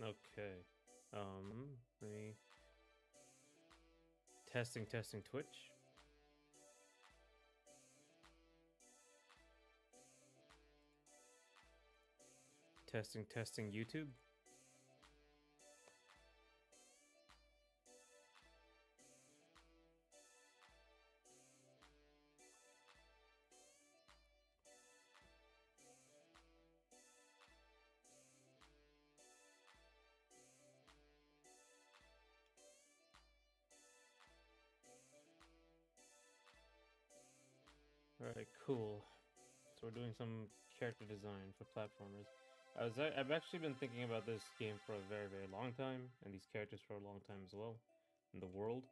Okay. Let me testing Twitch. Testing YouTube. Alright, cool. So we're doing some character design for platformers. I've actually been thinking about this game for a very long time, and these characters for a long time as well, in the world.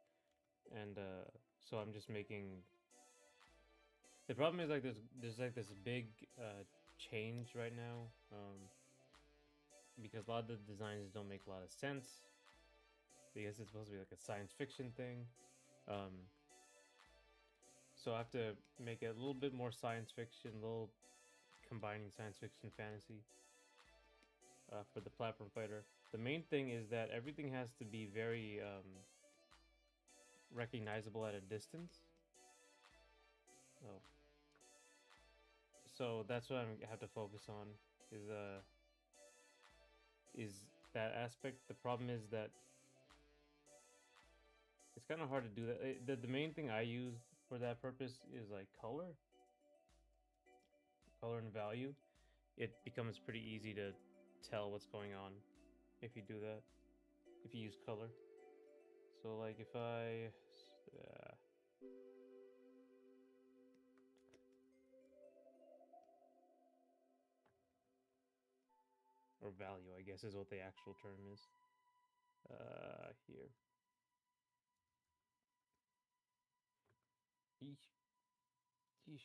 And so I'm just making. The problem is like there's like this big change right now, because a lot of the designs don't make a lot of sense. Because it's supposed to be like a science fiction thing. Um, so I have to make it a little bit more science fiction, a little combining science fiction fantasy for the platform fighter. The main thing is that everything has to be very recognizable at a distance. Oh, so that's what I have to focus on is that aspect. The problem is that it's kind of hard to do that. The main thing I use for that purpose is like color and value. It becomes pretty easy to tell what's going on if you do that. If you use color. So like if I or value, I guess is what the actual term is. Here. Eesh. Eesh.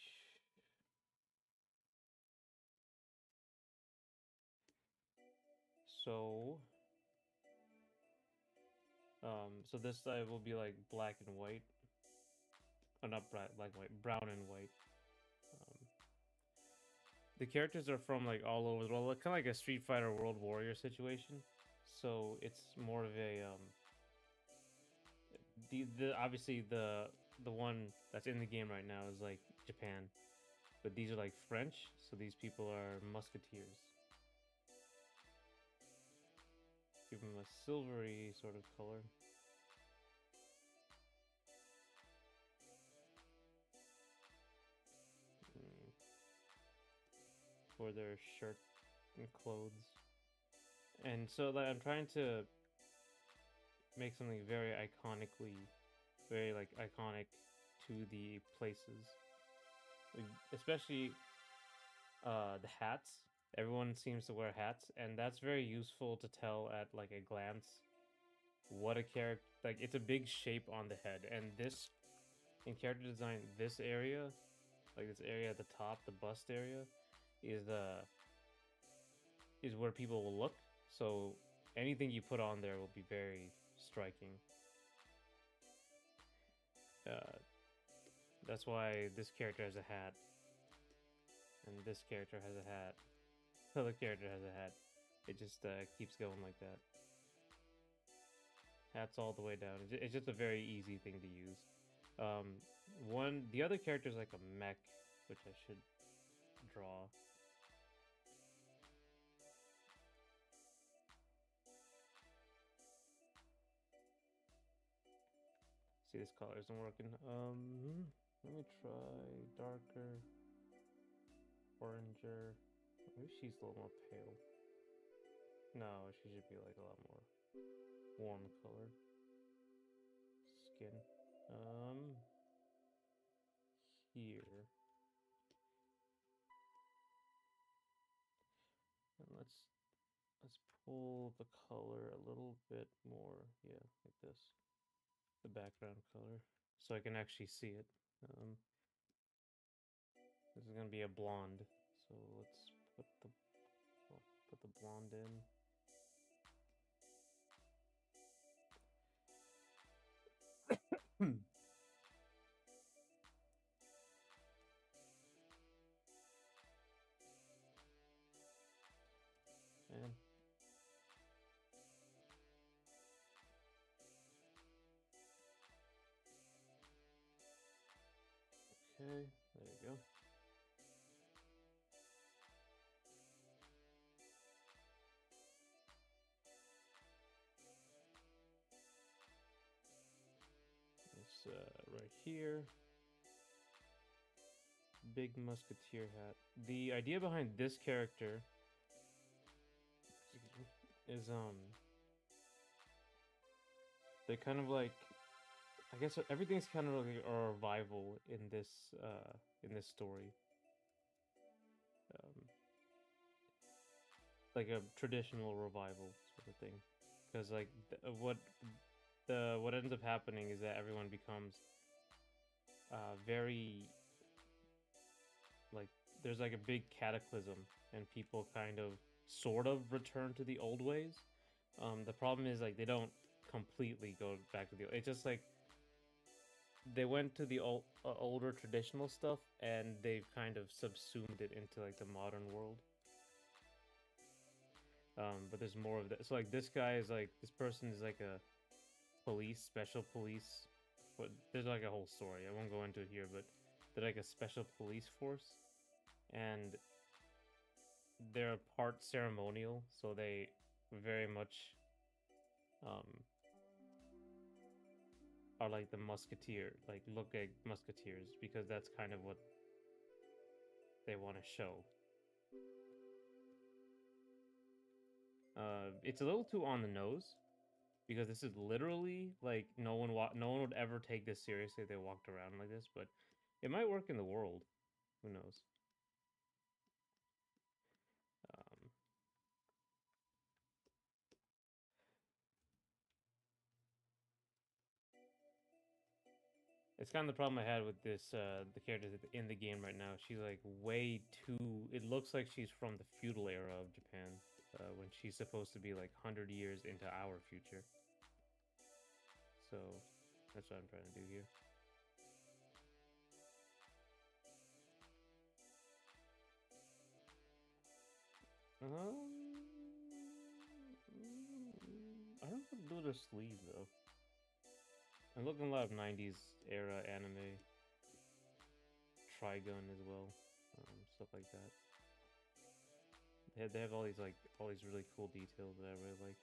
So, so this side will be like black and white. Oh, not black and white, brown and white. Um, the characters are from like all over the world, kind of like a Street Fighter World Warrior situation. So it's more of a the obviously the one that's in the game right now is like Japan, but these are like French. So these people are musketeers. Give them a silvery sort of color. Mm, for their shirt and clothes. And so like I'm trying to make something very like iconic to the places. Like, especially the hats. Everyone seems to wear hats, and that's very useful to tell at like a glance what a character like. It's a big shape on the head, and this in character design, this area, like this area at the top, the bust area, is is where people will look. So anything you put on there will be very striking. Uh, that's why this character has a hat, and this character has a hat. The other character has a hat. It just keeps going like that. Hats all the way down. It's just a very easy thing to use. The other character is like a mech, which I should draw. See, this color isn't working. Let me try darker, oranger. Maybe she's a little more pale. No, she should be like a lot more warm color skin. Um, Here. pull the color a little bit more. Yeah, like this. The background color. So I can actually see it. Um, this is gonna be a blonde. So let's put the blonde in. And okay, there you go. It's right here. Big musketeer hat. The idea behind this character is they're kind of like, I guess everything's kind of like a revival in this story. Um, like a traditional revival sort of thing. Because like what ends up happening is that everyone becomes very like, there's like a big cataclysm and people kind of sort of return to the old ways. The problem is like they don't completely go back to the. It's just like they went to the older traditional stuff and they've kind of subsumed it into like the modern world. But there's more of that. So like this guy is like, this person is like a special police. But there's like a whole story. I won't go into it here, but they're like a special police force, and they're part ceremonial, so they very much um are like the musketeer, like look like musketeers, because that's kind of what they want to show. It's a little too on the nose because this is literally like no one would ever take this seriously if they walked around like this, but it might work in the world. Who knows? Um, it's kind of the problem I had with this the character in the game right now. She's like way too. It looks like she's from the feudal era of Japan when she's supposed to be like 100 years into our future. So that's what I'm trying to do here. I don't do the sleeve though. I'm looking a lot of 90s era anime, Trigun as well, stuff like that. They have all these really cool details that I really like.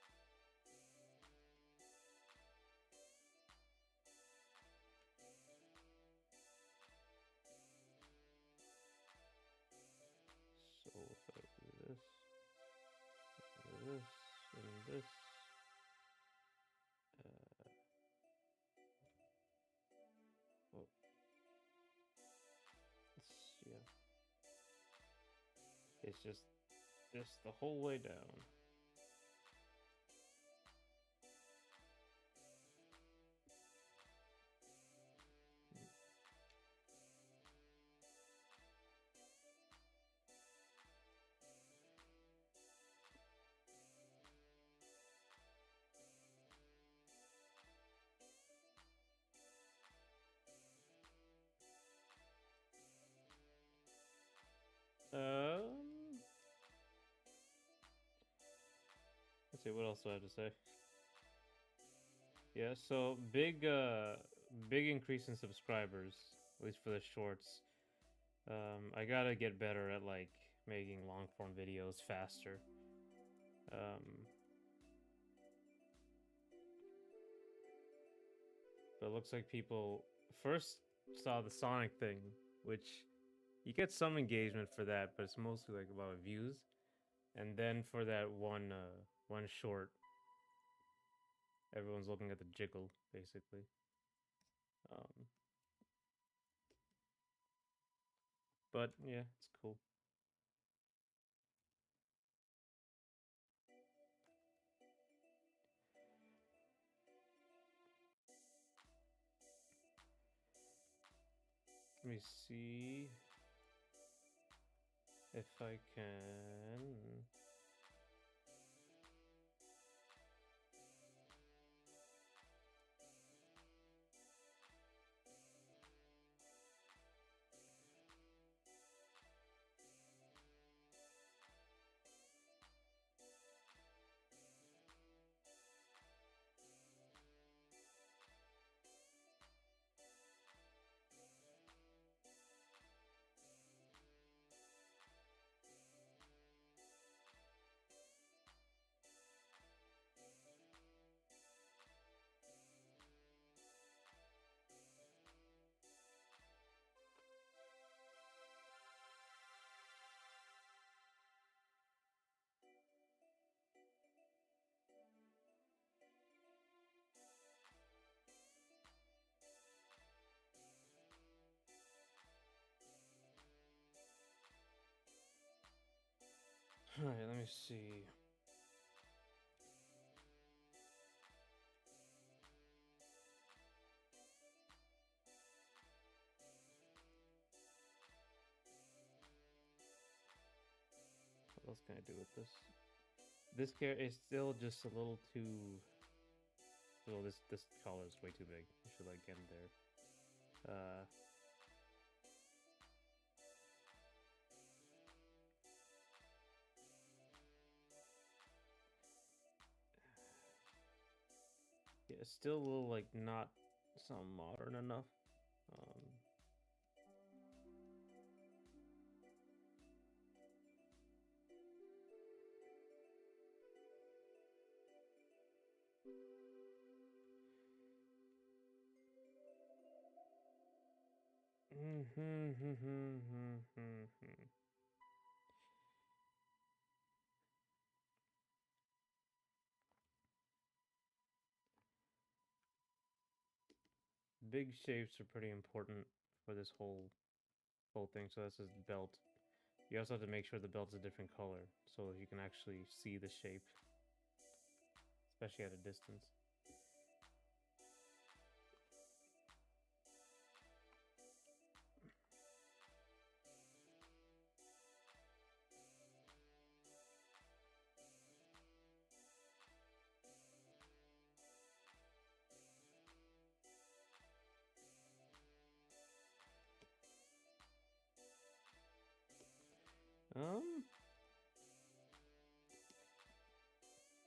So if I do this, and this, oh, yeah, it's just this the whole way down. Let's see, what else do I have to say? Yeah, so big increase in subscribers, at least for the shorts. I gotta get better at like making long form videos faster. Um, but it looks like people first saw the Sonic thing, which you get some engagement for that, but it's mostly like about views. And then for that one short, everyone's looking at the jiggle basically. Um, but yeah, it's cool. me see if I can. Alright, let me see. What else can I do with this? This character is still just a little too. Well, this collar is way too big. I should like get in there. Yeah, it's still a little like not some modern enough. Big shapes are pretty important for this whole thing. So that's his belt. You also have to make sure the belt's a different color so you can actually see the shape, especially at a distance.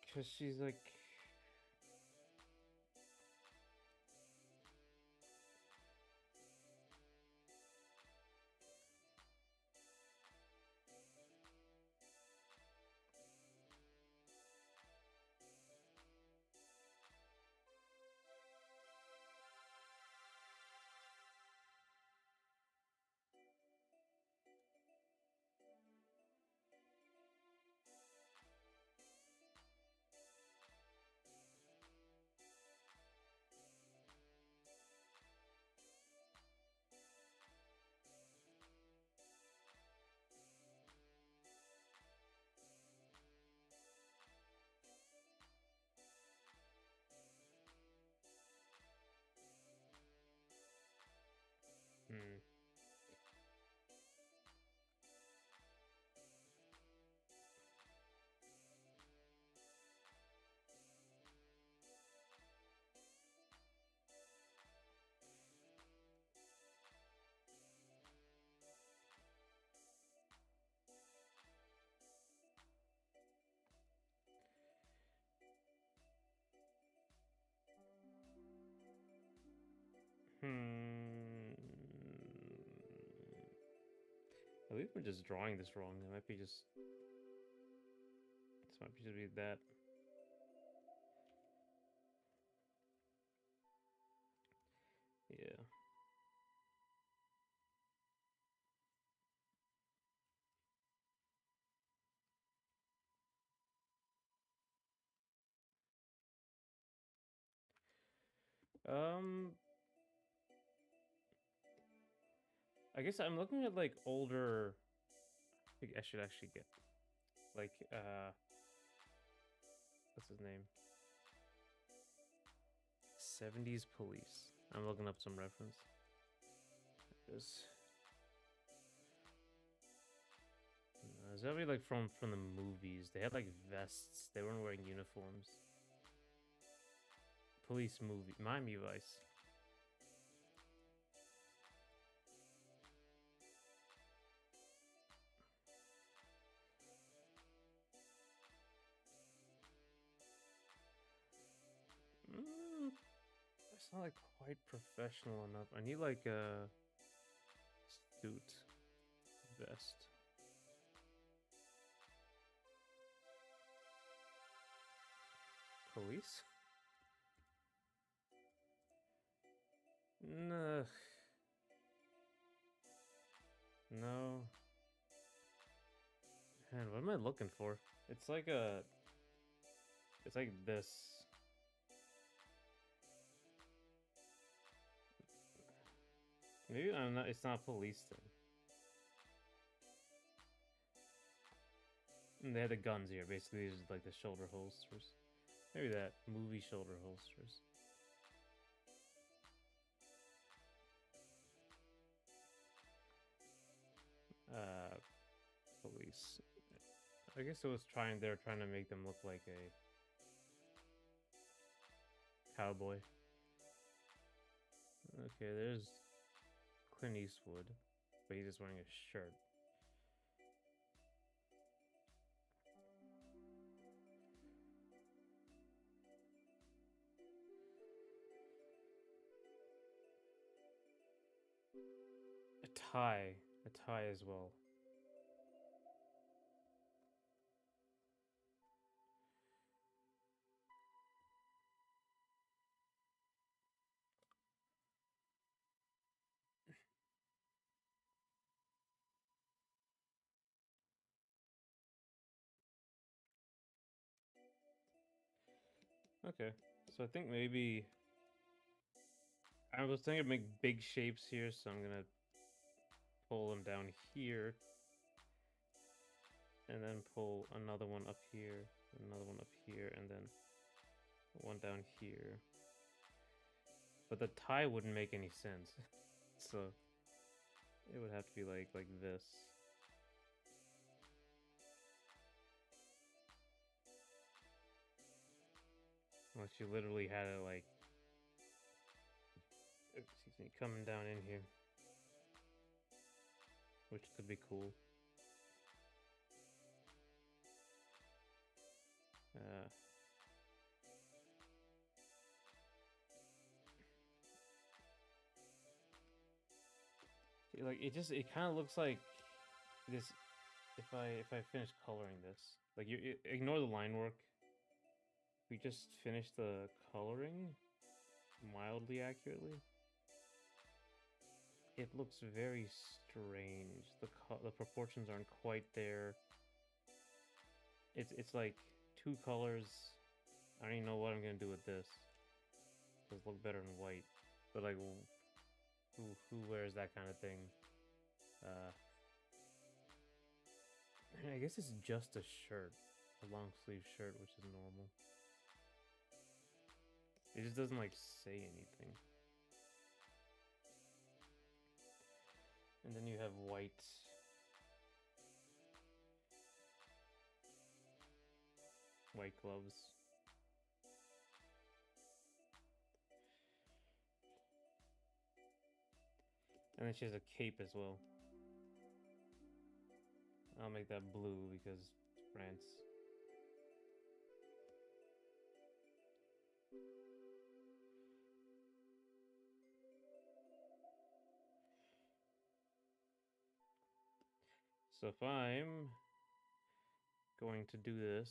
Because she's like. Hmm. Hmm. I believe we're just drawing this wrong. It might be just. This might just be that. Yeah. Um. I guess I'm looking at like older. I think I should actually get like what's his name? 70s police. I'm looking up some reference. There's It's gotta be like from the movies. They had like vests. They weren't wearing uniforms. Police movie, Miami Vice. It's not like quite professional enough. I need like a suit vest. Police? No. No. Man, what am I looking for? It's like a. It's like this. Maybe I'm not. It's not a police thing. And they had the guns here. Basically, these are like the shoulder holsters. Maybe that movie shoulder holsters. Uh, Police. I guess it was trying. They're trying to make them look like a cowboy. Okay, there's Clint Eastwood, but he's just wearing a shirt. A tie as well. Okay, so I think maybe I was thinking of make big shapes here, so I'm gonna pull them down here, and then pull another one up here, another one up here, and then one down here. But the tie wouldn't make any sense, so it would have to be like this. Unless you literally had it like, excuse me, coming down in here, which could be cool. Like it kind of looks like this. If I finish coloring this, like you ignore the line work. We just finished the coloring mildly accurately. It looks very strange. The proportions aren't quite there. It's like two colors. I don't even know what I'm gonna do with this. Does look better in white, but like, who wears that kind of thing? I guess it's just a shirt, a long sleeve shirt, which is normal. It just doesn't like say anything. And then you have white. White gloves. And then she has a cape as well. I'll make that blue because France. So if I'm going to do this,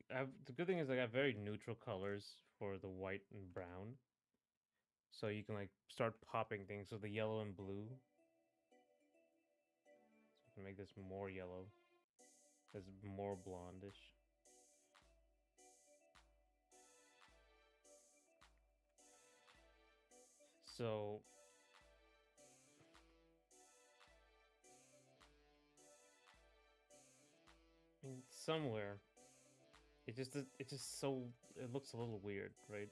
the good thing is I got very neutral colors for the white and brown. So you can like start popping things. So the yellow and blue. So I can make this more yellow. It's more blondish. So somewhere it's just so it looks a little weird, right?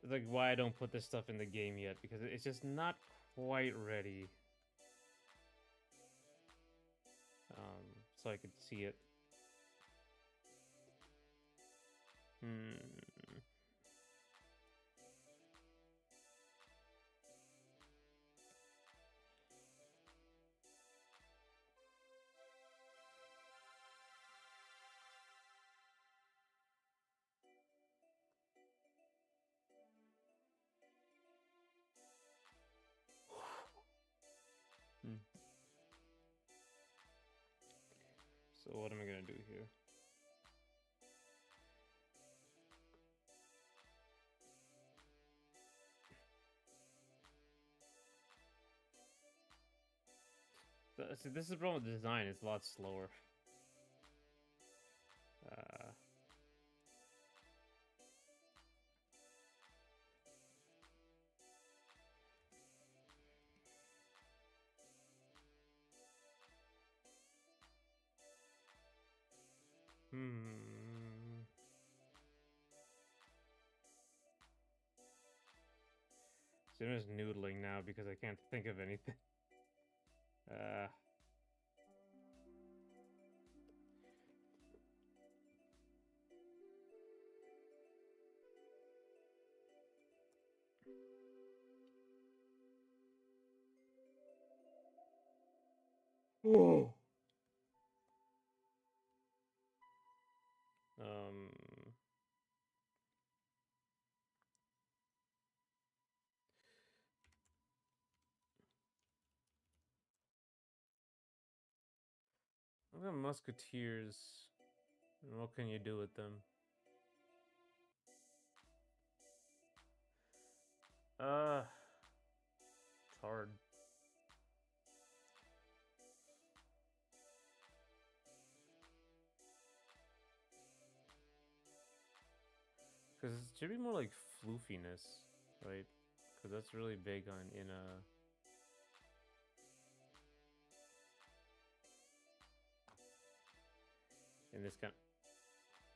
It's like why I don't put this stuff in the game yet, because it's just not quite ready. So I could see it. So what am I gonna do here? See, this is the problem with design. It's a lot slower. So I'm just noodling now because I can't think of anything. Whoa. What about musketeers? And what can you do with them? It's hard. Because it should be more like floofiness, right? Because that's really big on in this kind.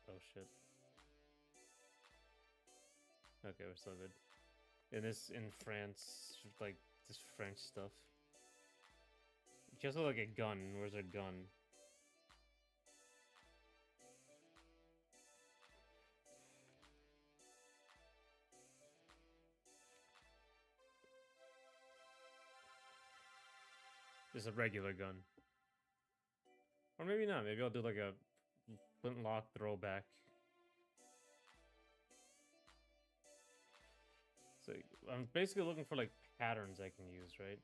Oh shit. Okay, we're still good. In France, like this French stuff. Just like a gun. Where's a gun? Just a regular gun. Or maybe not. Maybe I'll do like a flintlock throwback. So I'm basically looking for like patterns I can use, right?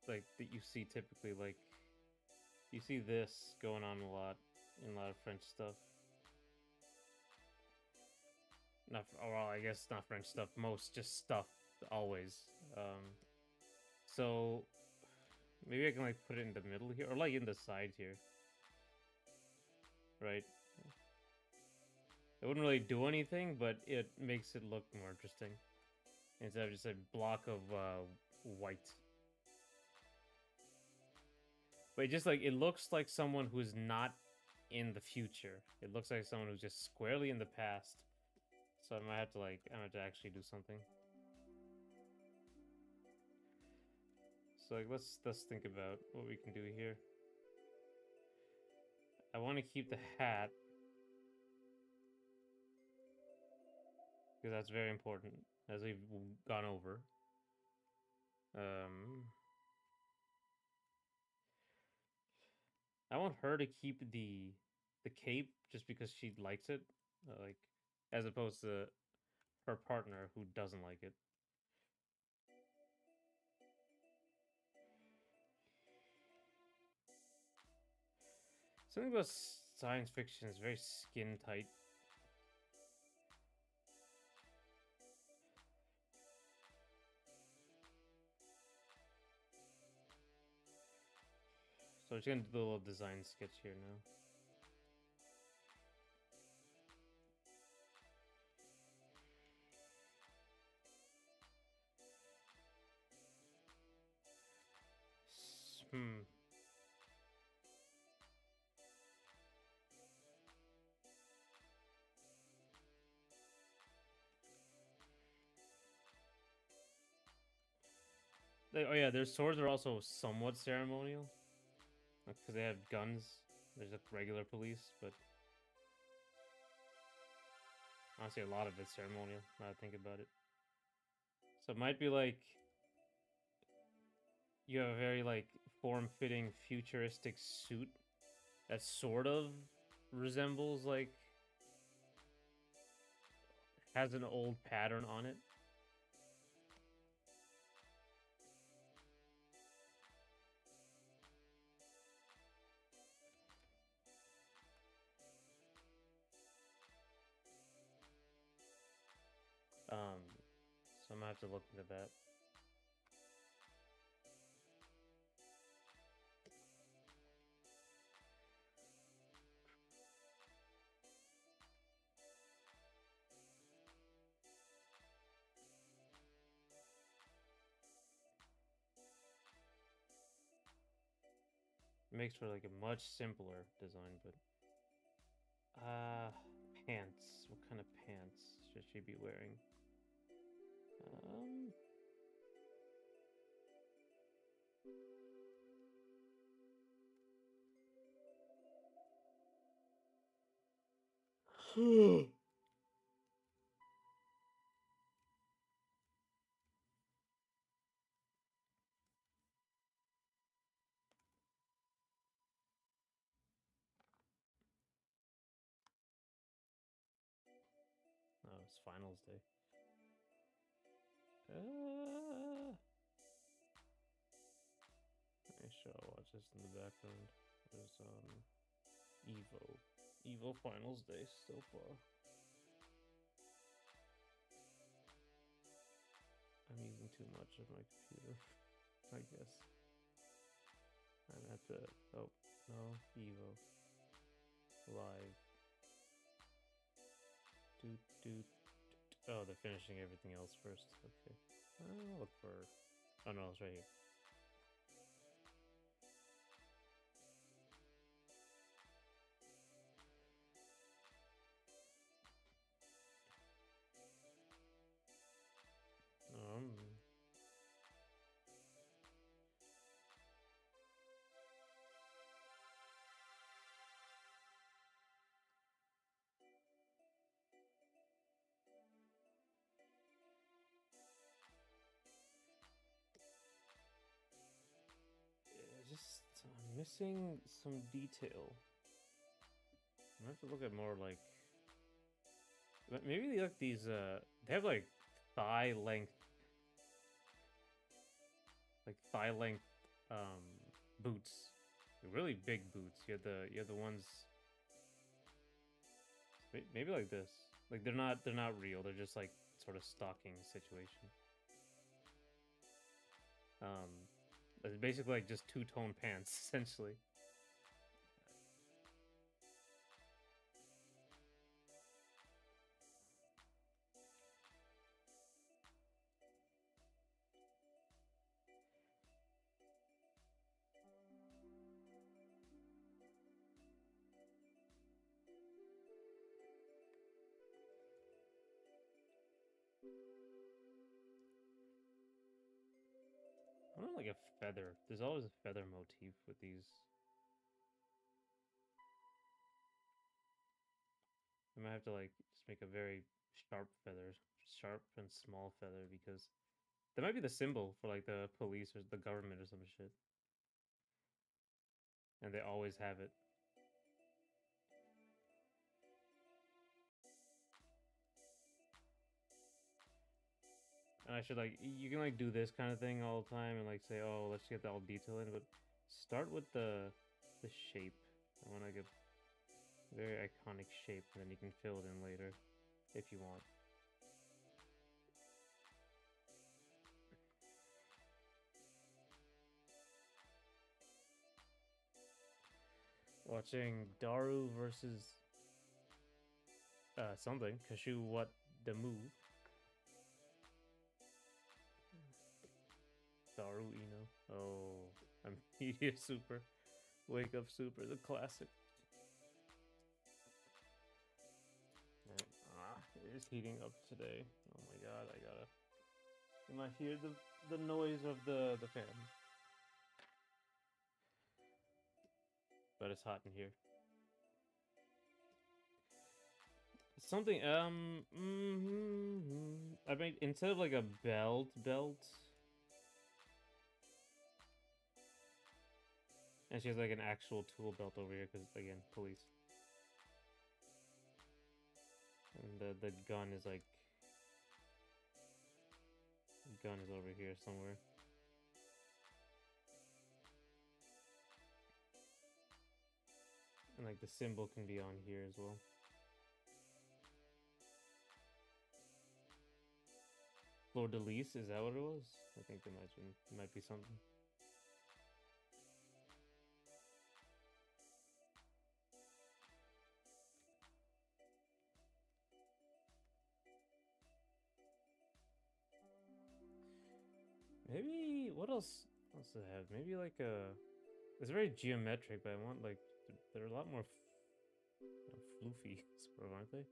Like that you see typically, like you see this going on a lot in a lot of French stuff. Not, well, I guess not French stuff. Most just stuff, always. So maybe I can like put it in the middle here, or like in the side here, right? It wouldn't really do anything, but it makes it look more interesting instead of just a block of white. But it just like it looks like someone who's not in the future. It looks like someone who's just squarely in the past. So I might have to actually do something. So like let's think about what we can do here. I want to keep the hat because that's very important, as we've gone over. I want her to keep the cape just because she likes it, like as opposed to her partner who doesn't like it. Something about science fiction is very skin tight. So I'm just gonna do the little design sketch here now. Oh yeah, their swords are also somewhat ceremonial, because they have guns. There's a regular police, but honestly, a lot of it's ceremonial. Now I think about it, so it might be like you have a very like form-fitting futuristic suit that sort of resembles like has an old pattern on it. So I'm gonna have to look into that. It makes for like a much simpler design, but pants. What kind of pants should she be wearing? Um, oh, it's finals day. I shall watch this in the background. There's Evo finals day so far. I'm using too much of my computer, I guess. I'm at the no Evo live. Doot doot. Oh, they're finishing everything else first. Okay. I'll look for. Oh no, it's right here. Um. Just missing some detail. I have to look at more like maybe they like these. They have like thigh length, thigh length, um, boots. Really big boots. You have the ones. Maybe like this. Like they're not real. They're just like sort of stocking situation. Um, it's basically like just two-tone pants essentially. I don't like a feather. There's always a feather motif with these. I might have to like just make a very sharp feather, sharp and small feather because that might be the symbol for like the police or the government or some shit, and they always have it. And I should like you can like do this kind of thing all the time and like say, oh, let's get that all detail in, but start with the shape. I want like a very iconic shape, and then you can fill it in later if you want. Watching Daru versus something Kashu what the move Daru Ino. Oh, I'm Media Super. Wake Up Super, the classic. It is heating up today. Oh my god, I gotta You might hear the noise of the fan. But it's hot in here. Something I mean, instead of like a belt, and she has like an actual tool belt over here because again, police. And the gun is like, gun is over here somewhere. And like the symbol can be on here as well. Fleur de Lis, is that what it was? I think there might be something. Maybe what else? What else does it have? Maybe like a. It's very geometric, but I want like they're a lot more floofy, sort of, aren't they?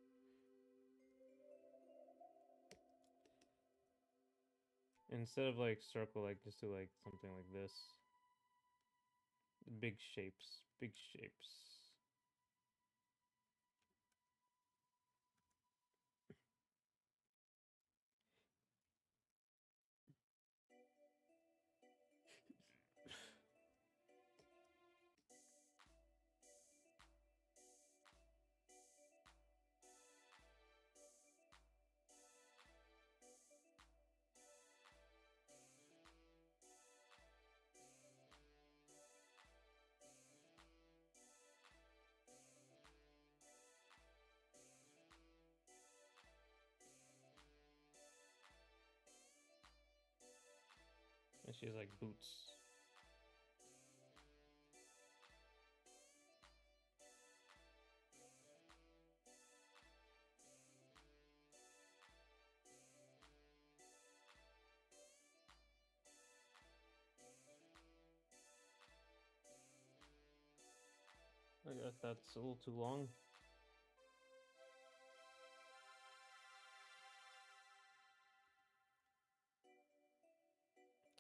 Instead of like circle, like just do like something like this. Big shapes, big shapes. And she has like boots. I guess that's a little too long.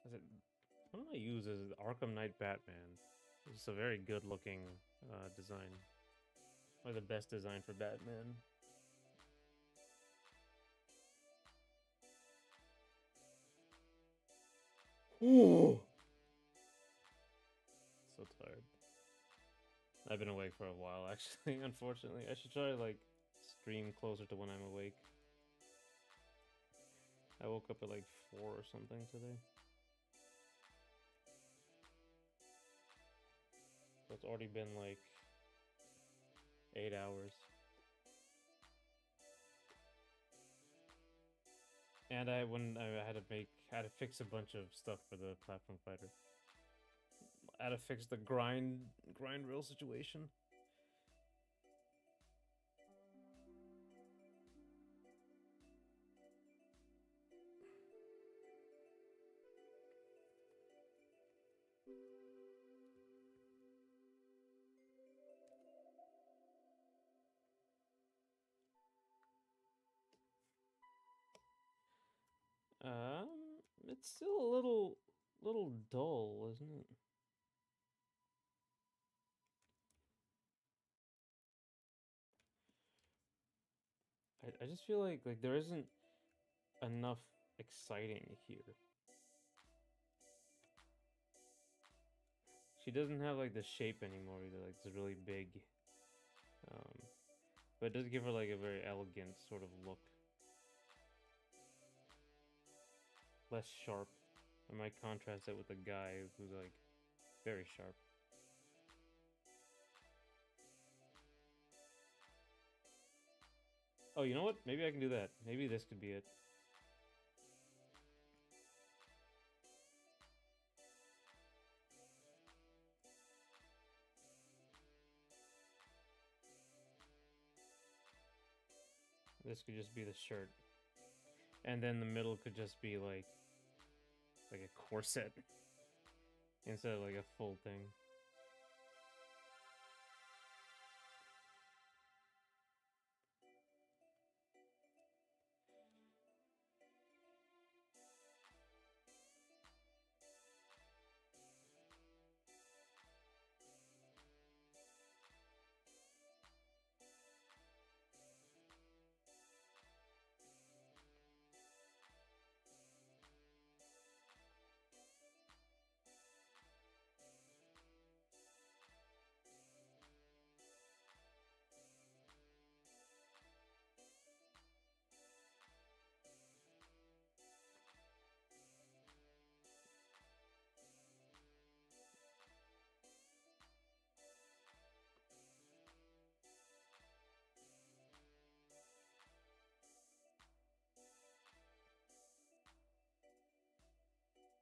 Is it? What do I use as Arkham Knight Batman? It's a very good looking design. Or the best design for Batman. Ooh. So tired. I've been awake for a while, actually, unfortunately. I should try, like, stream closer to when I'm awake. I woke up at, like, 4 or something today. So it's already been, like, 8 hours. And I had to fix a bunch of stuff for the platform fighter. I had to fix the grind rail situation. It's still a little dull, isn't it? I just feel like there isn't enough exciting here. She doesn't have like the shape anymore either, like it's really big. Um, but it does give her like a very elegant sort of look. Less sharp. I might contrast it with a guy who's like very sharp. Oh, you know what? Maybe I can do that. Maybe this could be it. This could just be the shirt. And then the middle could just be like a corset instead of like a full thing.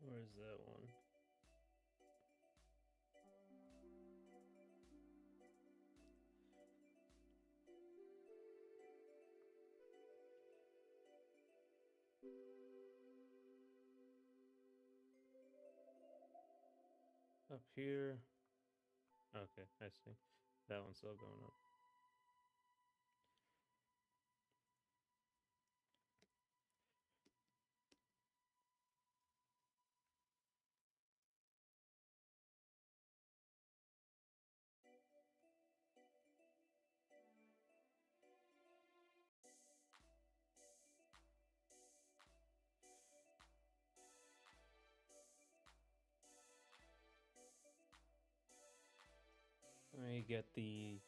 Where's that one? Up here. Okay, I see. That one's still going up. Let me get the.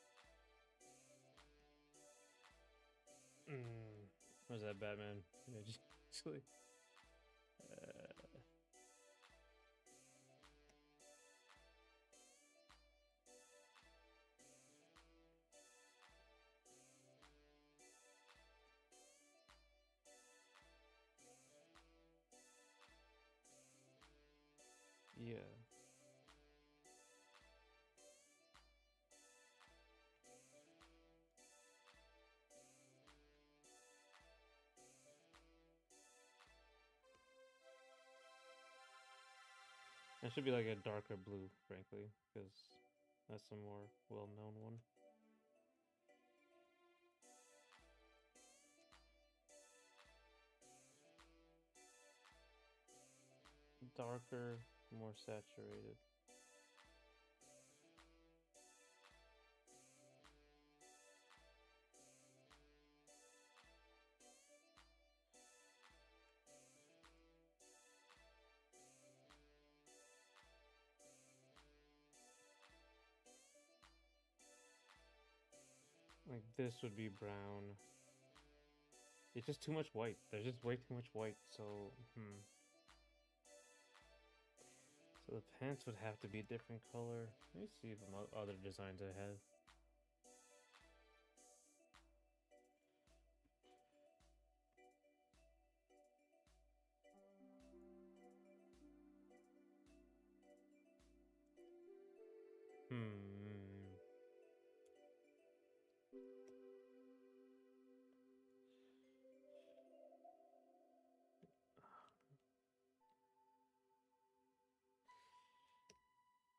Where's that Batman image? Actually. Yeah. That should be like a darker blue, frankly, because that's a more well-known one. Darker, more saturated. Like this would be brown. It's just too much white. There's just way too much white, so So the pants would have to be a different color. Let me see some other designs I have.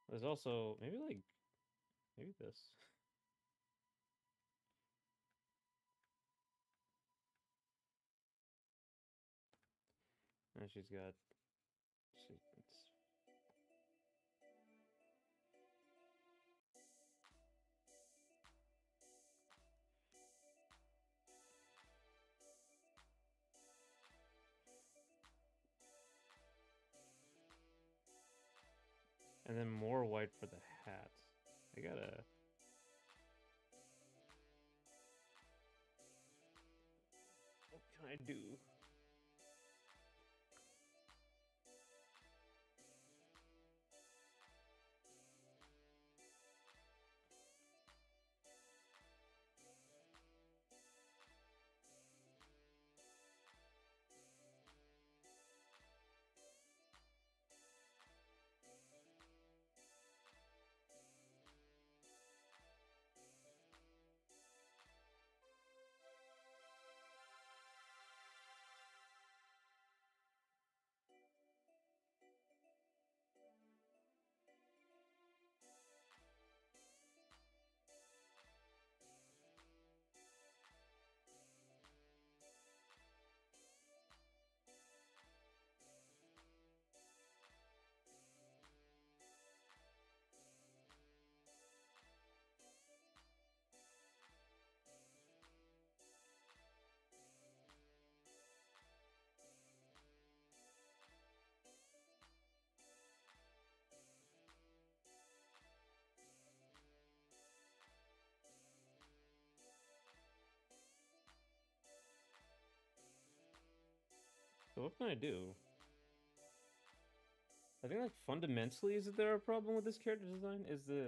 There's also maybe this. And she's got sequins. And then more white for the hats. I gotta. What can I do? So what can I do? I think like fundamentally, is there a problem with this character design? Is the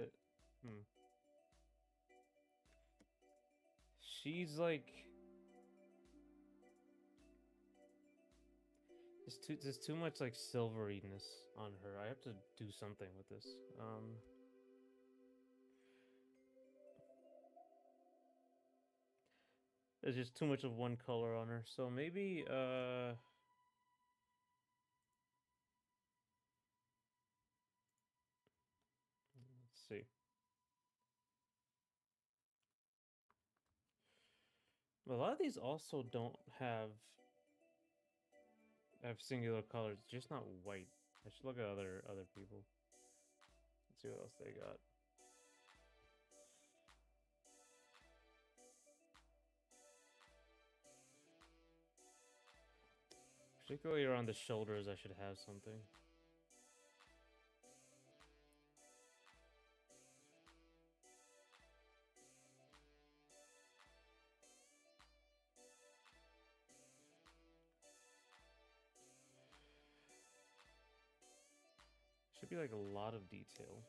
she's like There's too much like silveryness on her. I have to do something with this. There's just too much of one color on her. So maybe let's see. A lot of these also don't have singular colors, just not white. I should look at other people. Let's see what else they got. Particularly around the shoulders, I should have something. Should be like a lot of detail.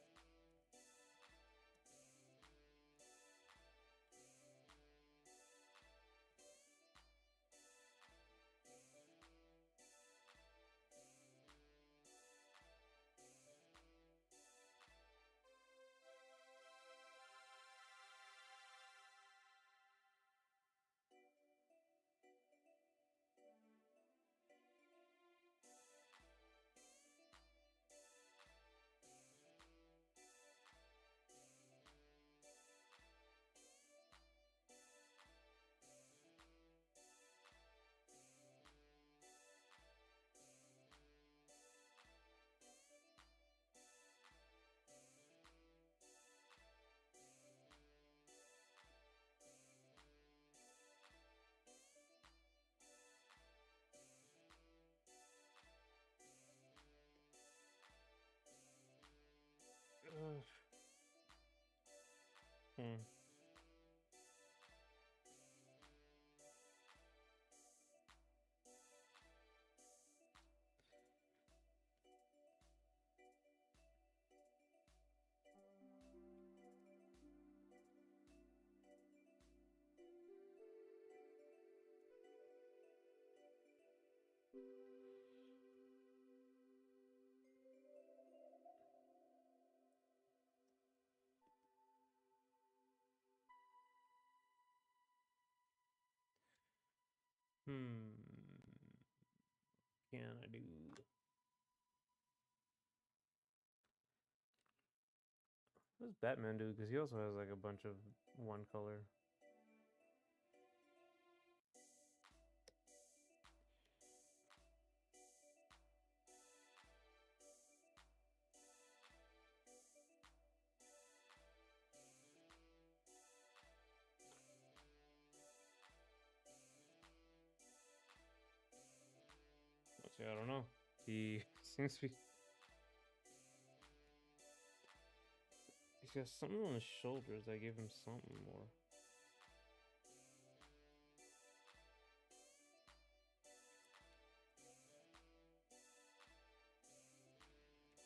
Ugh. Hmm. Hmm. Can I do? What does Batman do? Because he also has like a bunch of one color. Let's see, I don't know. He seems to be. He's got something on his shoulders that give him something more.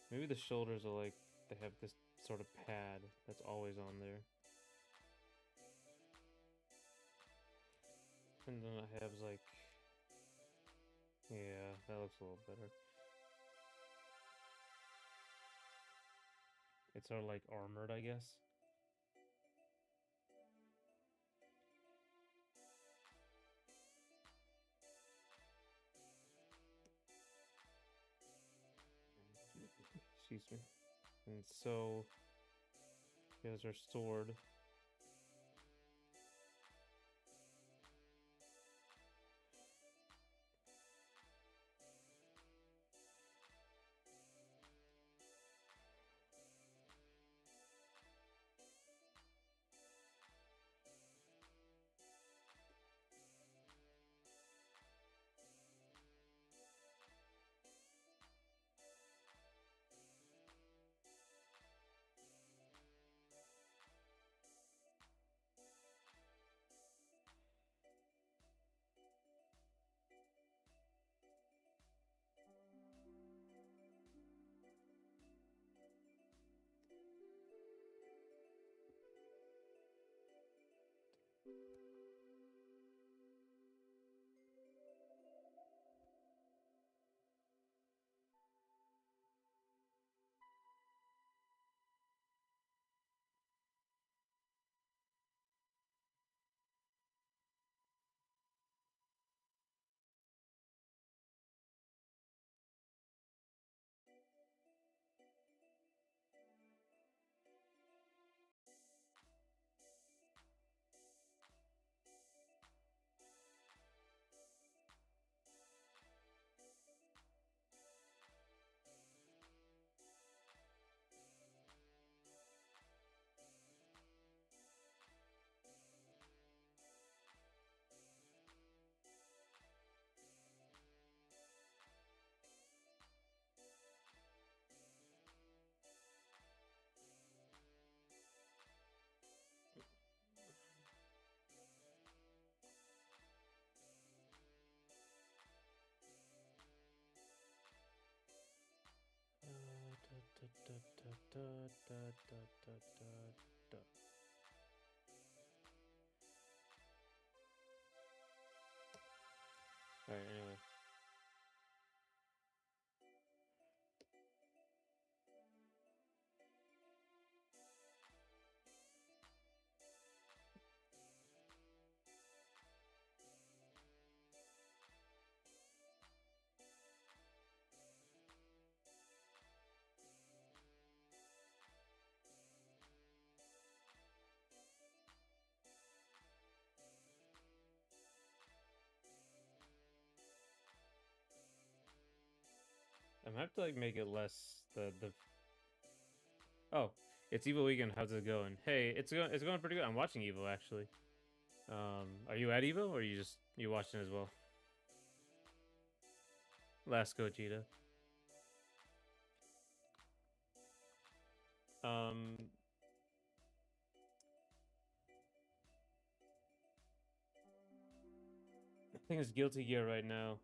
Maybe the shoulders are like they have this sort of pad that's always on there. And then it has like, yeah, that looks a little better. It's sort of like armored, I guess. Excuse me. And so here's our sword. Alright, anyway. I'm gonna have to like make it less the oh, it's Evo weekend. How's it going? Hey, it's going pretty good. I'm watching Evo actually. Are you at Evo or are you watching as well? Last Gogeta. Um, I think it's Guilty Gear right now.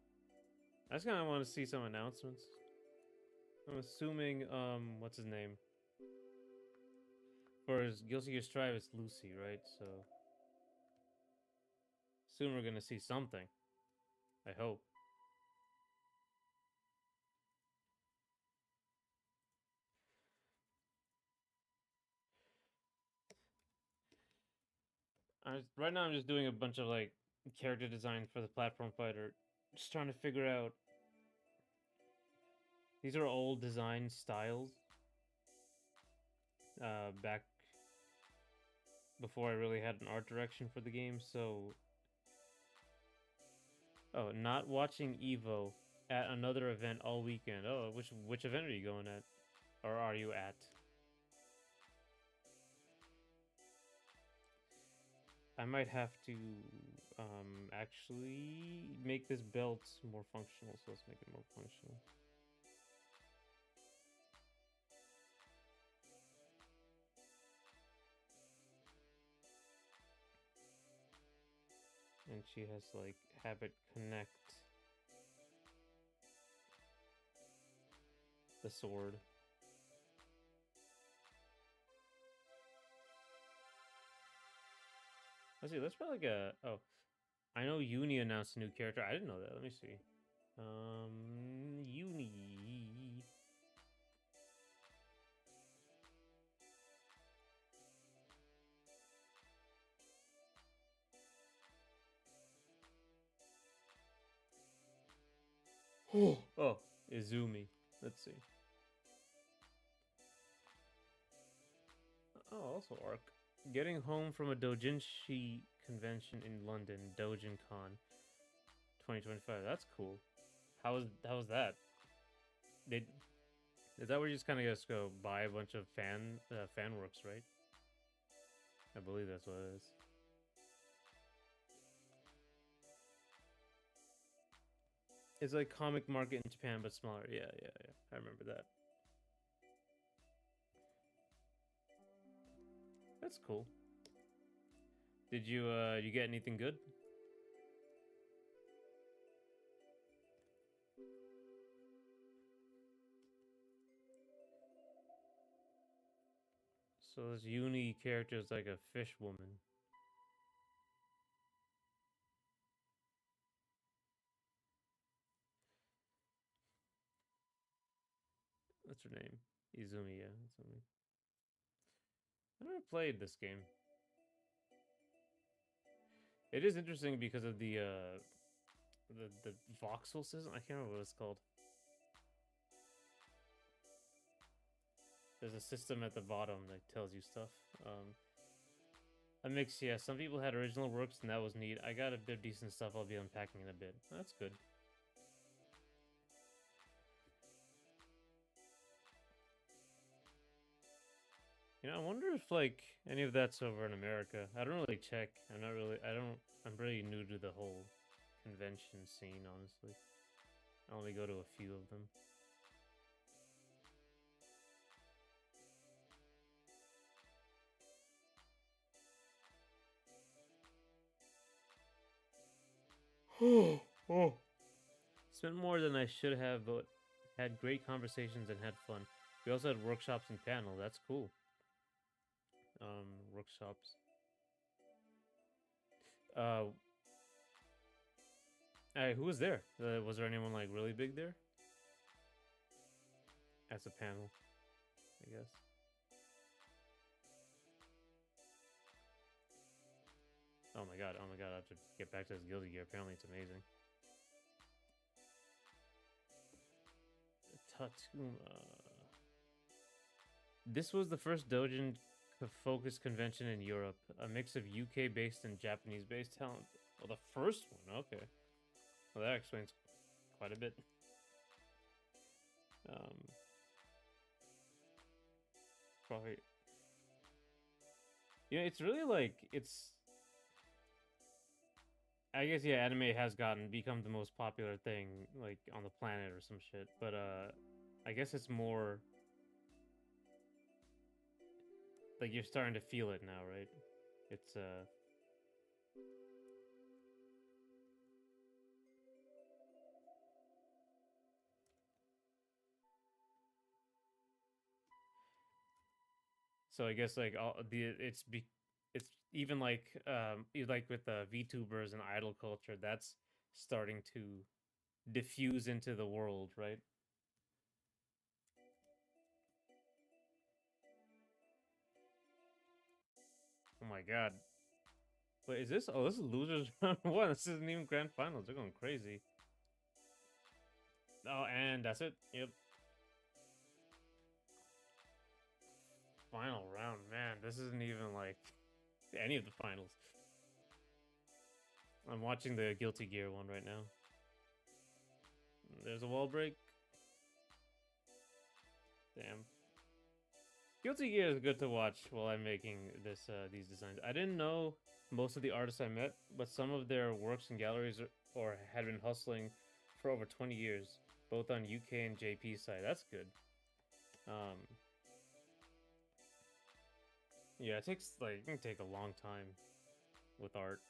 I just kind of want to see some announcements. I'm assuming what's his name? For his Guilty Gear Strive, it's Lucy, right? So soon we're gonna see something. I hope. Right now I'm just doing a bunch of like character design for the platform fighter, just trying to figure out. These are old design styles. Back before I really had an art direction for the game, so oh, not watching Evo at another event all weekend. Oh, which event are you going at? Or are you at? I might have to actually make this belt more functional, so let's make it more functional. And she has like have it connect the sword. Let's see, let's put like a oh, I know Uni announced a new character. I didn't know that. Let me see. Uni. Oh, Izumi. Let's see. Oh, also Arc. Getting home from a doujinshi convention in London, Doujin Con 2025. That's cool. How was that? Did is that where you just kind of just go buy a bunch of fan works, right? I believe that's what it is. It's like comic market in Japan, but smaller. Yeah, yeah, yeah. I remember that. That's cool. Did you get anything good? So this Uni character is like a fish woman. What's her name? Izumi, yeah. Izumi. I never played this game. It is interesting because of the voxel system. I can't remember what it's called. There's a system at the bottom that tells you stuff. A mix, yeah. Some people had original works, and that was neat. I got a bit of decent stuff. I'll be unpacking in a bit. That's good. I wonder if like any of that's over in America. I don't really check. I'm not really. I don't. I'm really new to the whole convention scene, honestly. I only go to a few of them. Oh. Spent more than I should have, but had great conversations and had fun. We also had workshops and panel. That's cool. Workshops. Uh, who was there? Was there anyone like really big there? As a panel, I guess. Oh my god! Oh my god! I have to get back to this Guilty Gear. Apparently, it's amazing. Tatuma. This was the first Dojin focus convention in Europe, a mix of UK based and Japanese based talent. Well, the first one, okay. Well, that explains quite a bit. Probably. You know, it's really like, it's. I guess, yeah, anime has become the most popular thing, like, on the planet or some shit. But, I guess it's more. Like, you're starting to feel it now, right? It's, So I guess like all it's even like like with the VTubers and idol culture that's starting to diffuse into the world, right? Oh my god. Wait, is this? Oh, this is losers round one. This isn't even grand finals. They're going crazy. Oh, and that's it. Yep. Final round, man. This isn't even like any of the finals. I'm watching the Guilty Gear one right now. There's a wall break. Damn. Guilty Gear is good to watch while I'm making these designs. I didn't know most of the artists I met, but some of their works in galleries or had been hustling for over 20 years, both on UK and JP side. That's good. Um, yeah, it can take a long time with art.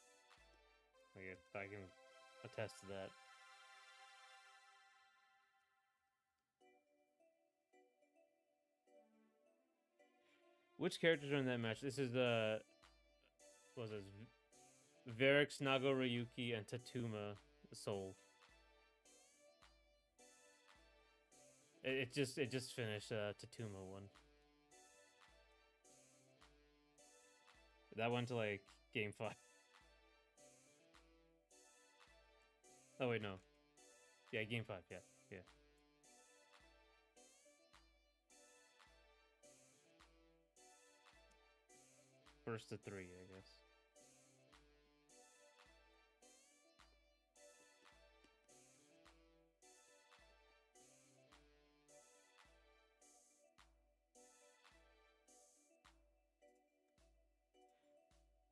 Like I can attest to that. Which characters are in that match? This is the what was this? Varix, Nago Ryuki, and Tatuma Soul. It just finished Tatuma one. That went to like game 5. Oh wait, no. Yeah, game 5, yeah. Yeah. First to 3, I guess.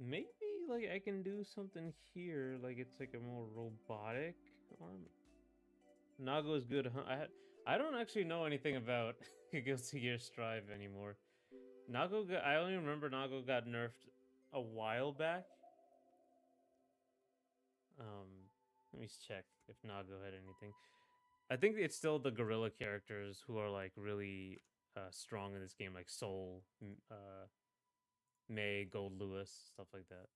Maybe like I can do something here, like it's like a more robotic arm. Nago is good, huh? I don't actually know anything about Guilty Gear Strive anymore. I only remember Nago got nerfed a while back. Let me check if Nago had anything. I think it's still the gorilla characters who are like really strong in this game, like Soul, May, Gold Lewis, stuff like that.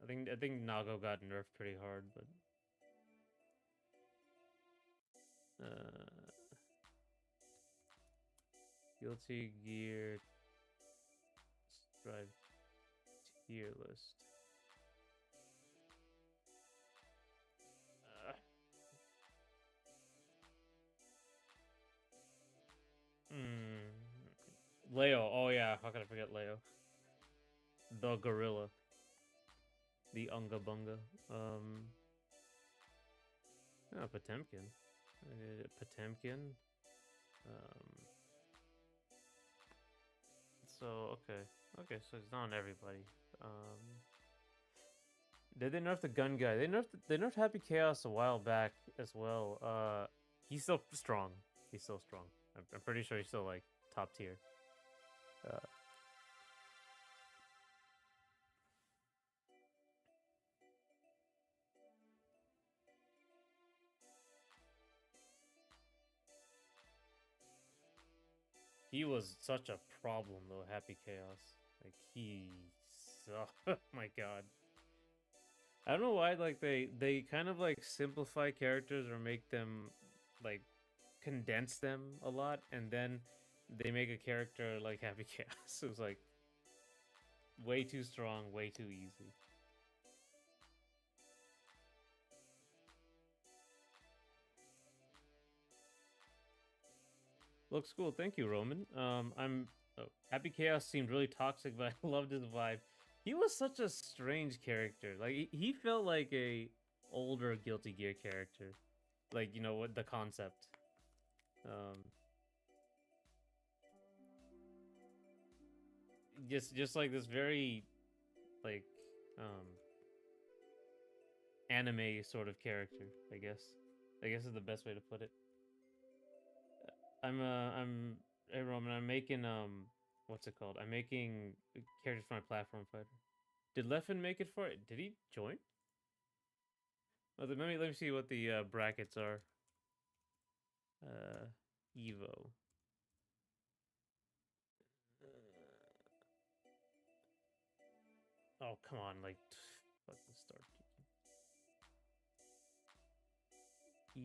I think Nago got nerfed pretty hard, but Guilty Gear Strive tier list. Uh, Leo. Oh yeah, how could I forget Leo? The gorilla. The Unga Bunga. Potemkin. Potemkin. Um, so okay, so it's not everybody. Did they nerf the gun guy? They nerfed Happy Chaos a while back as well. He's still strong. He's still strong. I'm pretty sure he's still like top tier. Uh, He was such a problem though, Happy Chaos. Like he oh my god. I don't know why like they kind of like simplify characters or make them like condense them a lot and then they make a character like Happy Chaos. It was like way too strong, way too easy. Looks cool. Thank you, Roman. Happy Chaos seemed really toxic, but I loved his vibe. He was such a strange character. Like he felt like a older Guilty Gear character. Like, you know what the concept. Um just like this very like um anime sort of character, I guess. I guess is the best way to put it. I'm hey Roman, I'm making what's it called? I'm making characters for my platform fighter. Did Leffen make it for it? Did he join? Oh, let me see what the brackets are. Uh, Evo. Oh come on, like fucking start.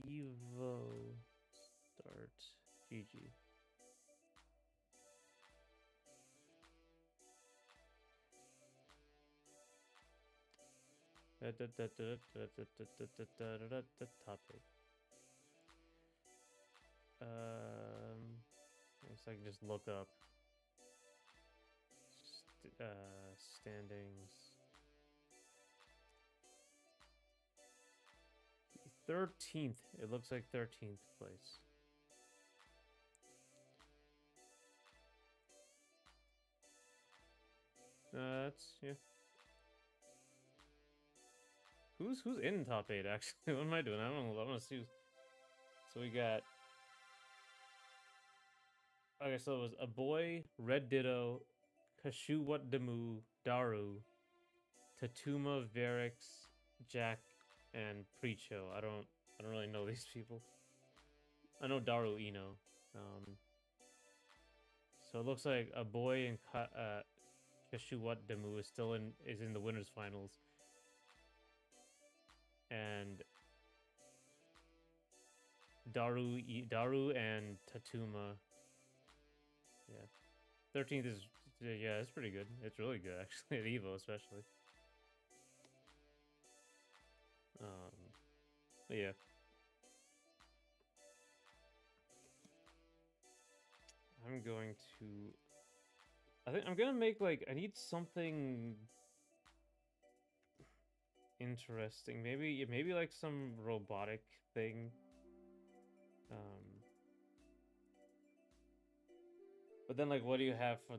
Evo start GG. Topic. I guess I can just look up standings. 13th. It looks like 13th place. That's yeah. Who's in top 8 actually? What am I doing? I don't know. I want to see. So we got. Okay, so it was a boy, Red Ditto, Kashuwat Demu, Daru, Tatuma, Varix, Jack, and Preacho. I don't really know these people. I know Daru Ino. So it looks like a boy and Kashuwat Demu is in the winners finals. And Daru and Tatuma. Yeah. 13th is yeah, it's pretty good. It's really good actually at Evo especially. But yeah. I'm going to I think I'm gonna make like I need something interesting. Maybe like some robotic thing. But then like what do you have for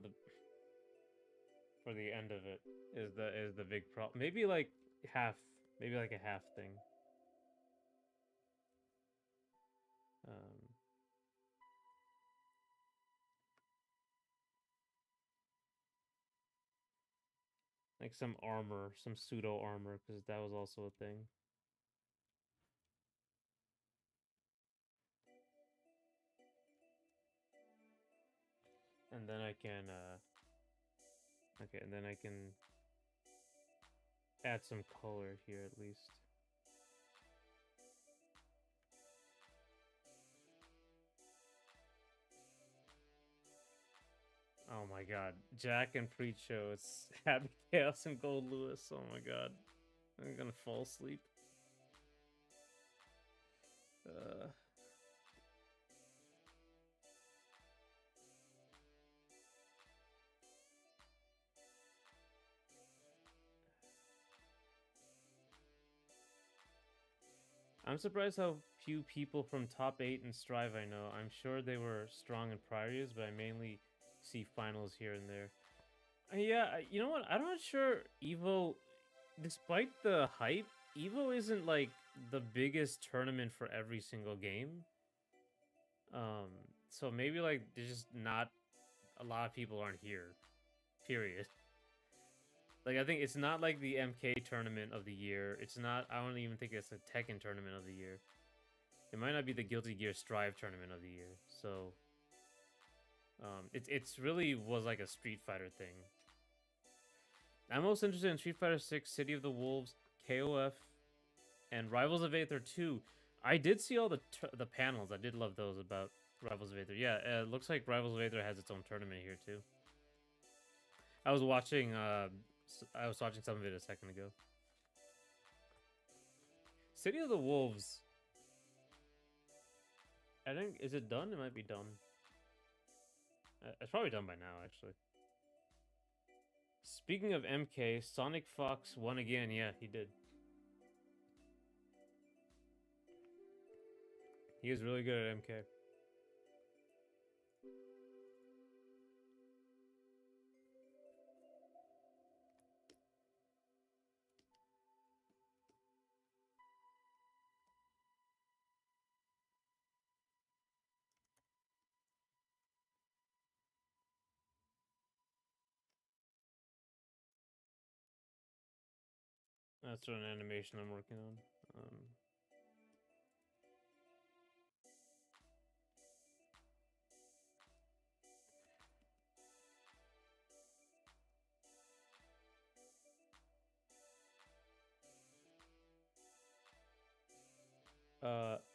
the end of it is the big problem. Maybe like half maybe like a half thing. Um like some armor, some pseudo armor because that was also a thing. And then I can okay, and then I can add some color here at least. Oh my god. Jack and Preacho, it's Happy Chaos and Gold Lewis. Oh my god. I'm gonna fall asleep. I'm surprised how few people from top 8 and Strive I know. I'm sure they were strong in prior years, but I mainly see finals here and there. Yeah, you know what? I'm not sure Evo, despite the hype, Evo isn't like the biggest tournament for every single game. So maybe like there's just not a lot of people aren't here. Period. Like I think it's not like the MK tournament of the year. It's not. I don't even think it's a Tekken tournament of the year. It might not be the Guilty Gear Strive tournament of the year. So, It's really was like a Street Fighter thing. I'm most interested in Street Fighter 6, City of the Wolves, KOF, and Rivals of Aether 2. I did see all the panels. I did love those about Rivals of Aether. Yeah, it looks like Rivals of Aether has its own tournament here too. I was watching some of it a second ago. City of the Wolves. I think, is it done? It might be done. It's probably done by now, actually. Speaking of MK, Sonic Fox won again. Yeah, he did. He is really good at MK. That's an animation I'm working on.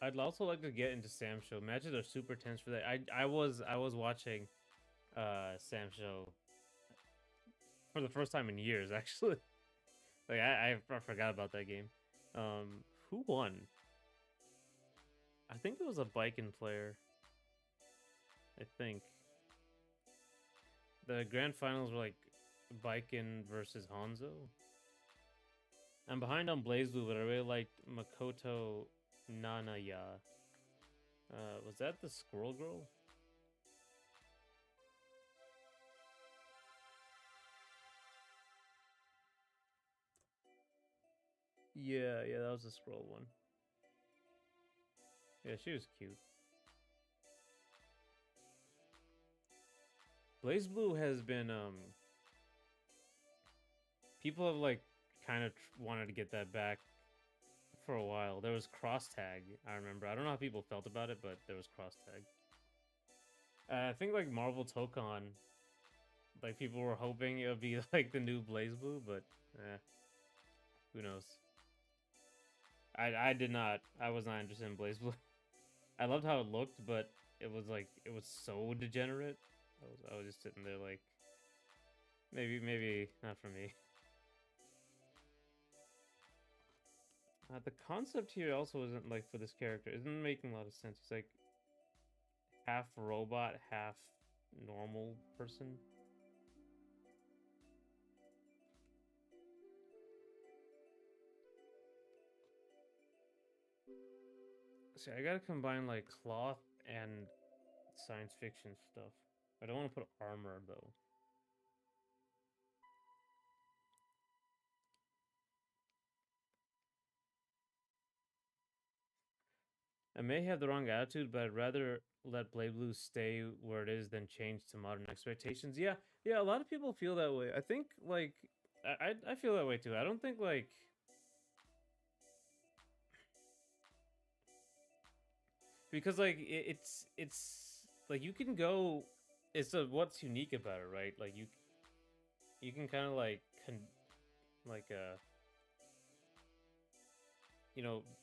I'd also like to get into Sam Show. Matches are super tense for that. I was watching Sam Show for the first time in years, actually. Like I forgot about that game. Who won? I think it was a Baiken player. I think the grand finals were like Baiken versus Hanzo. I'm behind on BlazBlue, but I really liked Makoto Nanaya. Was that the Squirrel Girl? Yeah, that was the Squirrel one. Yeah, she was cute. BlazBlue has been people have like kind of wanted to get that back for a while. There was cross tag, I remember. I don't know how people felt about it, but there was cross tag. I think like Marvel Tokon, like people were hoping it would be like the new BlazBlue, but who knows? I did not. I was not interested in BlazBlue. I loved how it looked, but it was so degenerate. I was just sitting there like, maybe not for me. The concept here also isn't like for this character isn't making a lot of sense. He's like half robot, half normal person. See, I gotta combine like cloth and science fiction stuff. I don't want to put armor though. I may have the wrong attitude, but I'd rather let BlazBlue stay where it is than change to modern expectations. Yeah, a lot of people feel that way. I think like I feel that way too. I don't think like because like it's like you can go. It's what's unique about it, right? Like you can kind of like like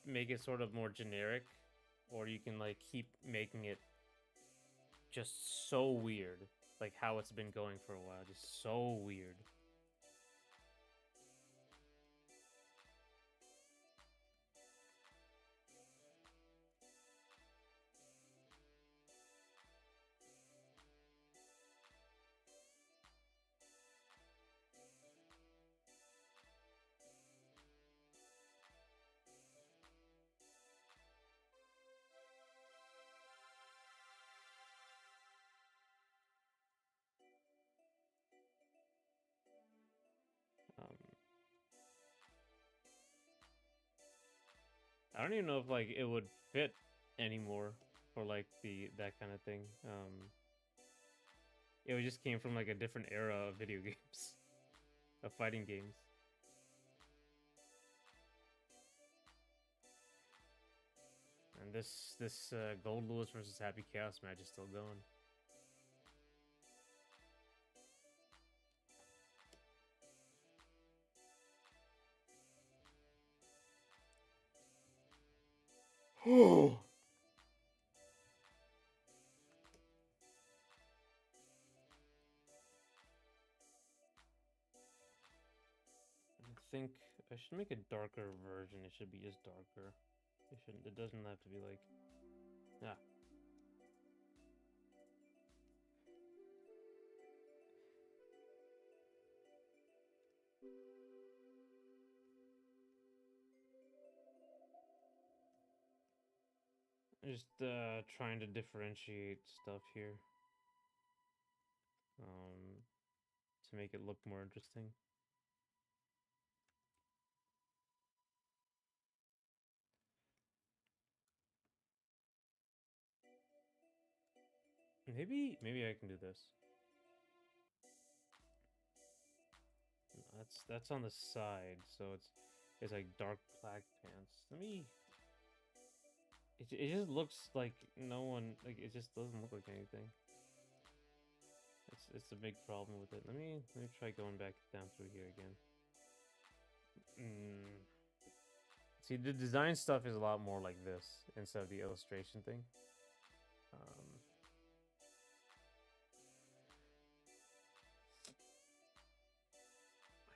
make it sort of more generic, or you can like keep making it just so weird, like how it's been going for a while, just so weird. Um, I don't even know if like it would fit anymore for like that kind of thing. It just came from like a different era of video games, of fighting games. And this Gold Lewis versus Happy Chaos match is still going. Oh. I think I should make a darker version. It should be just darker. It shouldn't. It doesn't have to be like. Ah. Just trying to differentiate stuff here. To make it look more interesting. Maybe I can do this. That's on the side, so it's like dark black pants. Let me. It just looks like no one like it just doesn't look like anything. It's a big problem with it. Let me try going back down through here again. See, the design stuff is a lot more like this instead of the illustration thing.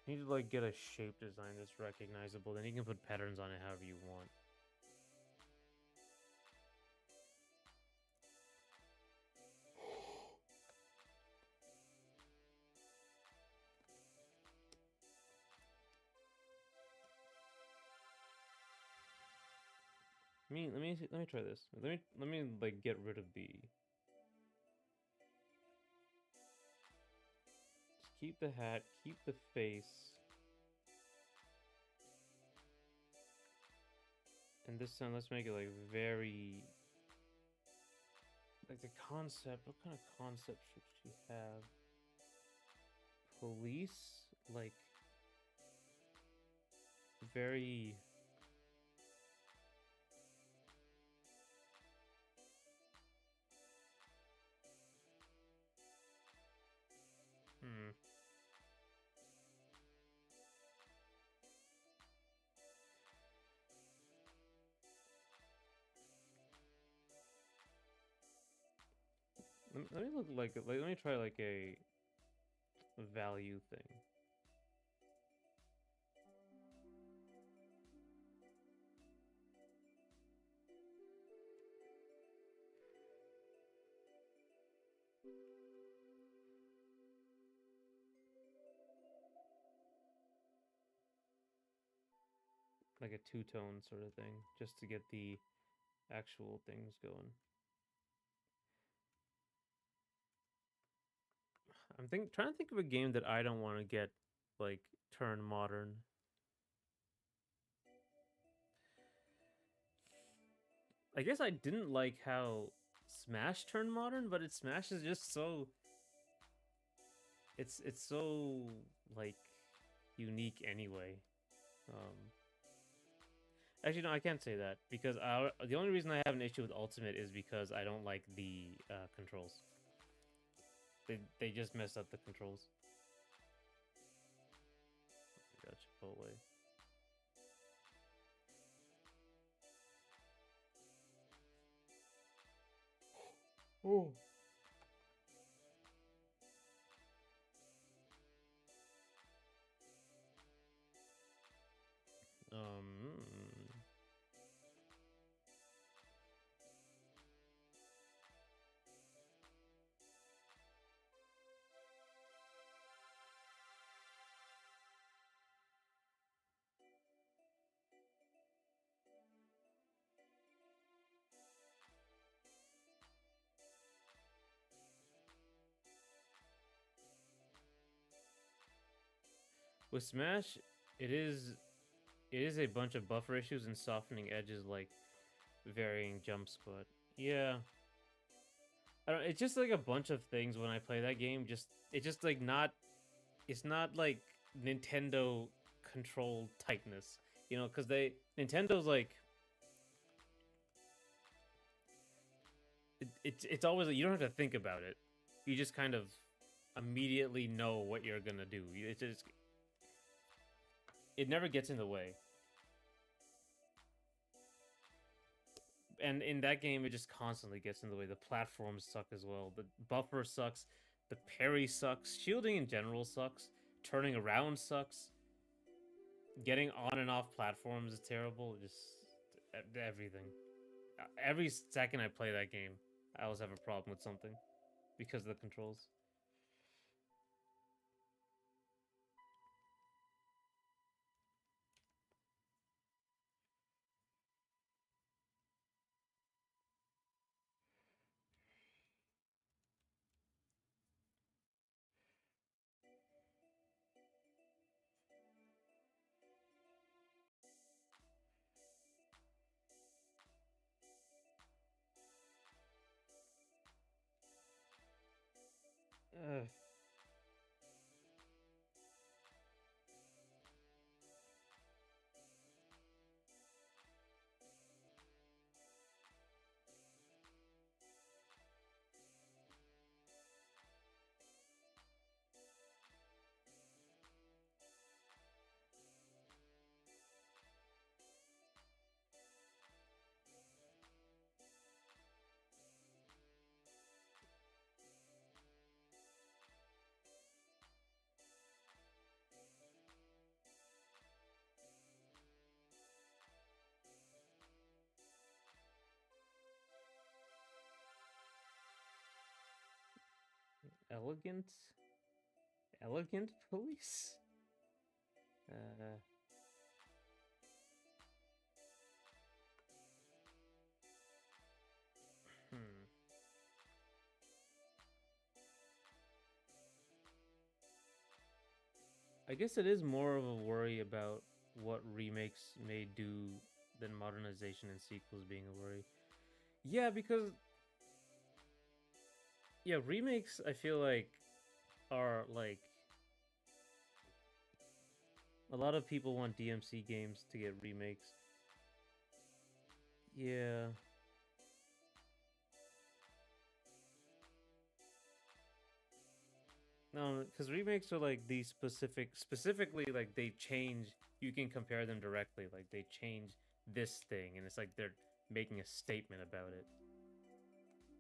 I need to like get a shape design that's recognizable. Then you can put patterns on it however you want. Let me try this. Let me like get rid of the. Just keep the hat, keep the face, and this time let's make it like very. Like the concept. What kind of concept should she have? Police, like very. Hmm. Let me look like let me try like a value thing. Like a two-tone sort of thing, just to get the actual things going. Trying to think of a game that I don't want to get like turn modern. I guess I didn't like how Smash turned modern, but Smash is just so it's so like unique anyway. Um Actually, no, I can't say that because the only reason I have an issue with Ultimate is because I don't like the controls. They just messed up the controls. Got Chipotle. Oh. Um. With Smash, it is it is a bunch of buffer issues and softening edges like varying jump spot. Yeah. I don't it's just like a bunch of things when I play that game. It's just like not it's not like Nintendo controlled tightness. You know, because Nintendo's like it's always you don't have to think about it. You just kind of immediately know what you're gonna do. It never gets in the way. and in that game, it just constantly gets in the way. The platforms suck as well. The buffer sucks. The parry sucks. Shielding in general sucks. Turning around sucks. Getting on and off platforms is terrible. Just everything. Every second I play that game, I always have a problem with something because of the controls. Uh, elegant, elegant police. Uh, hmm. I guess it is more of a worry about what remakes may do than modernization and sequels being a worry. Yeah, because yeah, remakes I feel like are like a lot of people want DMC games to get remakes. Yeah. No, because remakes are like these specifically like they change. You can compare them directly. Like they change this thing, and it's like they're making a statement about it.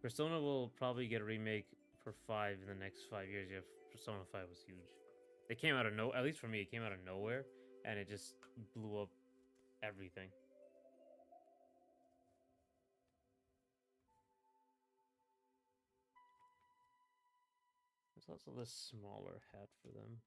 Persona will probably get a remake for 5 in the next 5 years. Yeah, Persona 5 was huge. It came out of no, at least for me, it came out of nowhere, and it just blew up everything. There's also this smaller hat for them.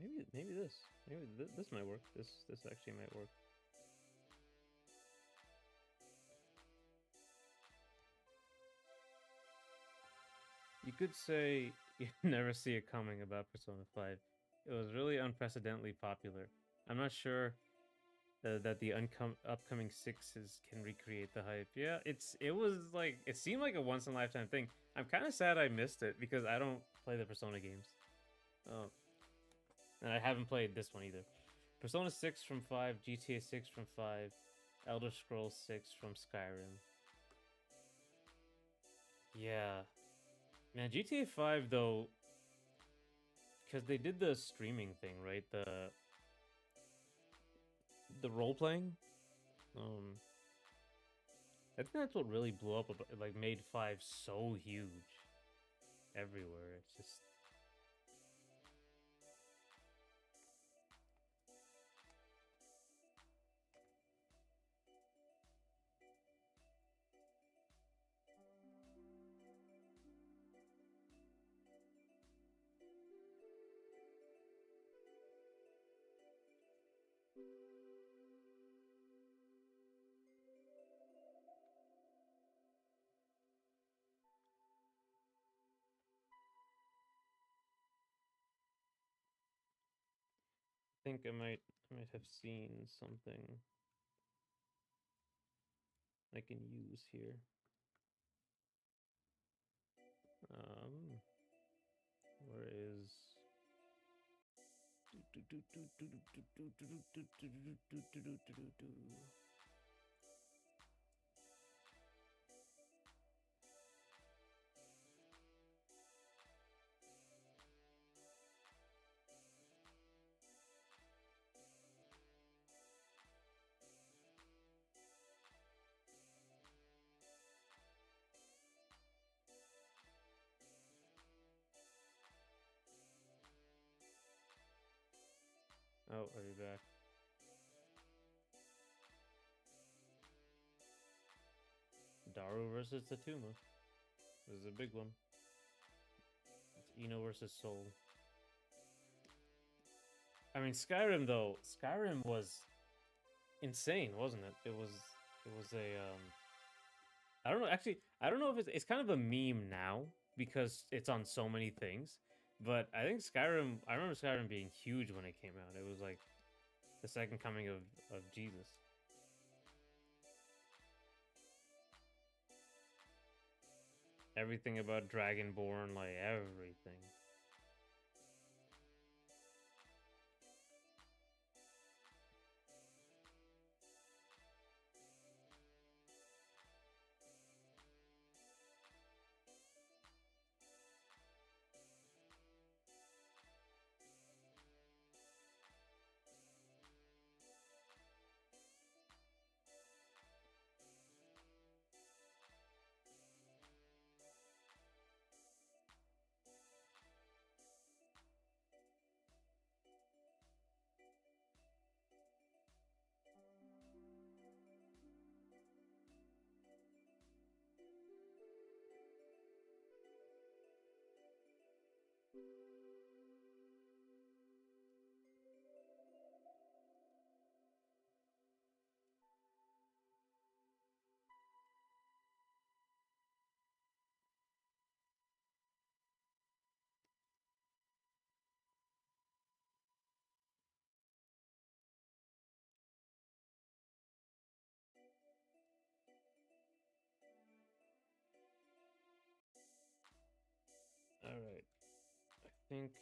Hmm. Maybe this. Maybe this might work. This actually might work. You could say you never see it coming about Persona 5. It was really unprecedentedly popular. I'm not sure that the upcoming sixes can recreate the hype. Yeah, it was like it seemed like a once in a lifetime thing. I'm kind of sad I missed it because I don't play the Persona games. Oh, and I haven't played this one either. Persona 6 from 5, GTA 6 from 5, Elder Scrolls 6 from Skyrim. Yeah. Man, GTA 5 though, because they did the streaming thing, right? The role playing. Um, I think that's what really blew up. Like made 5 so huge everywhere. It's just think I might have seen something I can use here. Where is Oh, are you back? Daru versus Tatuma. This is a big one. It's Ino versus Soul. I mean, Skyrim though. Skyrim was insane, wasn't it? It was a I don't know. Actually, I don't know if it's kind of a meme now because it's on so many things. But I think Skyrim. I remember Skyrim being huge when it came out. It was like the second coming of Jesus. Everything about Dragonborn, like everything. All right. I think.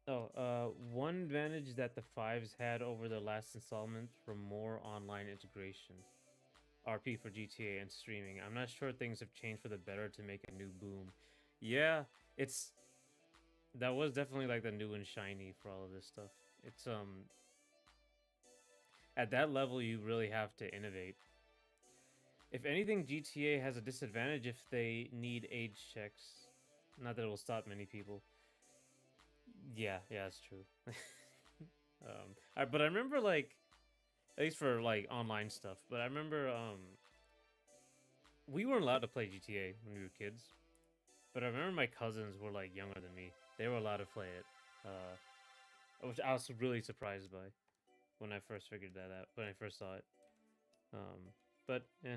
Oh, one advantage that the fives had over the last installment from more online integration. RP for GTA and streaming. I'm not sure things have changed for the better to make a new boom. Yeah, it's that was definitely like the new and shiny for all of this stuff. It's at that level you really have to innovate. If anything, GTA has a disadvantage if they need age checks. Not that it will stop many people. Yeah, yeah, that's true. But I remember like at least for like online stuff. But I remember we weren't allowed to play GTA when we were kids. But I remember my cousins were like younger than me. They were allowed to play it, which I was really surprised by when I first figured that out. When I first saw it, um, but yeah,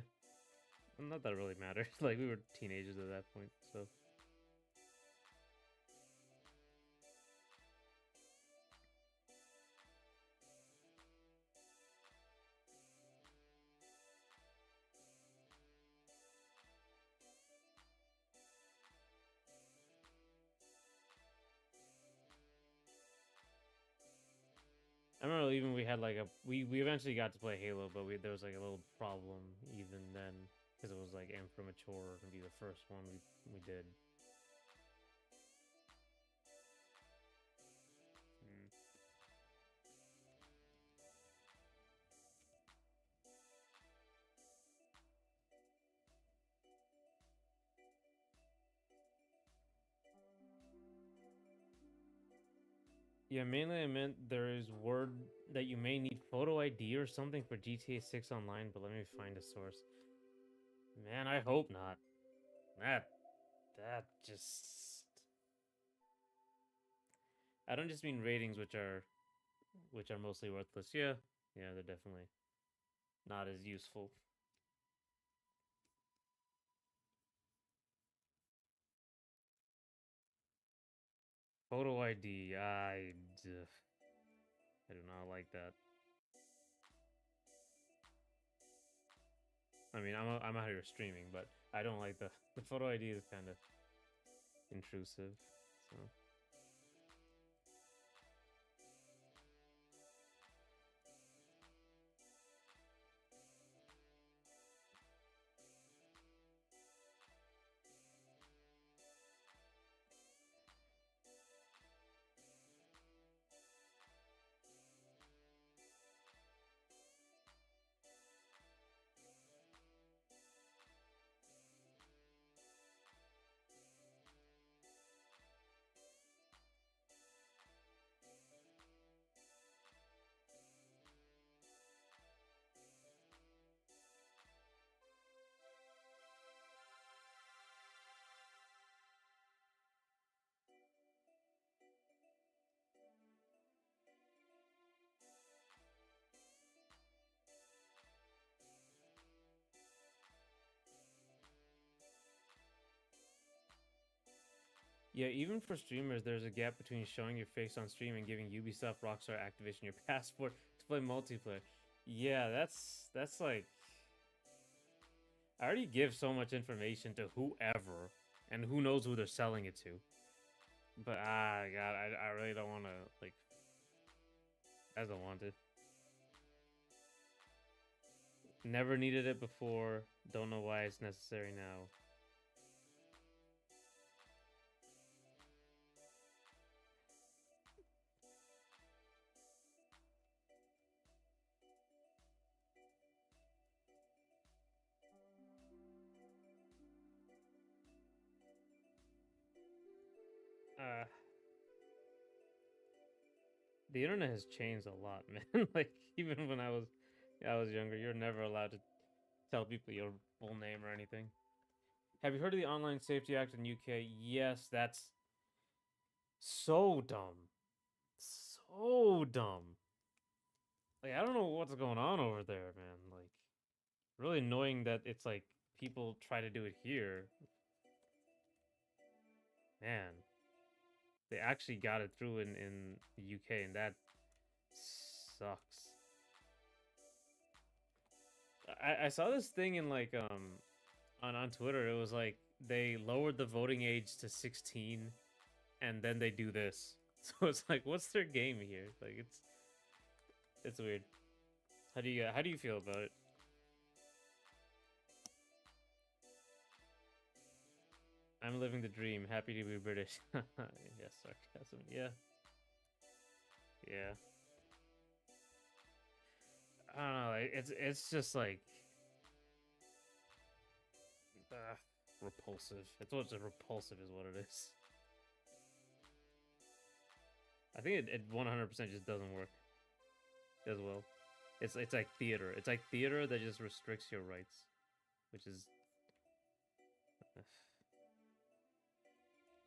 not that it really mattered. Like we were teenagers at that point, so. I remember even we had like we eventually got to play Halo, but there was like a little problem even then because it was like immature to be the first one we did. Mm. Yeah, mainly I meant there is word that you may need photo ID or something for GTA 6 online, but let me find a source. Man, I hope not. That just I don't just mean ratings which are mostly worthless. Yeah. Yeah, they're definitely not as useful. Photo ID. I do not like that. I mean, I'm out here streaming, but I don't like the photo ID is kind of intrusive. So. Yeah, even for streamers, there's a gap between showing your face on stream and giving Ubisoft, Rockstar, Activision your passport to play multiplayer. Yeah, that's like I already give so much information to whoever, and who knows who they're selling it to. But God, I really don't want to like. I don't want it. Never needed it before. Don't know why it's necessary now. Uh, the internet has changed a lot, man. Like even when I was younger, you're never allowed to tell people your full name or anything. Have you heard of the Online Safety Act in UK? Yes, that's so dumb. So dumb. Like I don't know what's going on over there, man. Like really annoying that it's like people try to do it here. Man, they actually got it through in the UK, and that sucks. I saw this thing in like on Twitter. It was like they lowered the voting age to 16, and then they do this. So it's like, what's their game here? Like it's weird. How do you feel about it? I'm living the dream. Happy to be British. Yes, sarcasm. Yeah, yeah. I don't know. It's just like repulsive. It's what's repulsive is what it is. I think it 100% just doesn't work as well. It's like theater. It's like theater that just restricts your rights, which is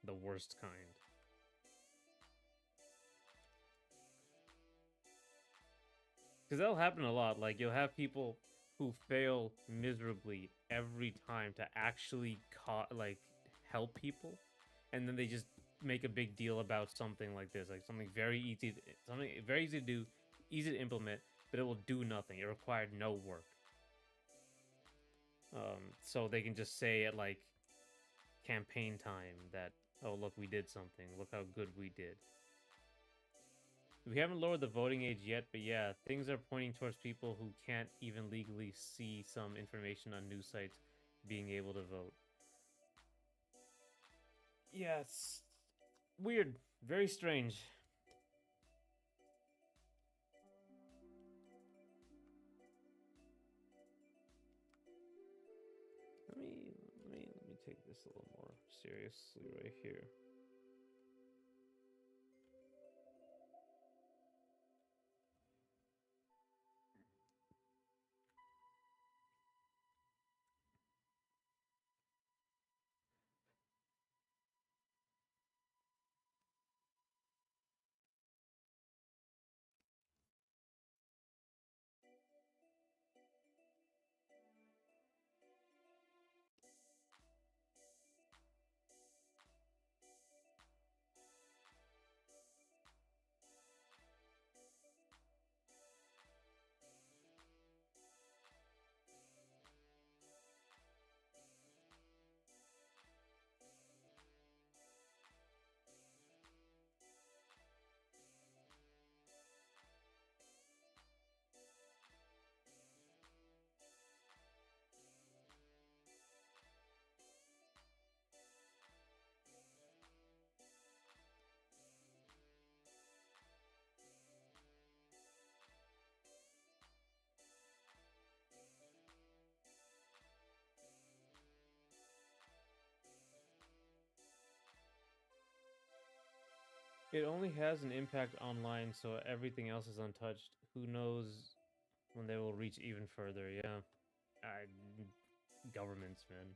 the worst kind. Because that'll happen a lot. Like you'll have people who fail miserably every time to actually like help people, and then they just make a big deal about something like this, like something very easy to do, easy to implement, but it will do nothing. It required no work. So they can just say at like campaign time that, oh look, we did something. Look how good we did. We haven't lowered the voting age yet, but yeah, things are pointing towards people who can't even legally see some information on news sites being able to vote. Yeah, it's weird. Very strange. Let me take this a little more seriously right here. It only has an impact online, so everything else is untouched. Who knows when they will reach even further? Yeah, I, governments, man.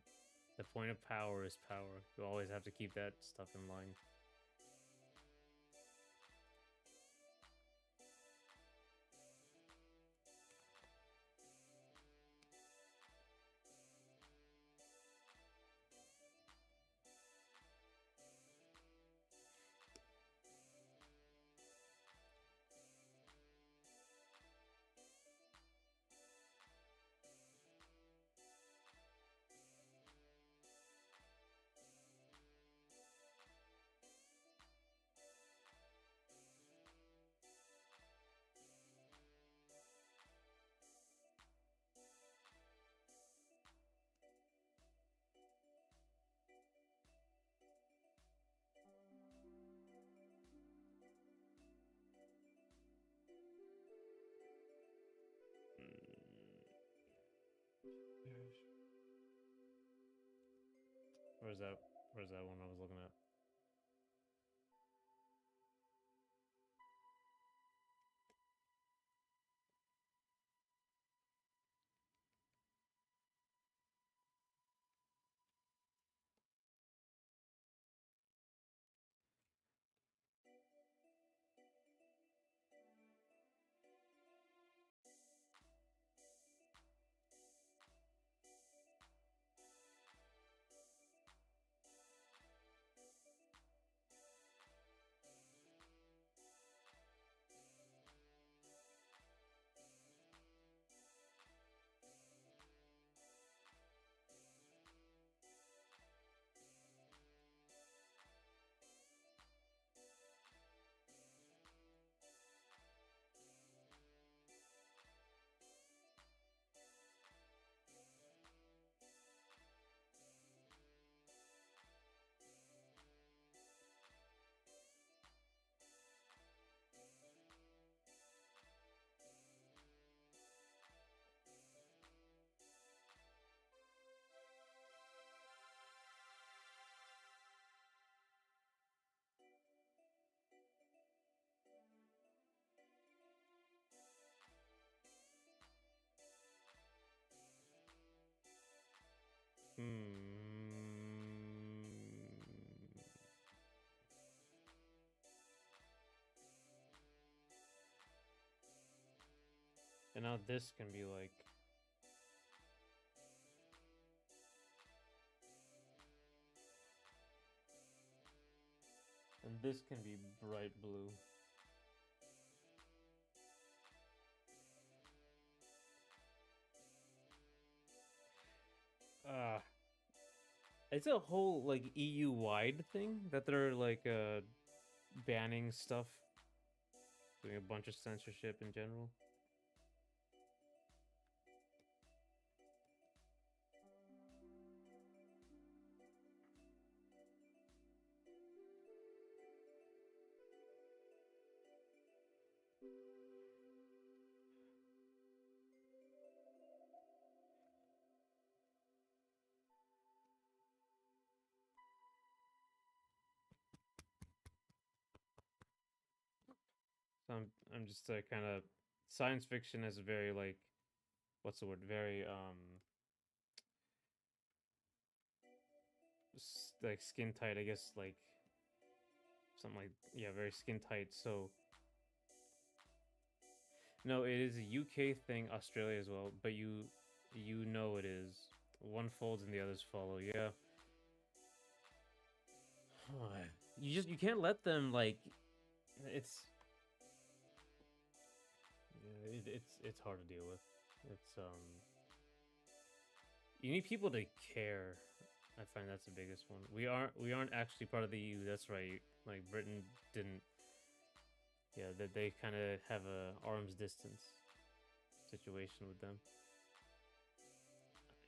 The point of power is power. You always have to keep that stuff in line. Where's that? Where's that one I was looking at? Hmm. And now this can be like, and this can be bright blue. Uh, it's a whole like EU wide thing that they're like banning stuff, doing a bunch of censorship in general. So I'm just kind of science fiction is very like what's the word? Very like skin tight, I guess, like something like, yeah, very skin tight. So no, it is a UK thing, Australia as well, but you know it is. One folds and the others follow. Yeah. You can't let them like it's yeah, it's hard to deal with. It's you need people to care. I find that's the biggest one. We aren't actually part of the EU. That's right. Like Britain didn't. Yeah, that they kind of have a arm's distance situation with them.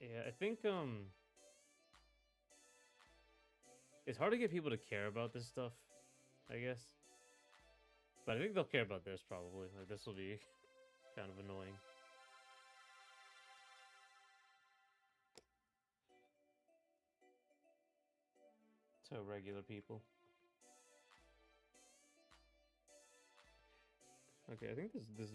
Yeah, I think it's hard to get people to care about this stuff, I guess. But I think they'll care about this probably. Like this will be kind of annoying. To regular people. Okay, I think this.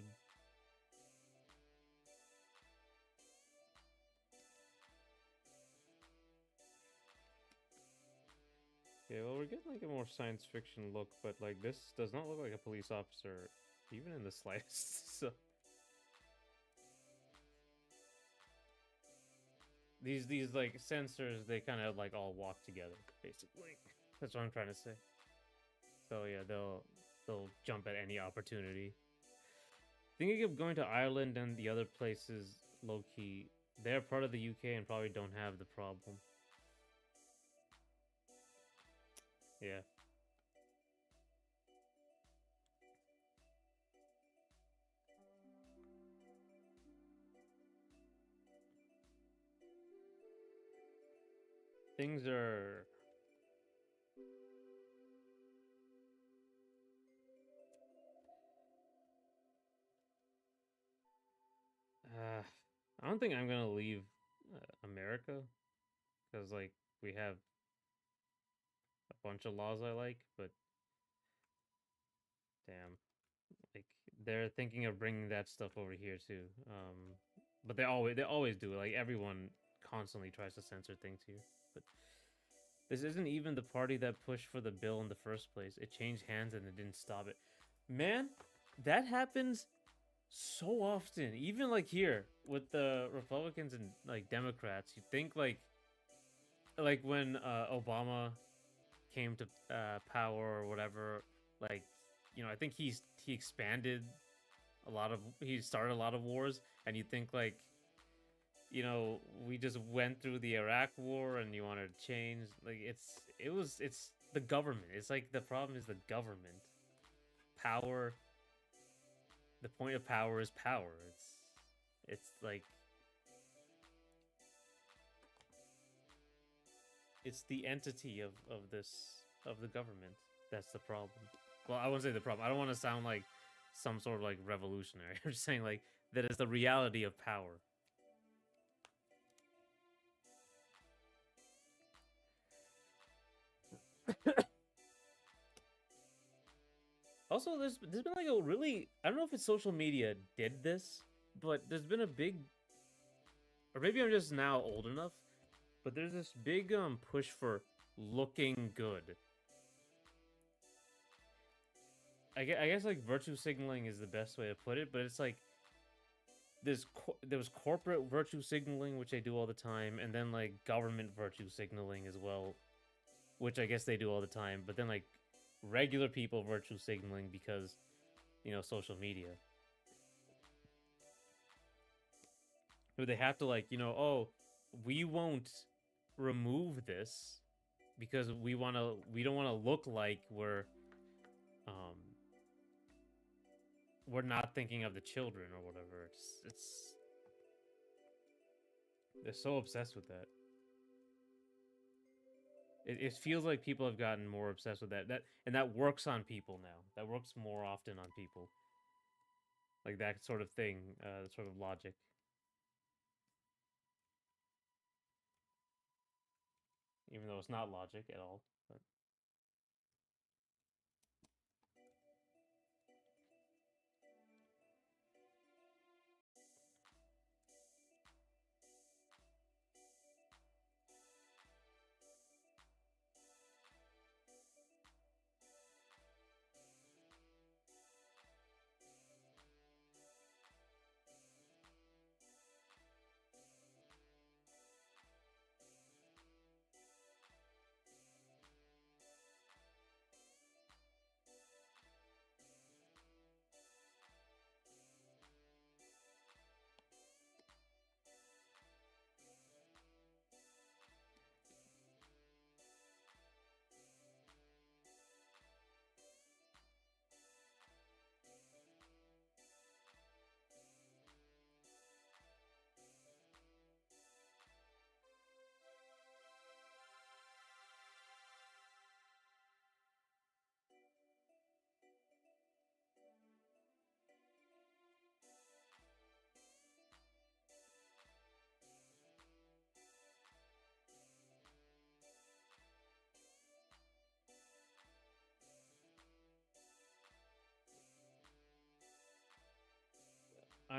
Yeah, well, we're getting like a more science fiction look, but like this does not look like a police officer, even in the slightest. So these like sensors, they kind of like all walk together, basically. That's what I'm trying to say. So yeah, they'll jump at any opportunity. Thinking of going to Ireland and the other places, low key, they're part of the UK and probably don't have the problem. Yeah. Things are I don't think I'm gonna leave America because like we have a bunch of laws I like, but damn, like they're thinking of bringing that stuff over here too. But they always do. Like everyone constantly tries to censor things here. But this isn't even the party that pushed for the bill in the first place. It changed hands and it didn't stop it. Man, that happens so often. Even like here with the Republicans and like Democrats, you think like when Obama came to power or whatever, like I think he expanded he started a lot of wars, and you think like we just went through the Iraq war and you want to change like it's the government. It's like the problem is the government. Power, the point of power is power. It's like it's the entity of the government. That's the problem. Well, I wouldn't say the problem. I don't want to sound like some sort of like revolutionary. I'm just saying like that is the reality of power. Also, there's been like a really I don't know if it's social media did this, but there's been a big or maybe I'm just now old enough, but there's this big push for looking good. I guess like virtue signaling is the best way to put it, but it's like there was corporate virtue signaling which they do all the time, and then like government virtue signaling as well, which I guess they do all the time, but then like regular people virtue signaling because social media. Where they have to like oh, we won't remove this because we don't want to look like um we're not thinking of the children or whatever. It's they're so obsessed with that. It feels like people have gotten more obsessed with that works on people now. That works more often on people. Like that sort of thing, sort of logic. Even though it's not logic at all. But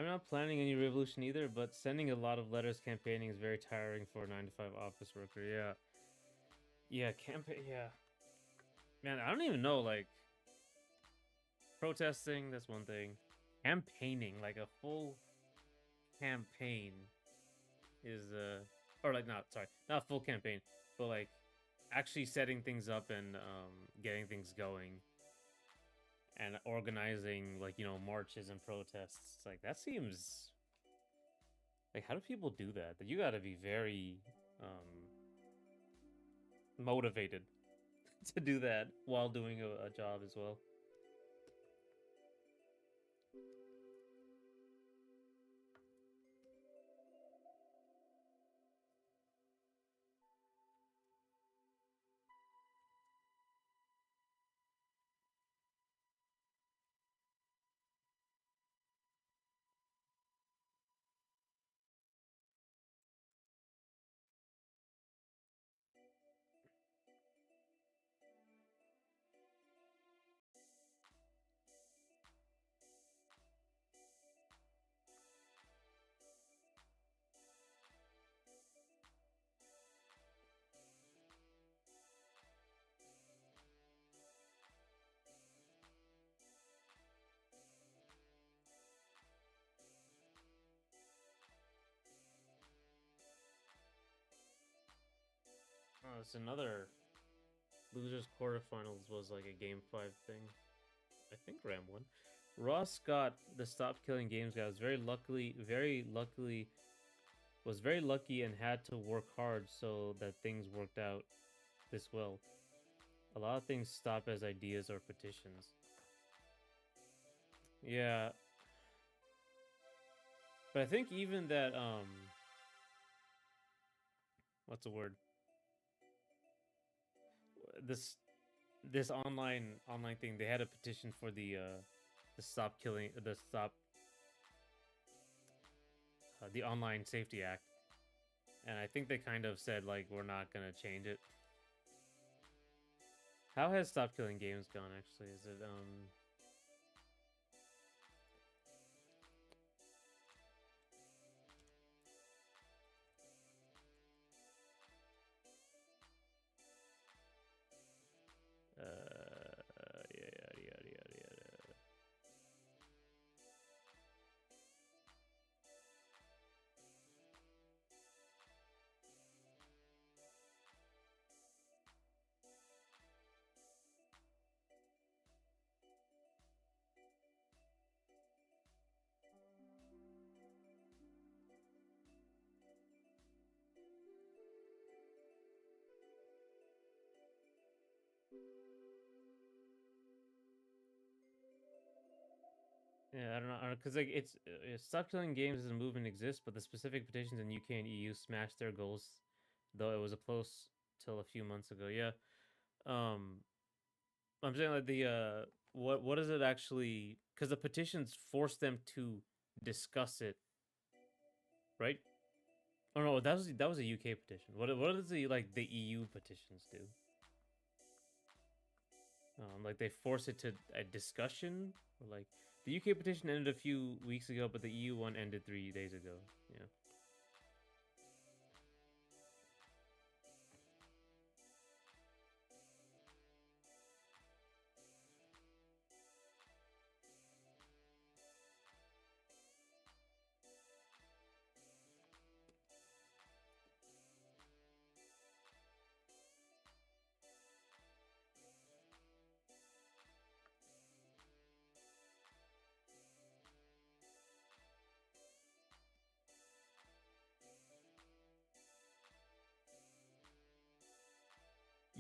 I'm not planning any revolution either, but sending a lot of letters campaigning is very tiring for a 9 to 5 office worker. Yeah. Yeah, campaign. Yeah. Man, I don't even know. Like, protesting, that's one thing. Campaigning, like a full campaign is, or like, not, sorry, not full campaign, but like actually setting things up and getting things going and organizing, like, you know, marches and protests. It's like, that seems like, how do people do that? That you got to be very motivated to do that while doing a job as well. Oh, it's another losers quarterfinals was like a game 5 thing. I think Ram won. Ross got the Stop Killing Games guy. Was very lucky and had to work hard so that things worked out this well. A lot of things stop as ideas or petitions. Yeah. But I think even that what's the word? This online thing, they had a petition for the stop killing the stop the Online Safety Act. And I think they kind of said like we're not going to change it. How has Stop Killing Games gone actually? Is it yeah, yada, yada, yada. Yeah, I don't know, because like it's Stop Killing Games as a movement exists, but the specific petitions in UK and EU smashed their goals, though it was a close till a few months ago. Yeah, um, I'm saying like the what is it actually? Because the petitions force them to discuss it, right? Oh no, that was a UK petition. What does the like the EU petitions do? Like they force it to a discussion, or like the UK petition ended a few weeks ago, but the EU one ended 3 days ago. Yeah.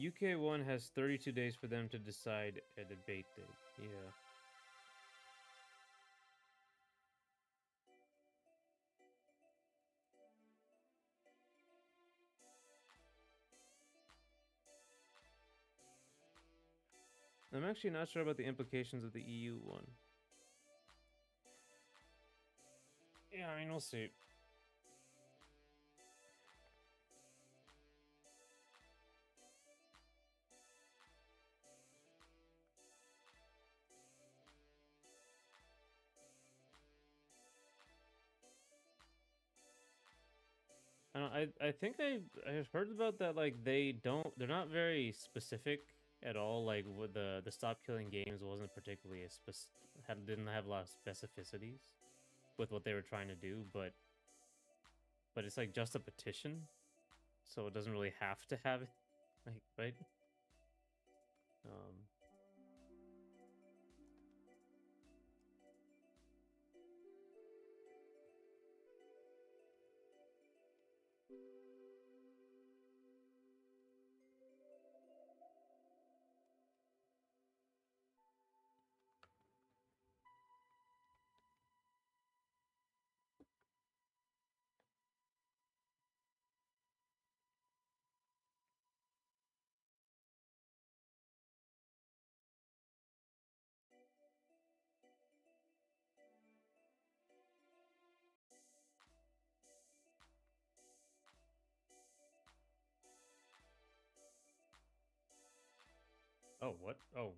UK one has 32 days for them to decide a debate date. Yeah. I'm actually not sure about the implications of the EU one. Yeah, I mean, we'll see. I think I've heard about that. Like they're not very specific at all. Like with the Stop Killing Games wasn't particularly didn't have a lot of specificities with what they were trying to do, but it's like just a petition, so it doesn't really have to have it, like, right? Um, oh, what? Oh,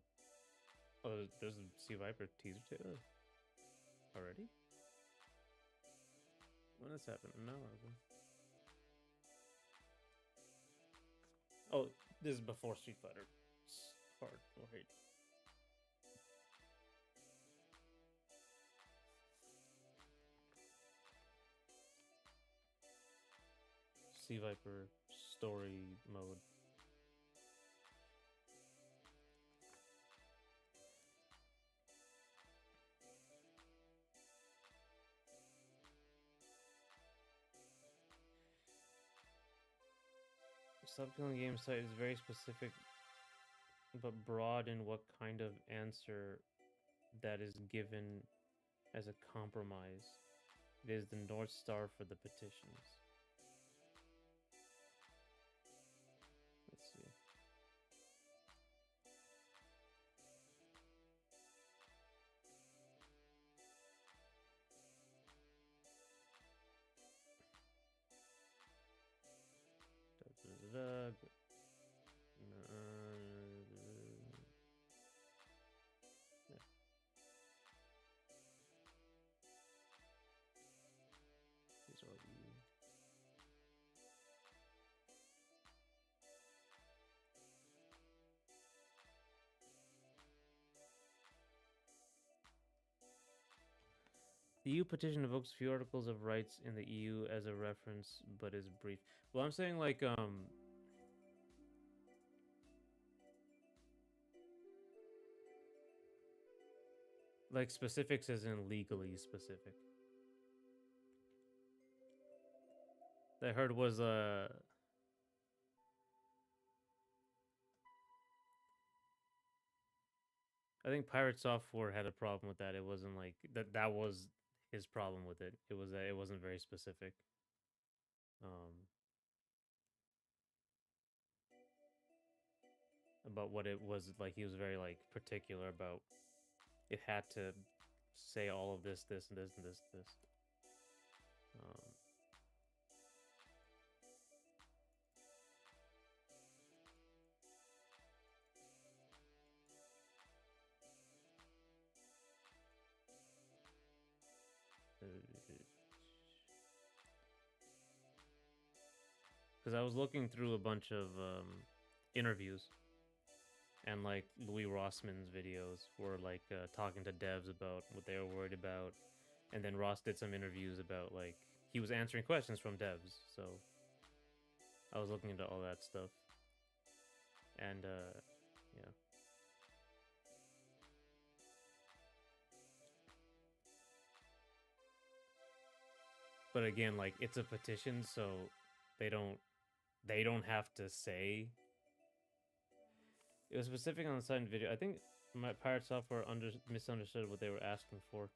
there's a Sea Viper teaser trailer already. When this happened? An hour ago. Oh, this is before Street Fighter. Hard, right? Sea Viper story mode. Stop Killing Game site is very specific but broad in what kind of answer that is given as a compromise. It is the North Star for the petitions. Let's see. Yeah. These are the EU petition evokes few articles of rights in the EU as a reference, but is brief. Well, I'm saying like specifics as in legally specific. That I heard was I think Pirate Software had a problem with that. It wasn't like that was his problem with it. It was that it wasn't very specific. About what it was like. He was very like particular about it had to say all of this, this, and this, and this, this. Um, because I was looking through a bunch of interviews, and like Louis Rossman's videos were like talking to devs about what they were worried about, and then Ross did some interviews about like he was answering questions from devs, so I was looking into all that stuff, and yeah. But again, like it's a petition, so they don't they don't have to say. It was specific on the side video. I think my Pirate Software misunderstood what they were asking for.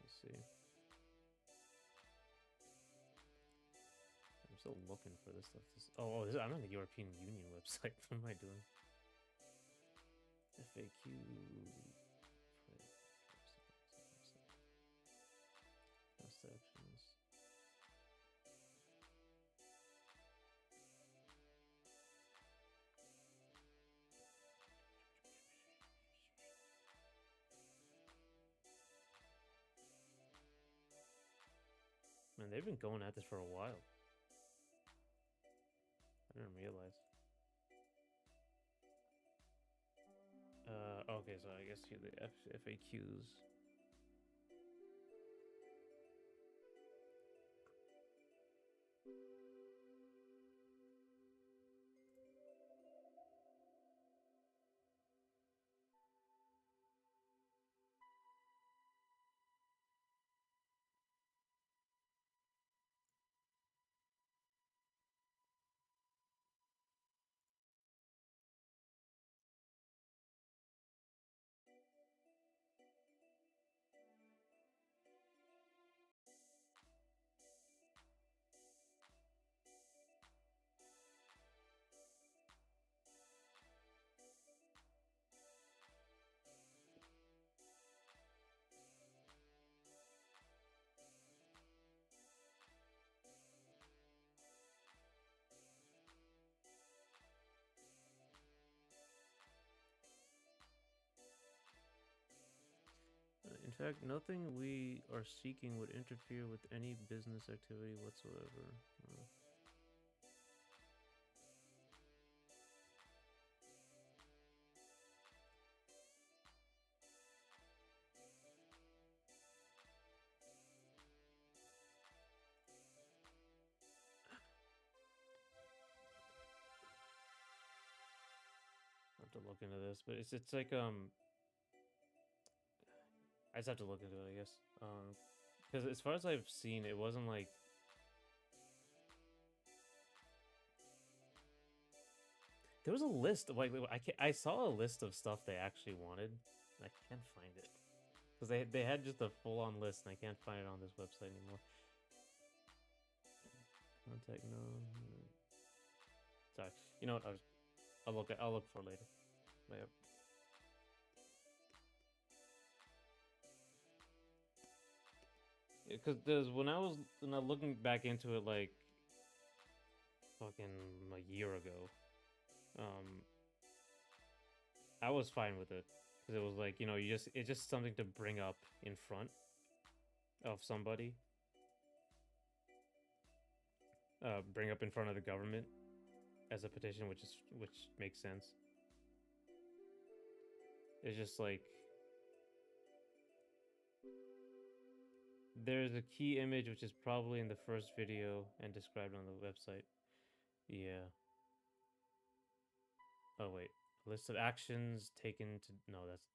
Let's see. I'm still looking for this stuff. I'm on the European Union website. What am I doing? FAQ. Sections. Man, they've been going at this for a while. I didn't realize. Okay, so I guess here the FAQs. In fact, nothing we are seeking would interfere with any business activity whatsoever. Uh, I have to look into this, but it's like I just have to look into it, I guess. Because as far as I've seen, it wasn't like there was a list of like I saw a list of stuff they actually wanted. I can't find it because they had just a full on list, and I can't find it on this website anymore. Contact no. Sorry, you know what? I'll look for later. But yep. Because when I was looking back into it like fucking a year ago, um, I was fine with it because it was like it's just something to bring up in front of somebody, bring up in front of the government as a petition, which makes sense. It's just like there's a key image which is probably in the first video and described on the website. Yeah. Oh wait, list of actions taken to no, that's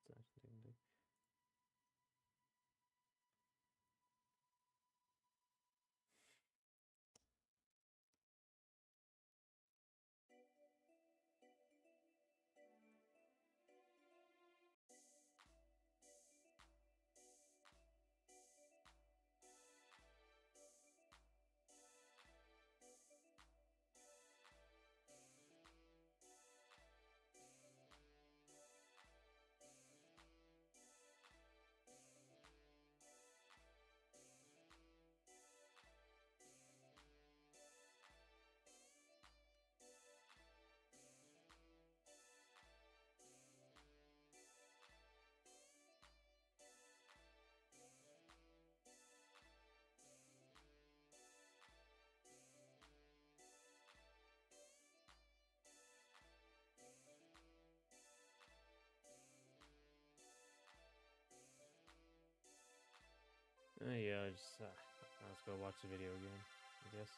yeah. Just let's go watch the video again, I guess.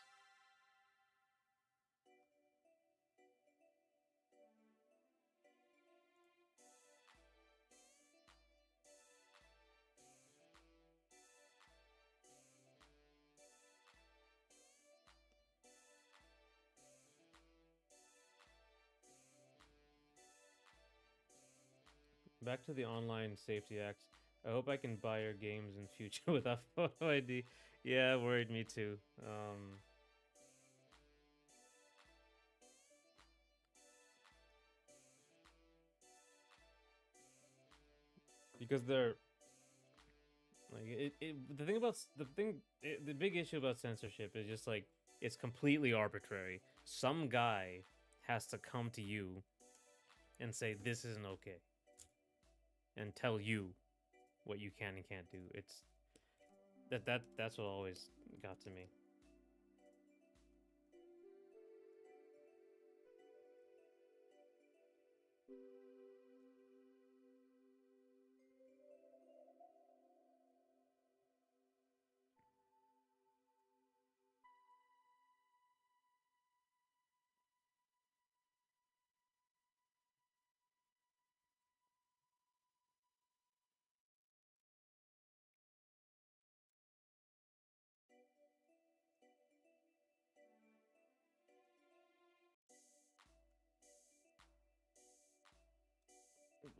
Back to the Online Safety Act. I hope I can buy your games in future without photo ID. Yeah, worried me too. Because they're like the thing about the big issue about censorship is just like it's completely arbitrary. Some guy has to come to you and say this isn't okay and tell you what you can and can't do. It's that's what always got to me.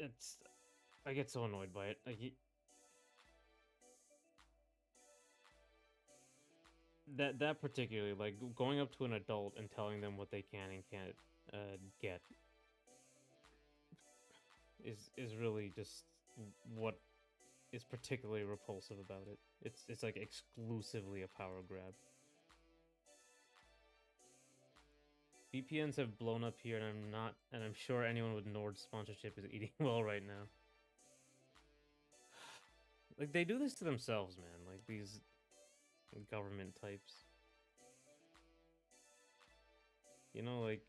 It's I get so annoyed by it. Like that particularly, like going up to an adult and telling them what they can and can't get is really just what is particularly repulsive about it. It's like exclusively a power grab. VPNs have blown up here, and I'm sure anyone with Nord sponsorship is eating well right now. Like they do this to themselves, man. Like these government types. You know, like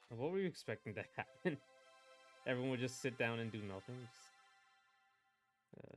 what were you expecting to happen? Everyone would just sit down and do nothing. Just, uh,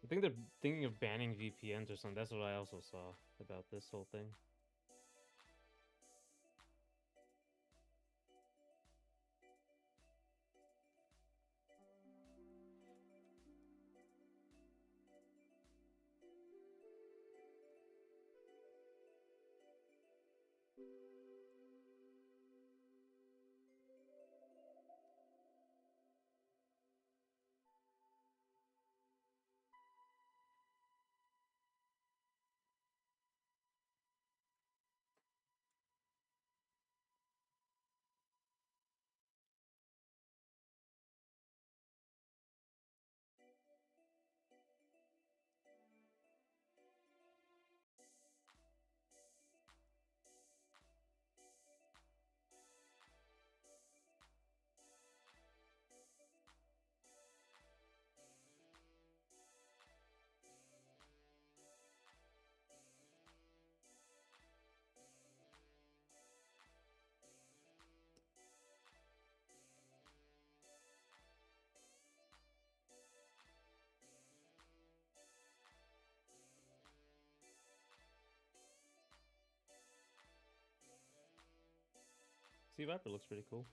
I think they're thinking of banning VPNs or something. That's what I also saw about this whole thing. Sea Viper looks pretty cool.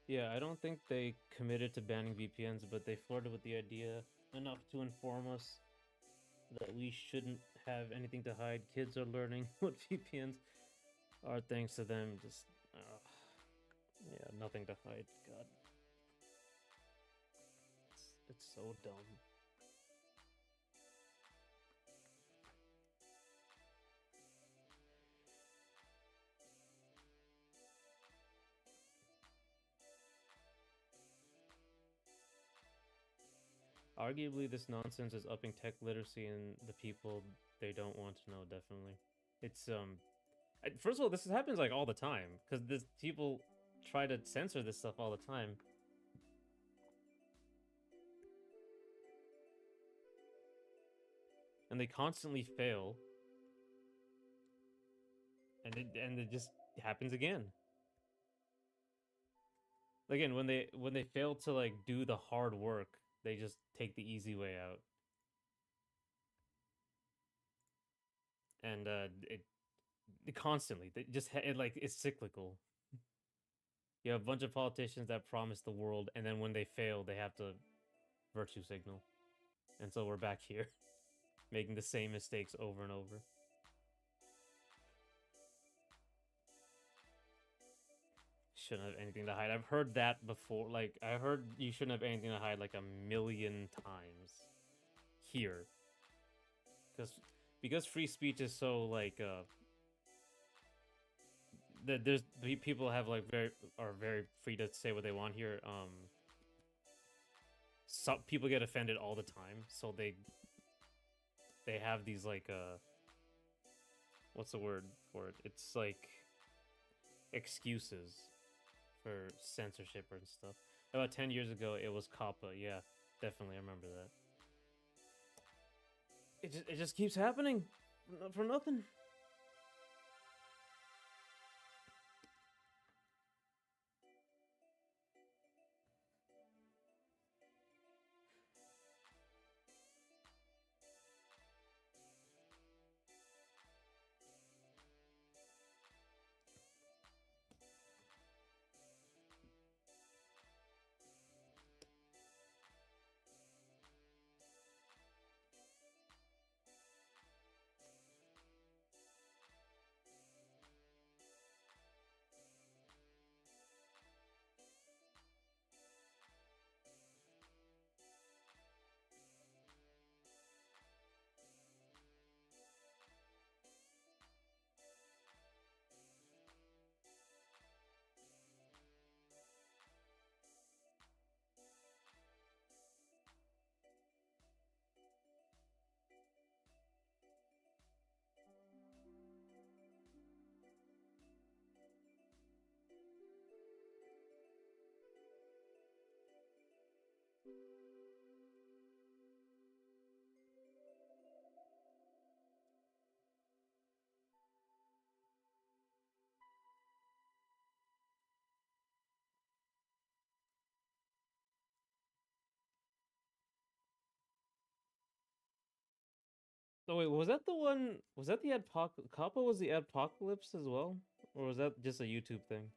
Yeah, I don't think they committed to banning VPNs, but they flirted with the idea enough to inform us that we shouldn't have anything to hide. Kids are learning what VPNs are thanks to them. Just, yeah, nothing to hide. God, it's so dumb. Arguably, this nonsense is upping tech literacy in the people they don't want to know. Definitely, it's first of all, this happens like all the time because this people try to censor this stuff all the time. And they constantly fail. and it just happens again. Again, when they fail to like do the hard work, they just take the easy way out, and it constantly they just like it's cyclical. You have a bunch of politicians that promise the world, and then when they fail, they have to virtue signal, and so we're back here making the same mistakes over and over. Shouldn't have anything to hide. I've heard that before. Like I heard you shouldn't have anything to hide like a million times here, because free speech is so like that there's people have like very free to say what they want here. Some people get offended all the time, so they have these like what's the word for it? It's like excuses for censorship and stuff. About 10 years ago, it was COPPA. Yeah, definitely, I remember that. It just keeps happening for nothing. Oh wait, was that the one? Was that the COPPA was the apocalypse as well, or was that just a YouTube thing?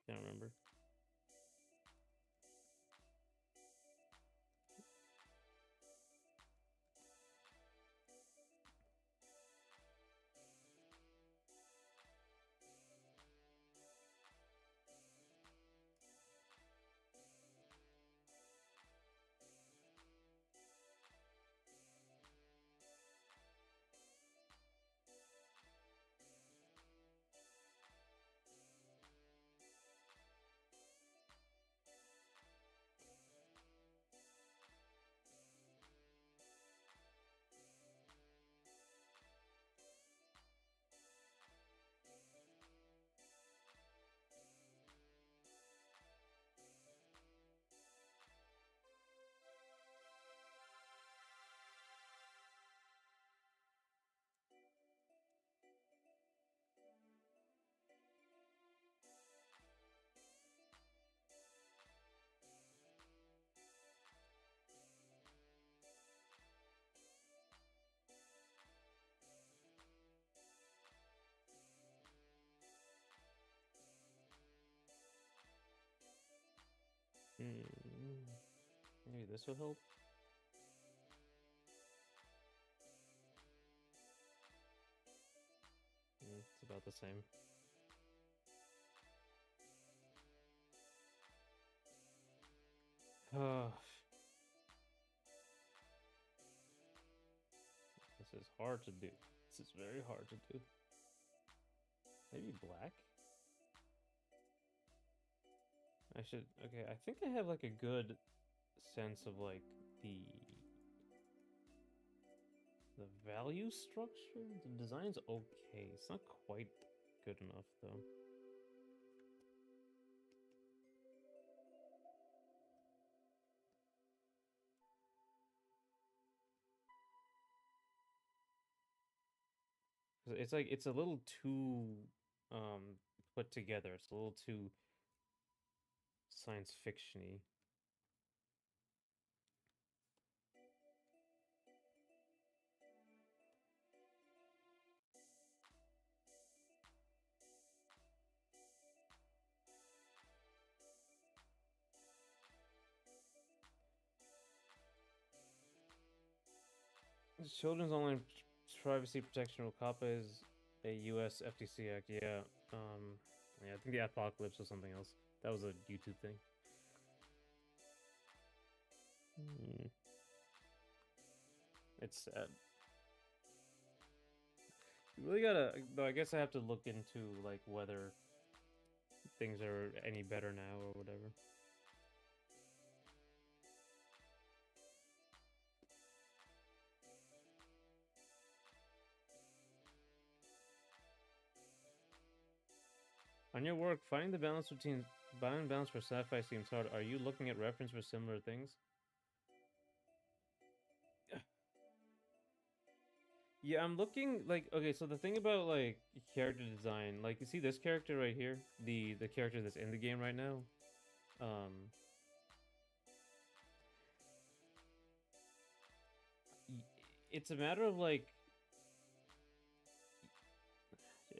Can't remember. Hmm. Maybe this will help. It's about the same. This is hard to do. This is very hard to do. Maybe black? I should. Okay, I think I have like a good sense of like the value structure. The design's okay. It's not quite good enough though. it's like it's a little too um put together. It's a little too science fiction-y. Children's Online Privacy Protection or COPPA is a U.S. FTC Act. Yeah. Yeah, I think the Apocalypse was something else. That was a YouTube thing. It's sad. You really gotta. Though I guess I have to look into like whether things are any better now or whatever. On your work, finding the balance between balance for sci-fi seems hard. Are you looking at reference for similar things? Yeah, I'm looking like okay. So the thing about like character design, like you see this character right here, the character that's in the game right now. Um, it's a matter of like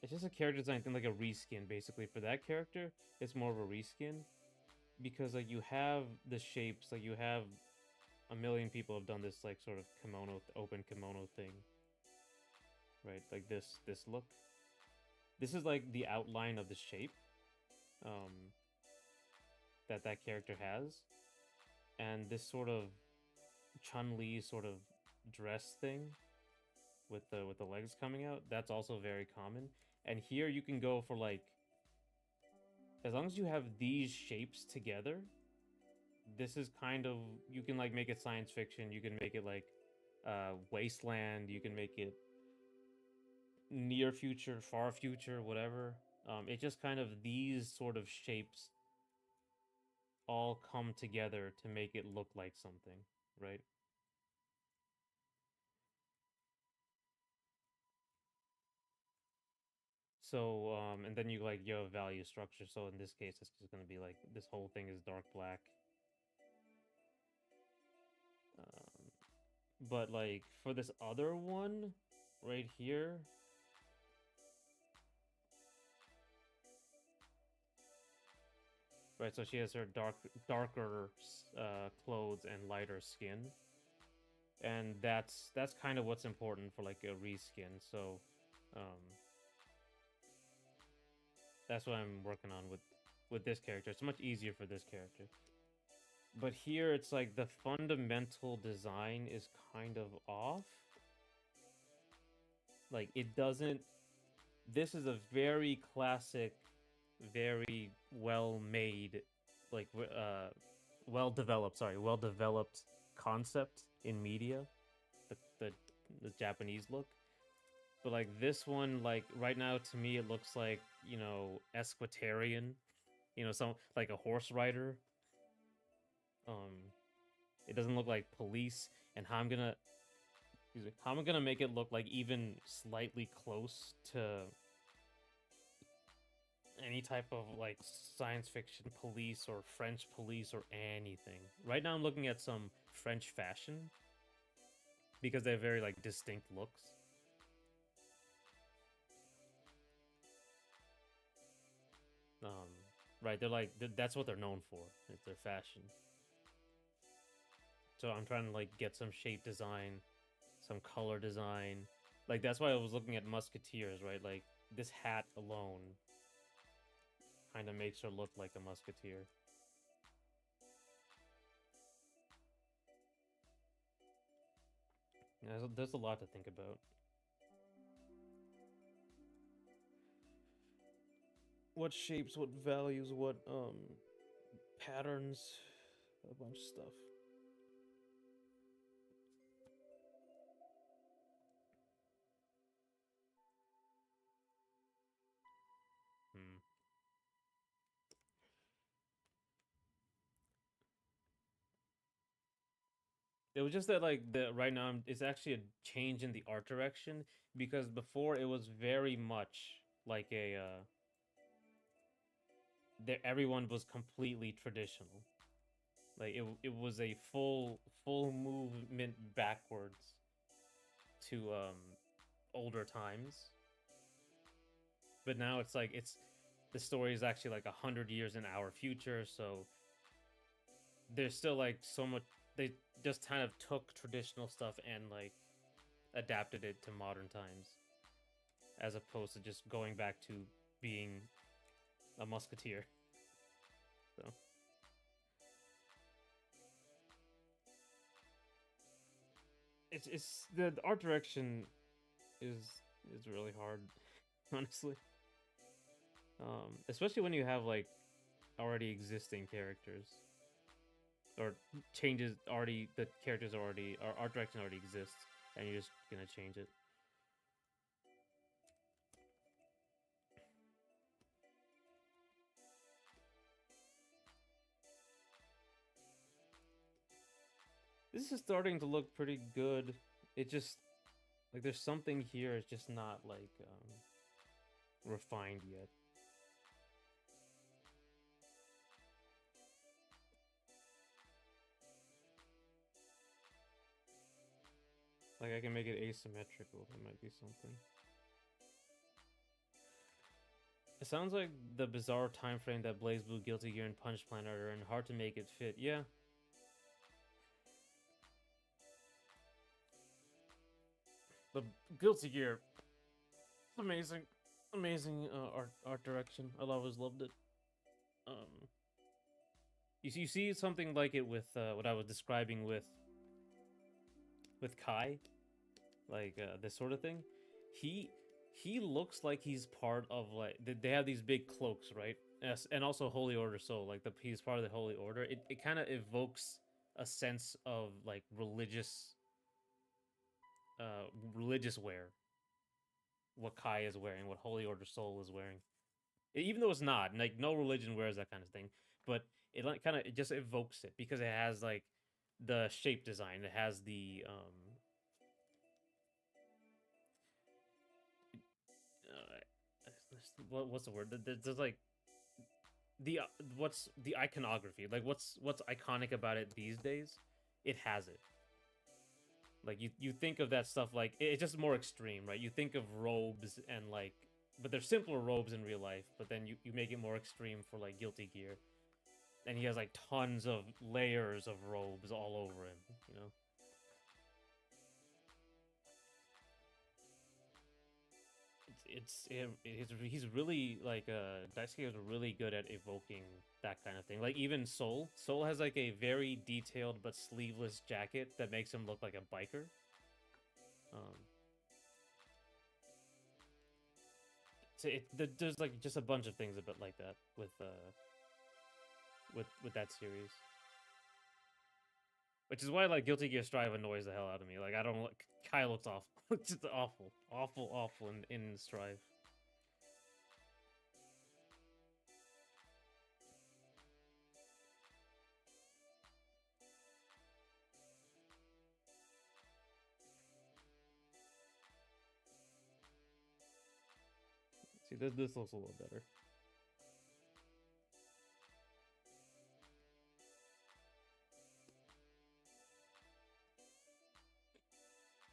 it's just a character design thing, like a reskin basically for that character. It's more of a reskin because like you have the shapes, like you have a million people have done this like sort of kimono open kimono thing, right? Like this look. This is like the outline of the shape um, that that character has, and this sort of Chun Li sort of dress thing with the legs coming out. That's also very common. And here you can go for like as long as you have these shapes together, this is kind of you can like make it science fiction. You can make it like wasteland. You can make it near future, far future, whatever. It just kind of these sort of shapes all come together to make it look like something, right? So, and then you like you have value structure. So in this case, it's just gonna be like this whole thing is dark black. Um, but like for this other one, right here, right? So she has her darker clothes and lighter skin, and that's kind of what's important for like a reskin. So, um, that's what I'm working on with this character. It's much easier for this character. But here it's like the fundamental design is kind of off. Like it doesn't this is a very classic, very well made, like well developed concept in media, the, the the Japanese look. But like this one, like right now to me it looks like, you know, Esquitarian, you know, some like a horse rider. Um it doesn't look like police, and how I'm gonna excuse me, how I'm gonna make it look like even slightly close to any type of like science fiction police or French police or anything. Right now I'm looking at some French fashion because they have very like distinct looks. Um right, they're like that's what they're known for. It's their fashion. So I'm trying to like get some shape design, some color design. Like that's why I was looking at musketeers, right? Like this hat alone kind of makes her look like a musketeer. There's a lot to think about. What shapes, what values, what patterns, a bunch of stuff. Hmm. It was just that like the right now it's actually a change in the art direction because before it was very much like a there everyone was completely traditional. Like it was a full movement backwards to older times. But now it's like it's the story is actually like 100 years in our future, so there's still like so much they just kind of took traditional stuff and like adapted it to modern times as opposed to just going back to being a musketeer. So it's the art direction is really hard, honestly. Especially when you have like already existing characters or changes already the characters already or art direction already exists and you're just gonna change it. This is starting to look pretty good. It just like there's something here. It's just not like refined yet. Like I can make it asymmetrical. That might be something. It sounds like the bizarre time frame that BlazBlue, Guilty Gear, and Punch Planet are in. Hard to make it fit. Yeah. The Guilty Gear, amazing, amazing art direction. I always loved it. Um, you see something like it with what I was describing with Kai, like this sort of thing. He he looks like he's part of like they have these big cloaks, right? Yes, and also Holy Order Soul, like he's part of the Holy Order. It kind of evokes a sense of like religious wear. What Kai is wearing, what Holy Order Soul is wearing, even though it's not like no religion wears that kind of thing, but it like kind of it just evokes it because it has like the shape design, it has the what's the word? There's like the what's the iconography, like what's iconic about it these days. It has it. Like you think of that stuff like it's just more extreme, right? You think of robes and like, but they're simpler robes in real life. But then you make it more extreme for like Guilty Gear, and he has like tons of layers of robes all over him. You know, he's really like Daisuke is really good at evoking that kind of thing. Like even Soul has like a very detailed but sleeveless jacket that makes him look like a biker. Um, so there's like just a bunch of things a bit like that with that series, which is why like Guilty Gear Strive annoys the hell out of me. Like I don't like Kai looks awful, just awful, awful, awful in Strive. See, this looks a little better.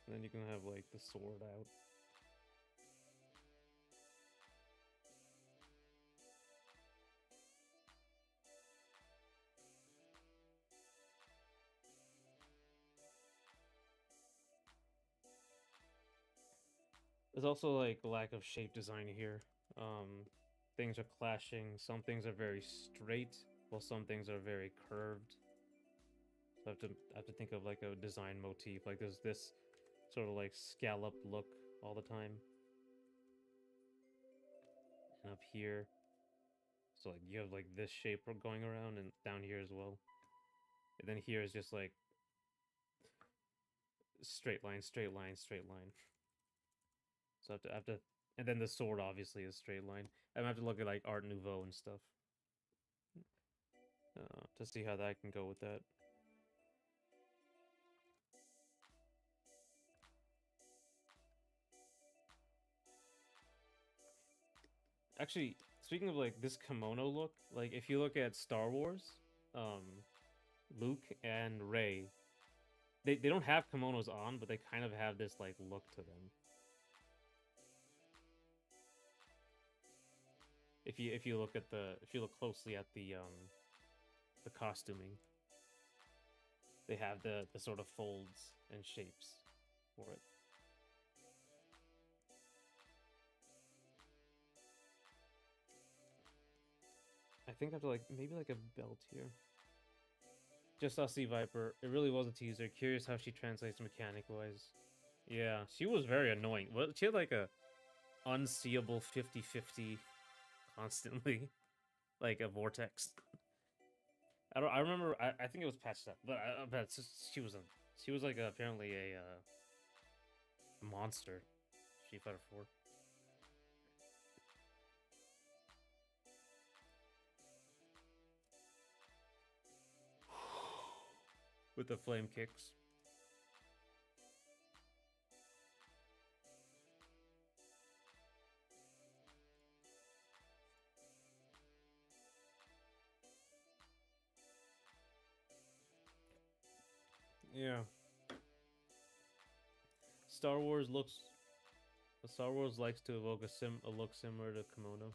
And then you can have like the sword out. There's also like a lack of shape design here. Things are clashing. Some things are very straight, while some things are very curved. So I have to think of like a design motif. Like there's this sort of like scalloped look all the time, and up here, so like you have like this shape going around, and down here as well. And then here is just like straight line, straight line, straight line. So I have to, and then the sword obviously is straight line. I'm gonna have to look at like Art Nouveau and stuff to see how that can go with that. Actually, speaking of like this kimono look, like if you look at Star Wars, um, Luke and Rey, they don't have kimonos on, but they kind of have this like look to them. If you look at the if you look closely at the costuming, they have the sort of folds and shapes for it. I think I have to like maybe like a belt here. Just saw Sea Viper. It really was a teaser. Curious how she translates mechanic wise. Yeah, she was very annoying. Well, she had like a unseeable 50-50 constantly, like a vortex. I don't. I remember. I think it was patched up, but she was like apparently a monster. Street Fighter 4 with the flame kicks. Yeah. Star Wars looks. Star Wars likes to evoke a look similar to kimono.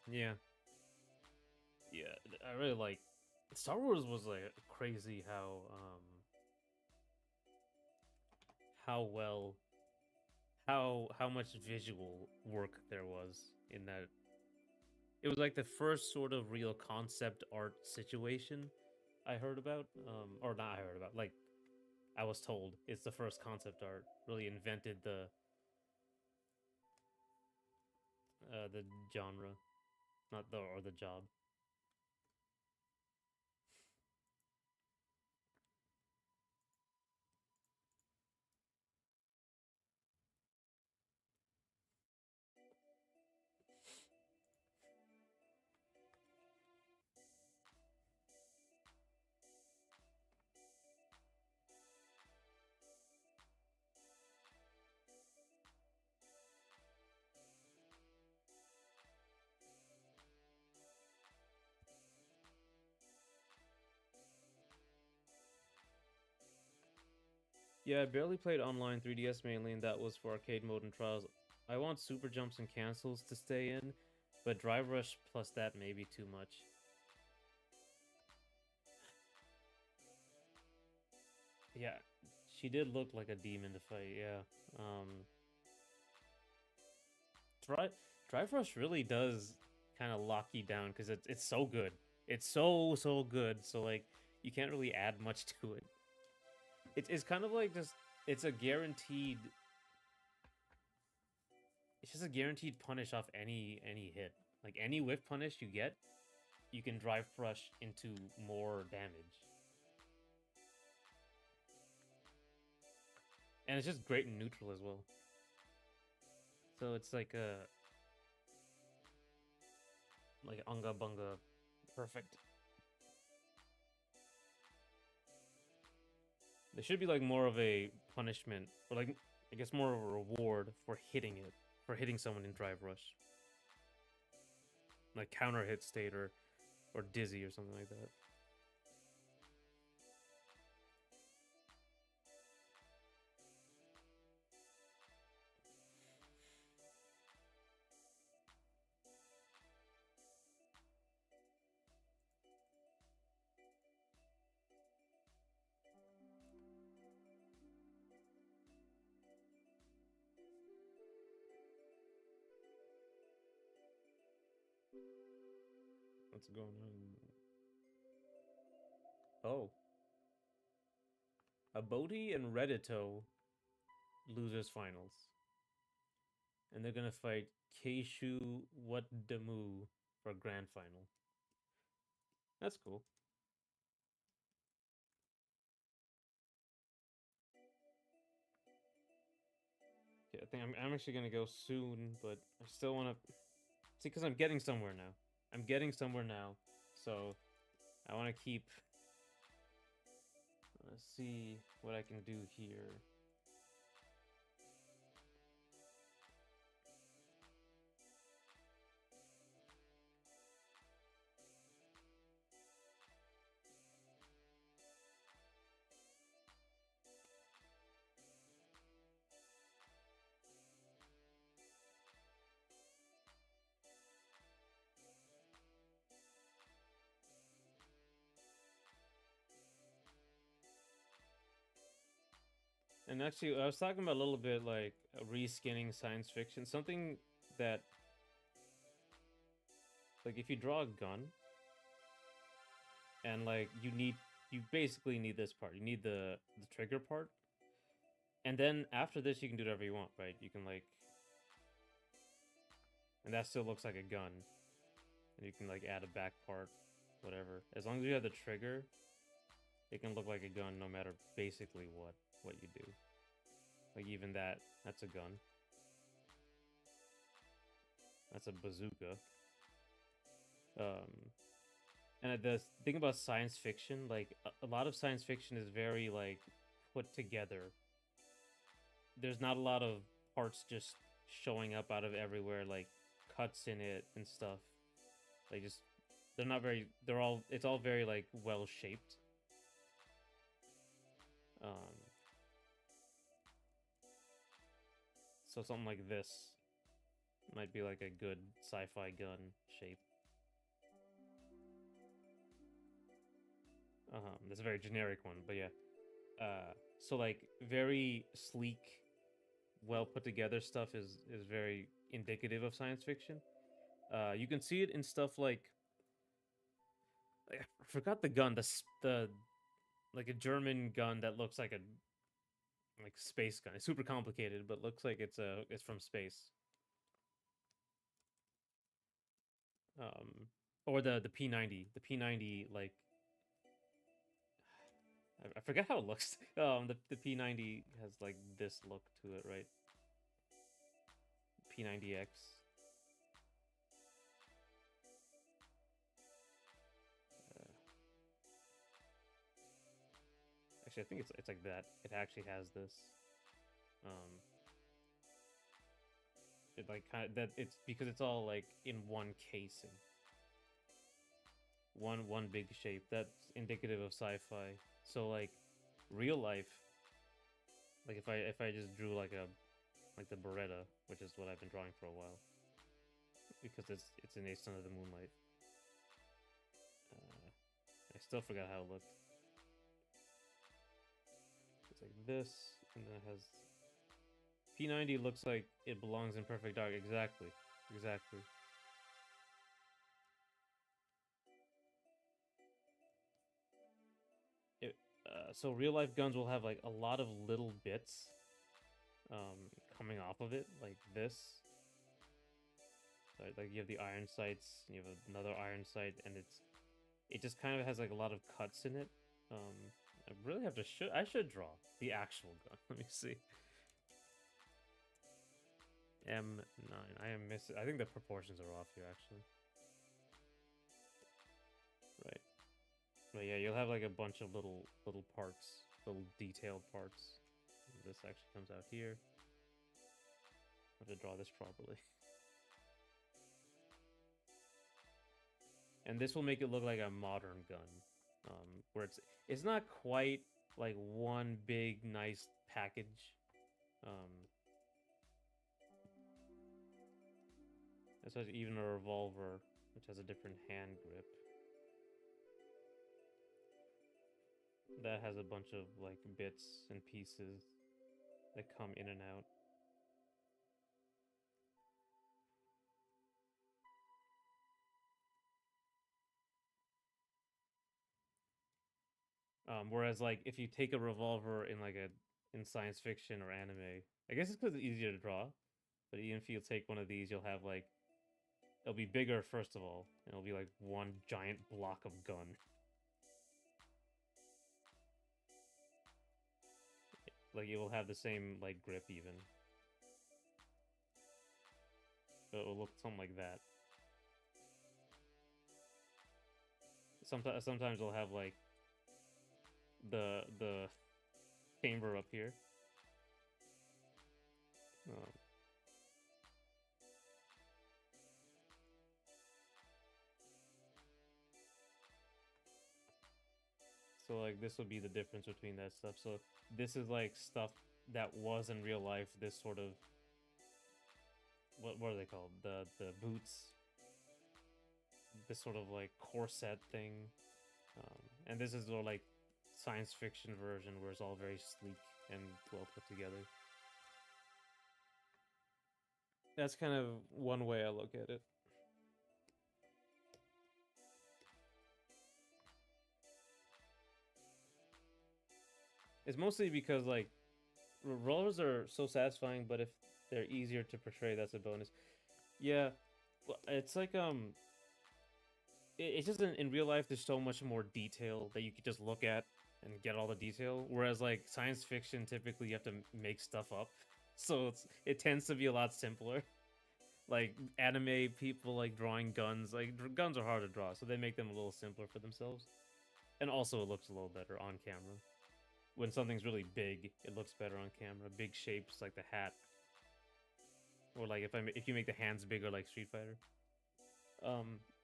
Yeah. Yeah. I really like. Star Wars was like crazy how well how much visual work there was in that. It was like the first sort of real concept art situation I heard about, or not I heard about, like I was told it's the first concept art really invented the genre, not the or the job. Yeah, I barely played online 3DS mainly, and that was for arcade mode and trials. I want super jumps and cancels to stay in, but Drive Rush plus that may be too much. Yeah, she did look like a demon to fight. Yeah, Drive Drive Rush really does kind of lock you down because it's so good. It's so good. So like you can't really add much to it. It's kind of like just it's a guaranteed. It's just a guaranteed punish off any hit. Like any whiff punish you get, you can drive rush into more damage, and it's just great in neutral as well. So it's like unga bunga, perfect. There should be like more of a punishment, or like I guess more of a reward for hitting it, for hitting someone in drive rush, like counter hit state or dizzy or something like that. What's going on? Oh, Abodi and Redito losers finals, and they're gonna fight Keishu Watdamu for grand final. That's cool. Yeah, I think I'm actually gonna go soon, but I still want to see because I'm getting somewhere now. I'm getting somewhere now, so I want to keep. Let's see what I can do here. And actually, I was talking about a little bit like reskinning science fiction, something that like if you draw a gun and like you basically need this part. You need the trigger part. And then after this you can do whatever you want, right? You can like and that still looks like a gun. And you can like add a back part, whatever. As long as you have the trigger, it can look like a gun no matter basically what you do. Like even that's a gun. That's a bazooka. And the thing about science fiction, like a lot of science fiction is very like put together. There's not a lot of parts just showing up out of everywhere, like cuts in it and stuff. Like just they're not very. They're all. It's all very like well shaped. Um. So something like this might be like a good sci-fi gun shape. That's a very generic one, but yeah. So like very sleek, well put together stuff is very indicative of science fiction. You can see it in stuff like I forgot the gun, the like a German gun that looks like a like space gun. It's super complicated, but looks like it's from space. Um, or the P90, the P90 like I forget how it looks. The P90 has like this look to it, right? P90X. Uh, actually, I think it's like that. It actually has this. Um, it like kind of that it's because it's all like in one casing, one big shape. That's indicative of sci-fi. So like real life, like if I just drew like the Beretta, which is what I've been drawing for a while, because it's in a Son of the Moonlight. I still forgot how it looked. It's like this, and then it has P90 looks like it belongs in Perfect Dark. Exactly, exactly. It, so real life guns will have like a lot of little bits coming off of it, like this. So, like you have the iron sights, you have another iron sight, and it just kind of has like a lot of cuts in it. I really have to I should draw the actual gun. Let me see. M9. I am missing. I think the proportions are off here actually. Right. But yeah, you'll have like a bunch of little parts, little detailed parts. This actually comes out here. I have to draw this properly. And this will make it look like a modern gun, where it's not quite like one big nice package. This has even a revolver, which has a different hand grip. That has a bunch of like bits and pieces that come in and out. Whereas like if you take a revolver in like in science fiction or anime, I guess it's because it's easier to draw. But even if you take one of these, you'll have like it'll be bigger first of all, and it'll be like one giant block of gun. Like it will have the same like grip even. So it will look something like that. Sometimes it'll have like the chamber up here. Um, so like this will be the difference between that stuff. So this is like stuff that was in real life. This sort of what are they called? The boots. This sort of like corset thing, and this is the like science fiction version where it's all very sleek. and well put together. That's kind of one way I look at it. It's mostly because like rollers are so satisfying, but if they're easier to portray, that's a bonus. Yeah, it's like it's just in real life. There's so much more detail that you could just look at and get all the detail. Whereas like science fiction, typically you have to make stuff up, so it tends to be a lot simpler. Like anime people like drawing guns, like guns are hard to draw, so they make them a little simpler for themselves. And also, it looks a little better on camera. When something's really big, it looks better on camera. Big shapes like the hat, or like if you make the hands bigger like Street Fighter.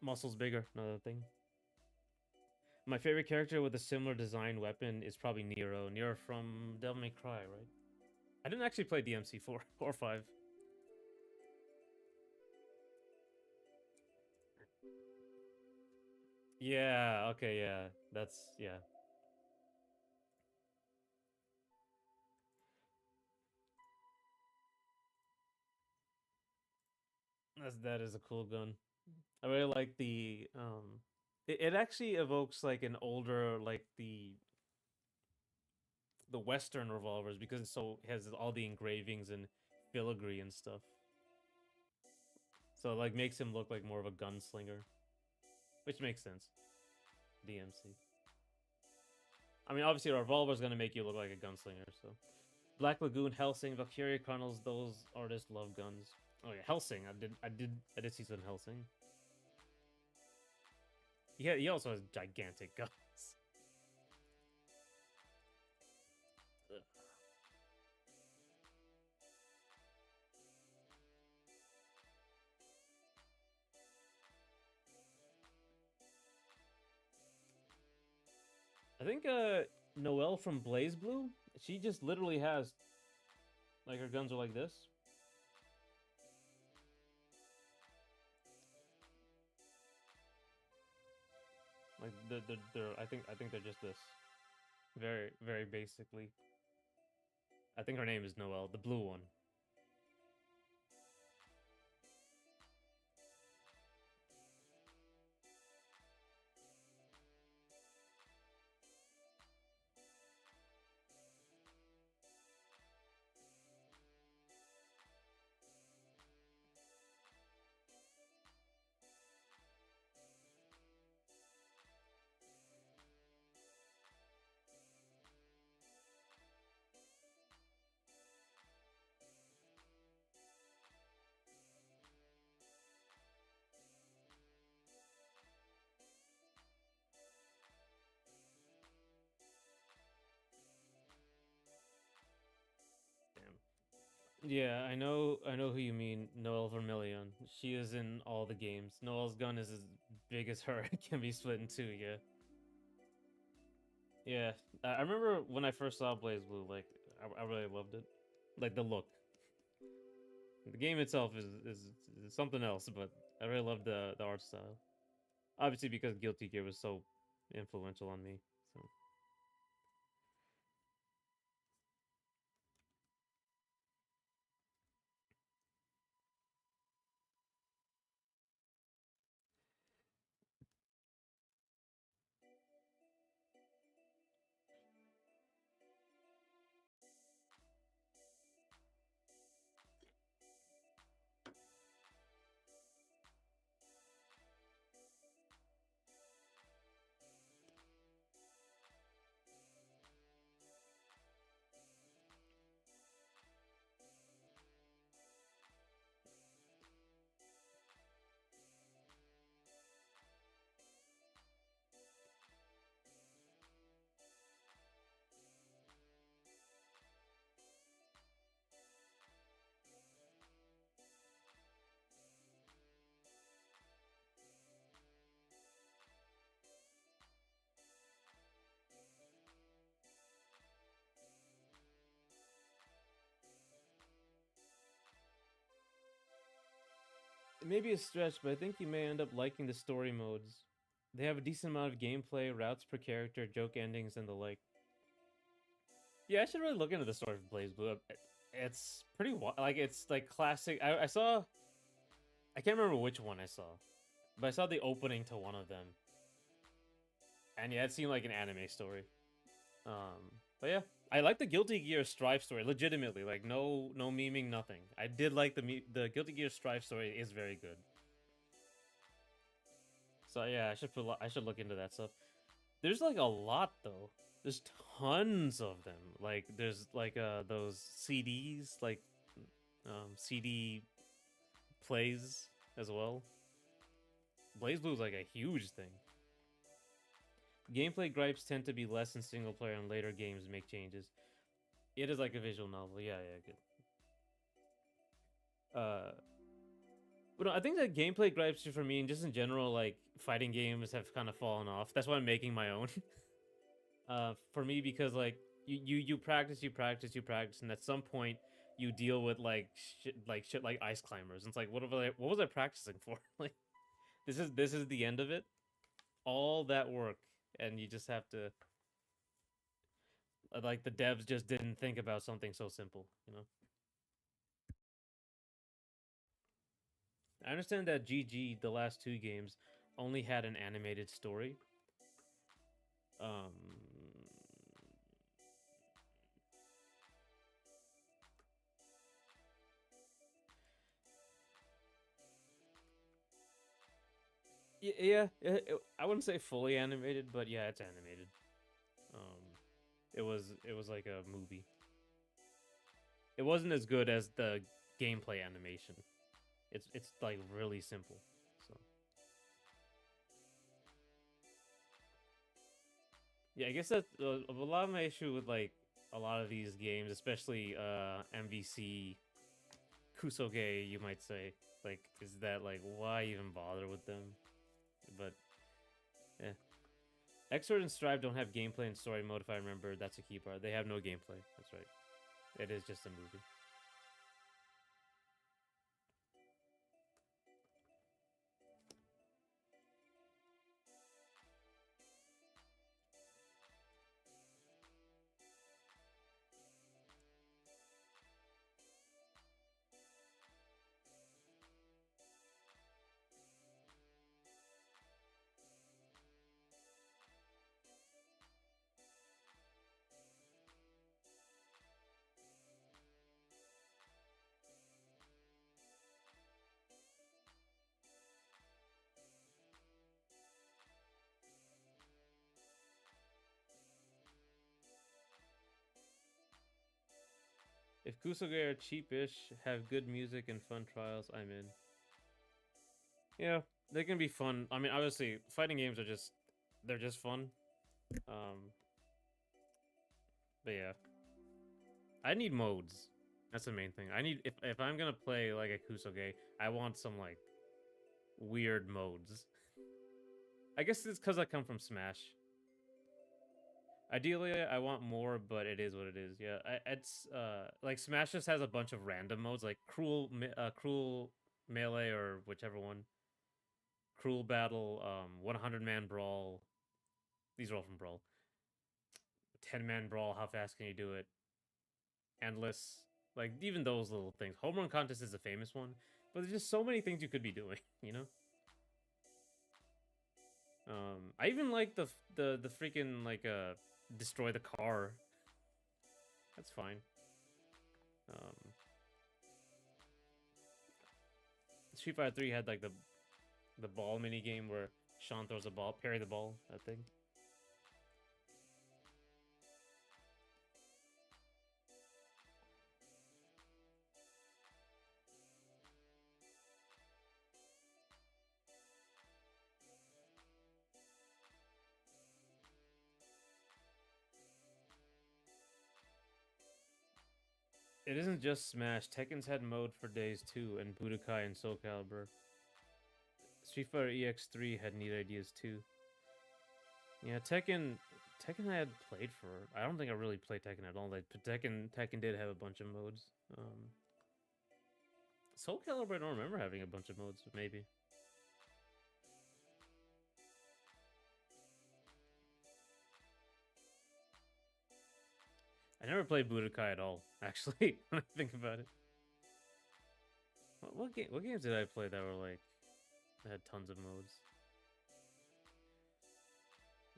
Muscles bigger, another thing. My favorite character with a similar design weapon is probably Nero. Nero from Devil May Cry, right? I didn't actually play DMC 4 or 5. Yeah, okay, yeah. That's yeah. That is a cool gun. I really like it actually evokes like an older like the Western revolvers because it has all the engravings and filigree and stuff. So it, like makes him look like more of a gunslinger, which makes sense. DMC. I mean, obviously, a revolver is gonna make you look like a gunslinger. So, Black Lagoon, Helsing, Valkyria Chronicles. Those artists love guns. Oh yeah, Helsing. I did see some Helsing. Yeah, he also has gigantic guns. I think Noelle from Blaze Blue. She just literally has like her guns are like this. Like they're I think they're just this. Very basically. I think her name is Noelle, the blue one. Damn. Yeah, I know who you mean, Noelle Vermilion. She is in all the games. Noelle's gun is as big as her. It can be split in two, yeah. Yeah. I remember when I first saw Blaze Blue, like I really loved it. Like the look. The game itself is something else, but I really loved the art style. Obviously because Guilty Gear was so influential on me. So it may be a stretch, but I think you may end up liking the story modes. They have a decent amount of gameplay, routes per character, joke endings, and the like. Yeah, I should really look into the story of Blaze Blue. It's pretty like it's like classic. I saw. I can't remember which one I saw, but I saw the opening to one of them, and yeah, it seemed like an anime story. But yeah, I like the Guilty Gear Strive story. Legitimately, like no memeing, nothing. I did like the Guilty Gear Strive story is very good. So yeah, I should look into that stuff. There's like a lot though. There's tons of them. Like there's like those CDs, like CD plays as well. Blaze Blue is like a huge thing. Gameplay gripes tend to be less in single player, and later games make changes. It is like a visual novel. Yeah, yeah, good. But no, I think that gameplay gripes for me, and just in general, like fighting games have kind of fallen off. That's why I'm making my own. For me, because like you practice, you practice, and at some point you deal with like shit like Ice Climbers. And it's like, what was I practicing for? Like this is the end of it. All that work, and you just have to like the devs just didn't think about something so simple, you know. I understand that GG the last two games only had an animated story. Um yeah, I wouldn't say fully animated, but yeah, it's animated. Um it was like a movie. It wasn't as good as the gameplay animation. It's like really simple. So yeah, I guess that's a lot of my issue with like a lot of these games, especially MVC Kusoge, you might say, like, is that like why even bother with them? But yeah, Xrd and Strive don't have gameplay and story mode. If I remember, that's a key part. They have no gameplay. That's right. It is just a movie. If Kusoge are cheapish, have good music and fun trials, I'm in. Yeah, they can be fun. I mean, obviously, fighting games are just they're just fun. Um, but yeah, I need modes. That's the main thing. I need if I'm gonna play like a Kusoge, I want some like weird modes. I guess it's because I come from Smash. Ideally, I want more, but it is what it is. Yeah, it's like Smash just has a bunch of random modes, like cruel melee or whichever one, cruel battle, 100-man brawl. These are all from Brawl. 10-man brawl. How fast can you do it? Endless. Like even those little things. Home run contest is a famous one, but there's just so many things you could be doing. You know. I even like the freaking like destroy the car. That's fine. Um, Street Fighter 3 had like the ball mini game where Sean throws a ball, parry the ball, that thing. It isn't just Smash. Tekken's had mode for days too, and Budokai and Soul Calibur. Street Fighter EX3 had neat ideas too. Yeah, Tekken I had played for. I don't think I really played Tekken at all. Like Tekken did have a bunch of modes. Soul Calibur I don't remember having a bunch of modes. Maybe. I never played Budokai at all, actually, when I think about it. What games did I play that were like that had tons of modes?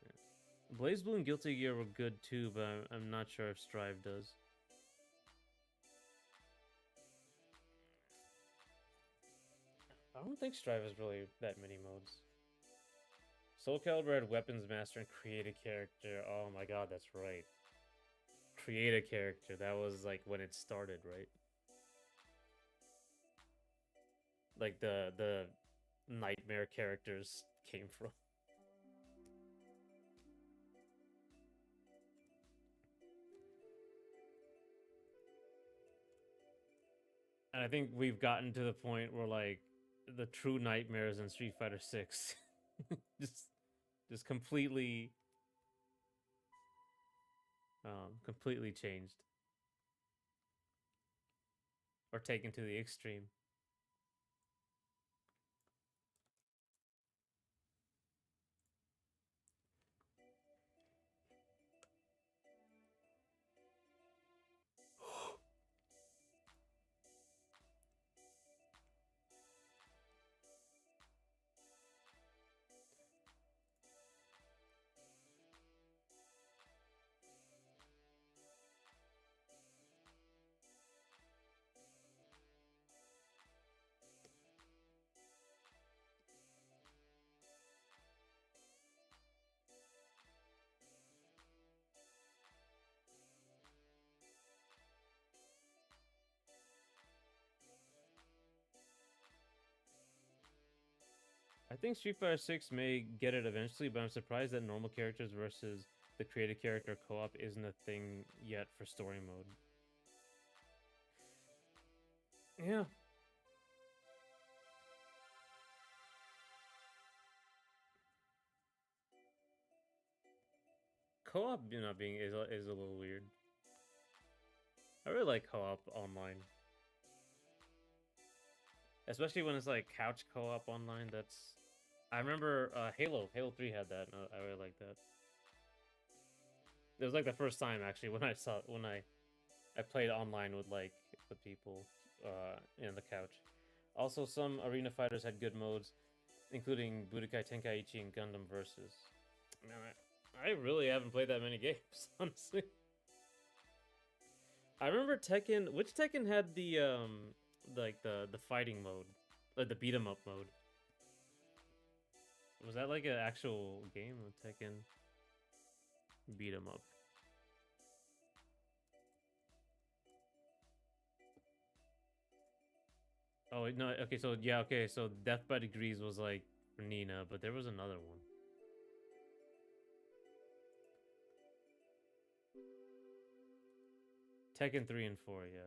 Yeah. BlazBlue and Guilty Gear were good too, but I'm not sure if Strive does. I don't think Strive has really that many modes. Soul Calibur had Weapons Master and Create a Character. Oh my god, that's right. Create a Character. That was like when it started, right? Like the nightmare characters came from. And I think we've gotten to the point where like the true nightmares in Street Fighter 6 just just completely changed or taken to the extreme. I think Street Fighter 6 may get it eventually, but I'm surprised that normal characters versus the creative character co-op isn't a thing yet for story mode. Yeah. Co-op not being is a little weird. I really like co-op online. Especially when it's like couch co-op online. That's I remember Halo 3 had that. And I really like that. It was like the first time actually when I played online with like the people in the couch. Also, some arena fighters had good modes, including Budokai Tenkaichi and Gundam Versus. Man, I really haven't played that many games, honestly. I remember Tekken. Which Tekken had the like the fighting mode, like the beat 'em up mode? Was that like an actual game of Tekken beat 'em up? Oh no, okay, so yeah, okay, so Death by Degrees was like for Nina, but there was another one. Tekken 3 and 4, yeah.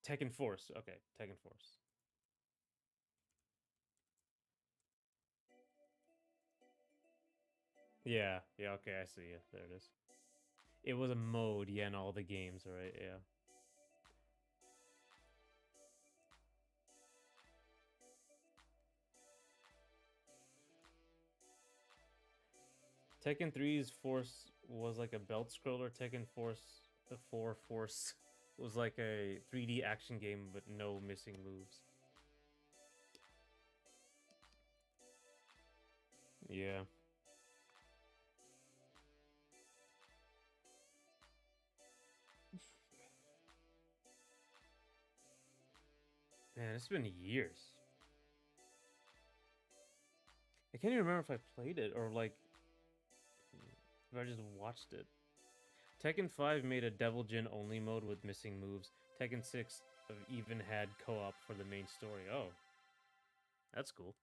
Tekken Force, okay, Tekken Force. Yeah, yeah, okay, I see. Yeah, there it is. It was a mode, yeah, in all the games, right? Yeah. Tekken 3's Force was like a belt scroller. Tekken Force, the 4 Force was like a 3D action game, but no missing moves. Yeah. Man, it's been years. I can't even remember if I played it or like if I just watched it. Tekken 5 made a Devil Jin only mode with missing moves. Tekken 6 even had co-op for the main story. Oh, that's cool.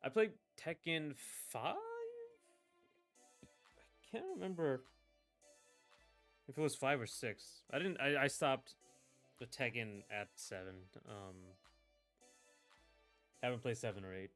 I played Tekken 5? I can't remember if it was 5 or 6. I stopped the Tekken at 7. Haven't played 7 or 8.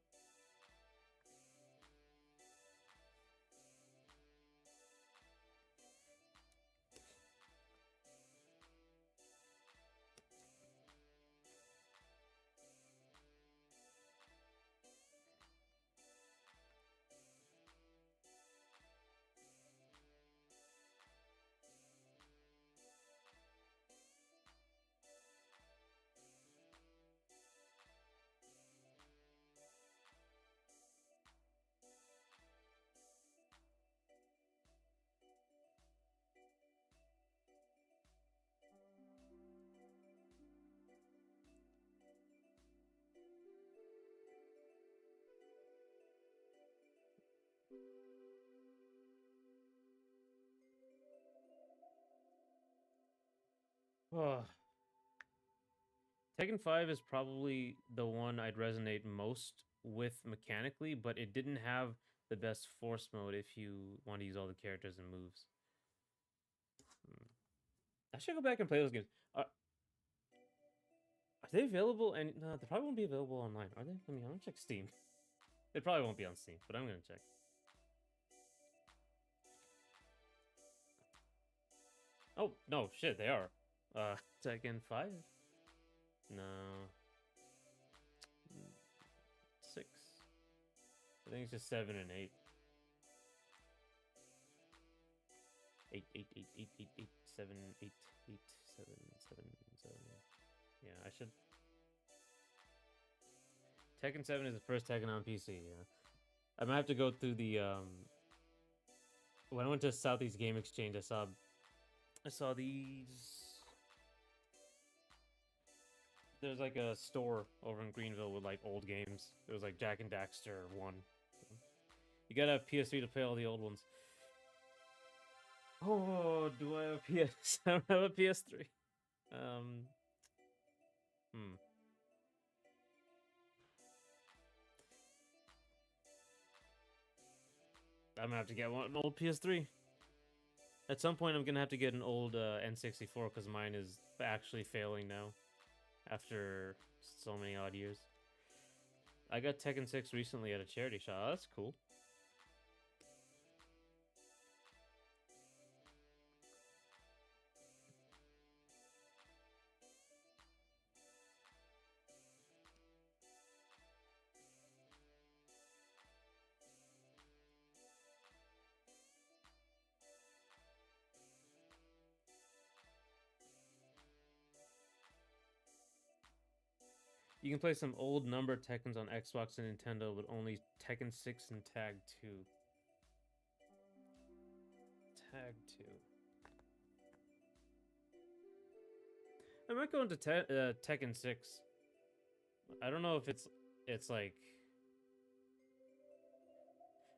Oh, Tekken 5 is probably the one I'd resonate most with mechanically, but it didn't have the best force mode if you want to use all the characters and moves. I should go back and play those games. Are they available? And no, they probably won't be available online, are they? I'm gonna check Steam. They probably won't be on Steam, but I'm gonna check. Oh no, shit, they are. Tekken 5? No. 6. I think it's just 7 and 8. 8, 8, 8, 8, 8, 8, 7, 8, 8, 7, 7, 7. Yeah, I should. Tekken 7 is the first Tekken on PC, yeah. I might have to go through the when I went to Southeast Game Exchange, I saw these. There's like a store over in Greenville with like old games. It was like Jak and Daxter 1. You gotta have PS3 to play all the old ones. Oh, do I have a PS? I don't have a PS3. Hmm. I'm gonna have to get an old PS3. At some point, I'm gonna have to get an old N64 because mine is actually failing now after so many odd years. I got Tekken 6 recently at a charity shop. Oh, that's cool. You can play some old number Tekkens on Xbox and Nintendo, but only Tekken 6 and Tag 2. Tag 2. I might go into Tekken 6. I don't know if it's like.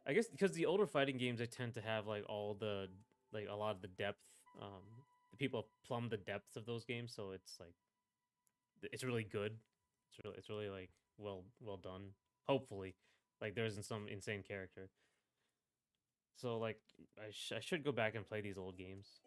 I guess because the older fighting games, they tend to have like all the like a lot of the depth. The people plumb the depth of those games, so it's like it's really good. It's really like well done. Hopefully, like there isn't some insane character. So like I should go back and play these old games.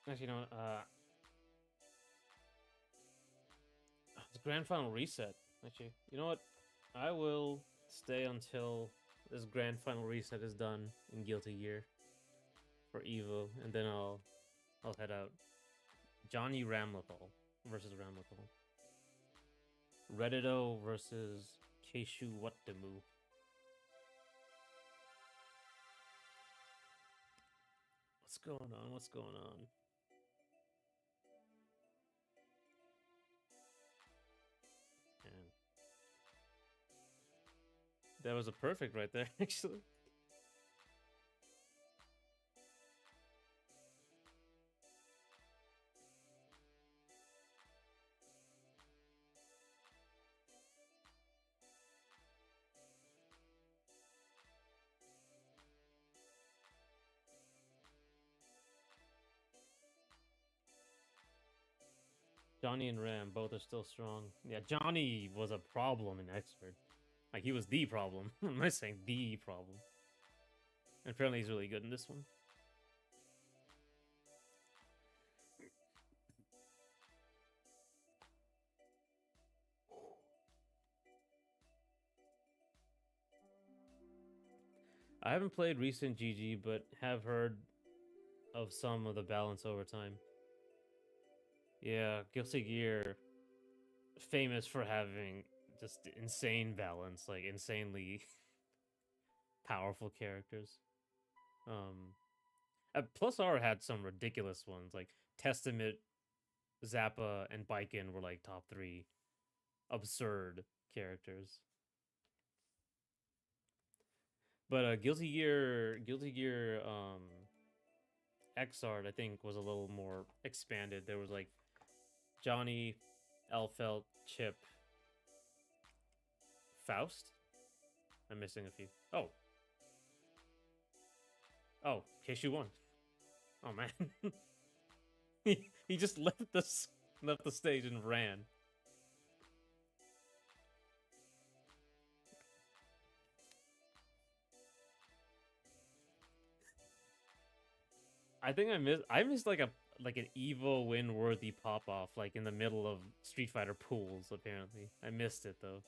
Actually, it's Grand Final Reset. Actually, you know what? I will stay until this Grand Final Reset is done in Guilty Gear for Evo, and then I'll head out. Johnny Ramlethal versus Ramlethal. Redditor versus Keishu Watdemu. What's going on? What's going on? Man. That was a perfect right there, actually. Johnny and Ram both are still strong. Yeah, Johnny was a problem in Expert. Like, he was the problem. I'm not saying the problem. And apparently he's really good in this one. I haven't played recent GG, but have heard of some of the balance over time. Yeah, Guilty Gear, famous for having just insane balance, like insanely powerful characters. Plus R had some ridiculous ones like Testament, Zappa, and Baiken were like top 3 absurd characters. But Guilty Gear Xrd I think was a little more expanded. There was like Johnny, Elfelt, Chip, Faust. I'm missing a few. Oh, Keishu won. Oh man, he just left the stage and ran. I think I missed like an Evo win worthy pop off like in the middle of Street Fighter pools. Apparently, I missed it though.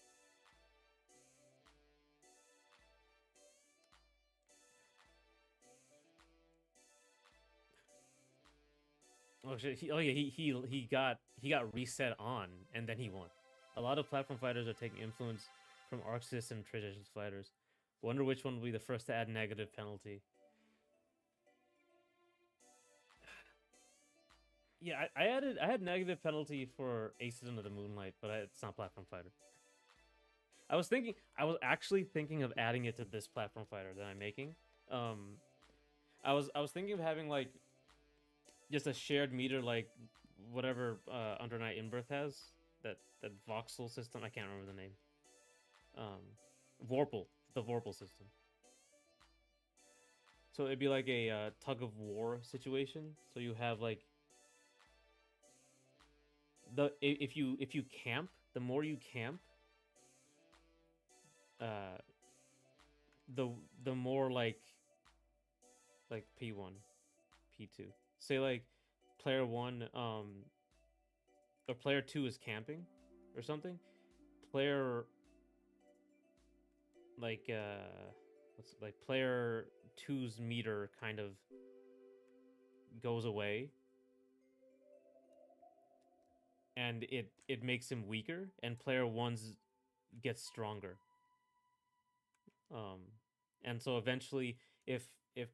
Oh shit! Oh yeah, he got reset on and then he won. A lot of platform fighters are taking influence from Arc System traditional fighters. Wonder which one will be the first to add negative penalty. Yeah, I had negative penalty for Aces Under the Moonlight, but it's not platform fighter. I was actually thinking of adding it to this platform fighter that I'm making. Um, I was thinking of having like just a shared meter like whatever Under Night In-Birth has, that voxel system. I can't remember the name. Um, Vorpal, the Vorpal system. So it'd be like a tug of war situation. So you have like if you camp, the more you camp, uh, the the more like P1, P2. Say like player 1 or player 2 is camping or something. Player like what's like player two's meter kind of goes away and it makes him weaker and player one's gets stronger. Um and so eventually if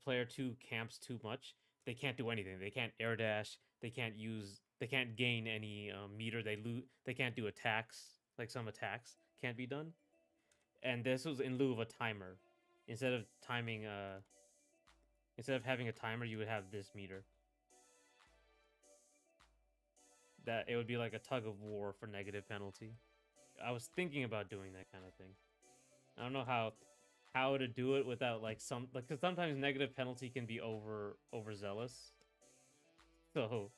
player two camps too much, they can't do anything. They can't air dash, they can't gain any meter, they can't do attacks, like some attacks can't be done. And this was in lieu of a timer. Instead of timing instead of having a timer, you would have this meter. That it would be like a tug of war for negative penalty. I was thinking about doing that kind of thing. I don't know how to do it without like some like because sometimes negative penalty can be overzealous. So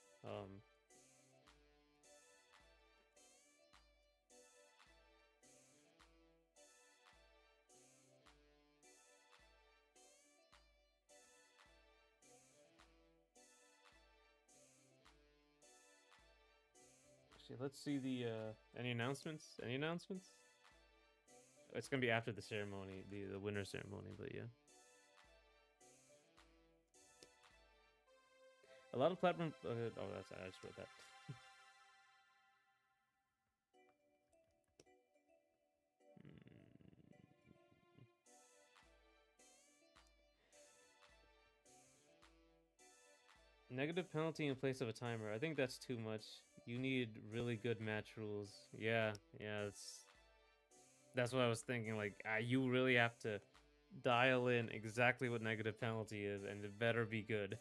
actually, let's see the any announcements. Any announcements? It's gonna be after the ceremony, the winner ceremony, but yeah. A lot of platform. Oh, that's I just read that. Negative penalty in place of a timer. I think that's too much. You need really good match rules. Yeah, yeah, that's what I was thinking. Like, you really have to dial in exactly what negative penalty is, and it better be good.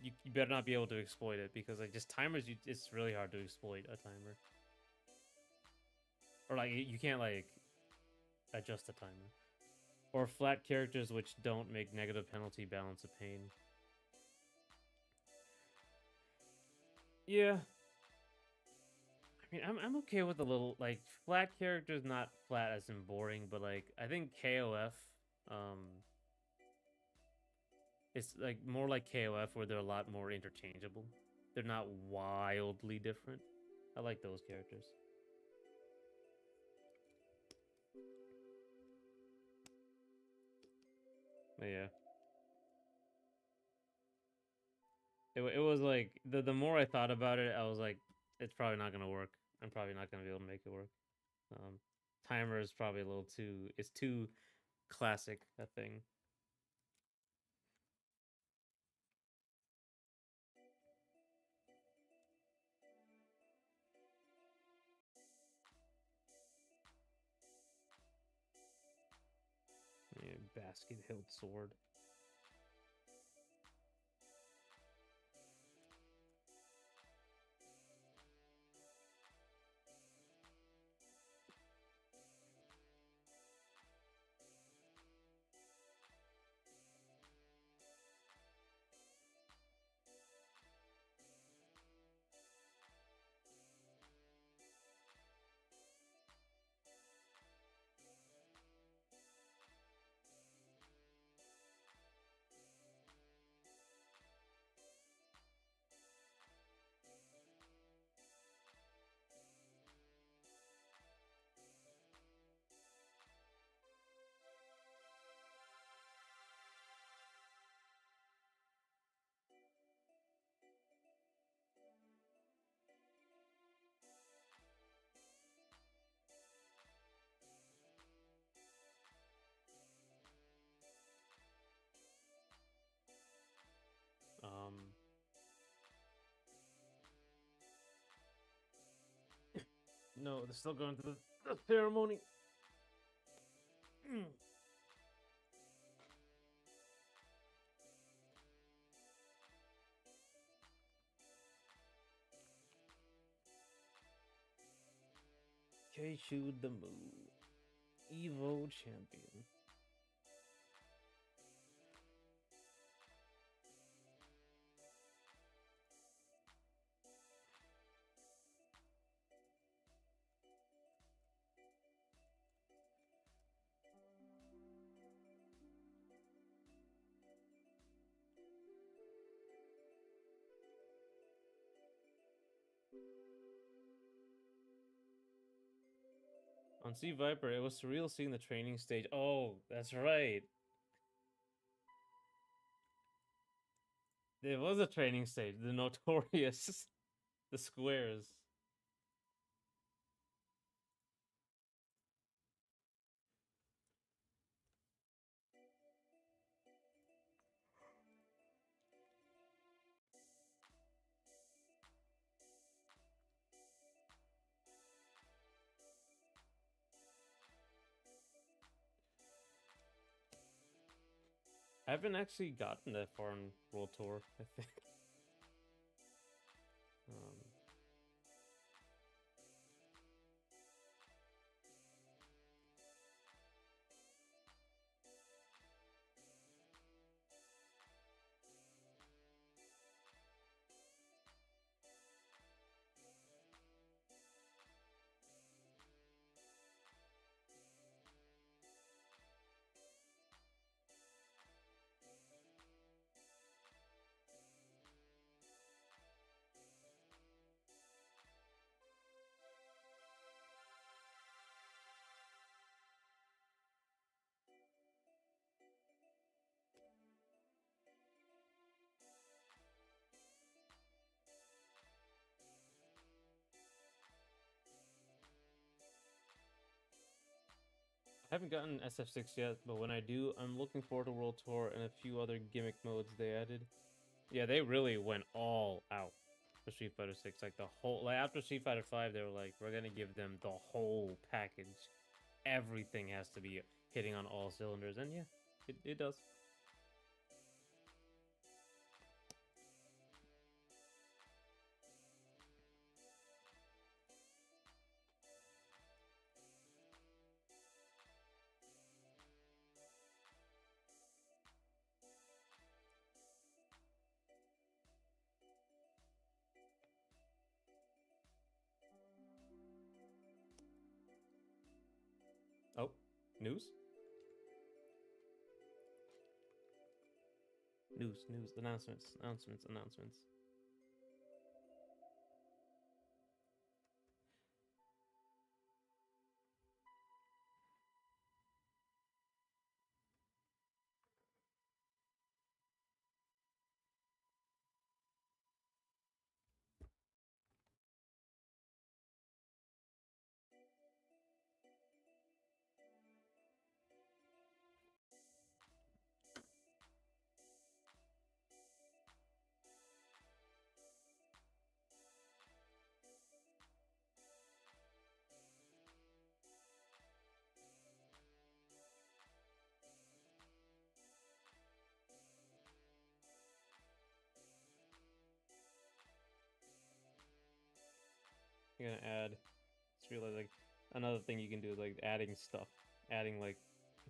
You better not be able to exploit it because like just timers, it's really hard to exploit a timer. Or like you can't like adjust the timer. Or flat characters which don't make negative penalty balance a pain. Yeah, I mean, I'm okay with a little like flat characters, not flat as in boring, but like I think KOF, um, it's like more like KOF where they're a lot more interchangeable. They're not wildly different. I like those characters. But yeah, it was like the more I thought about it, I was like, it's probably not gonna work. I'm probably not gonna be able to make it work. Um, Timer is probably a little too. It's too classic a thing. basket hilt sword. No, they're still going to the ceremony. Keishu the Moo, Evo champion. On Sea Viper, it was surreal seeing the training stage. Oh, that's right. There was a training stage, the notorious, the squares. I haven't actually gotten that far in World Tour, I think. Um, I haven't gotten SF6 yet, but when I do, I'm looking forward to World Tour and a few other gimmick modes they added. Yeah, they really went all out for Street Fighter 6. Like the whole, like after Street Fighter 5, they were like, we're gonna give them the whole package. Everything has to be hitting on all cylinders, and yeah, it does. Oh, news? News, announcements. You're gonna add. It's really like another thing you can do is like adding stuff, adding like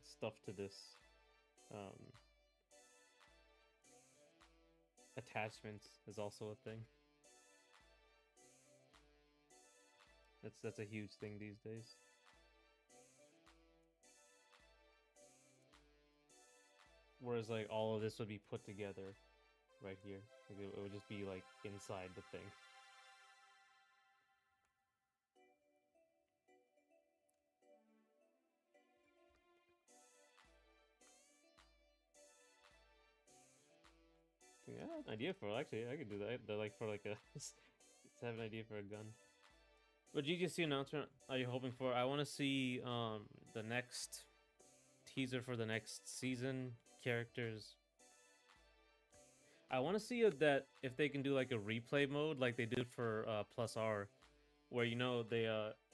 stuff to this. Um, Attachments is also a thing. That's a huge thing these days. Whereas like all of this would be put together right here. Like it would just be like inside the thing. Yeah, an idea for actually I could do that. Like for like a just have an idea for a gun. What GGC announcement are you hoping for? I want to see the next teaser for the next season, characters. I want to see that if they can do like a replay mode like they did for Plus R, where you know they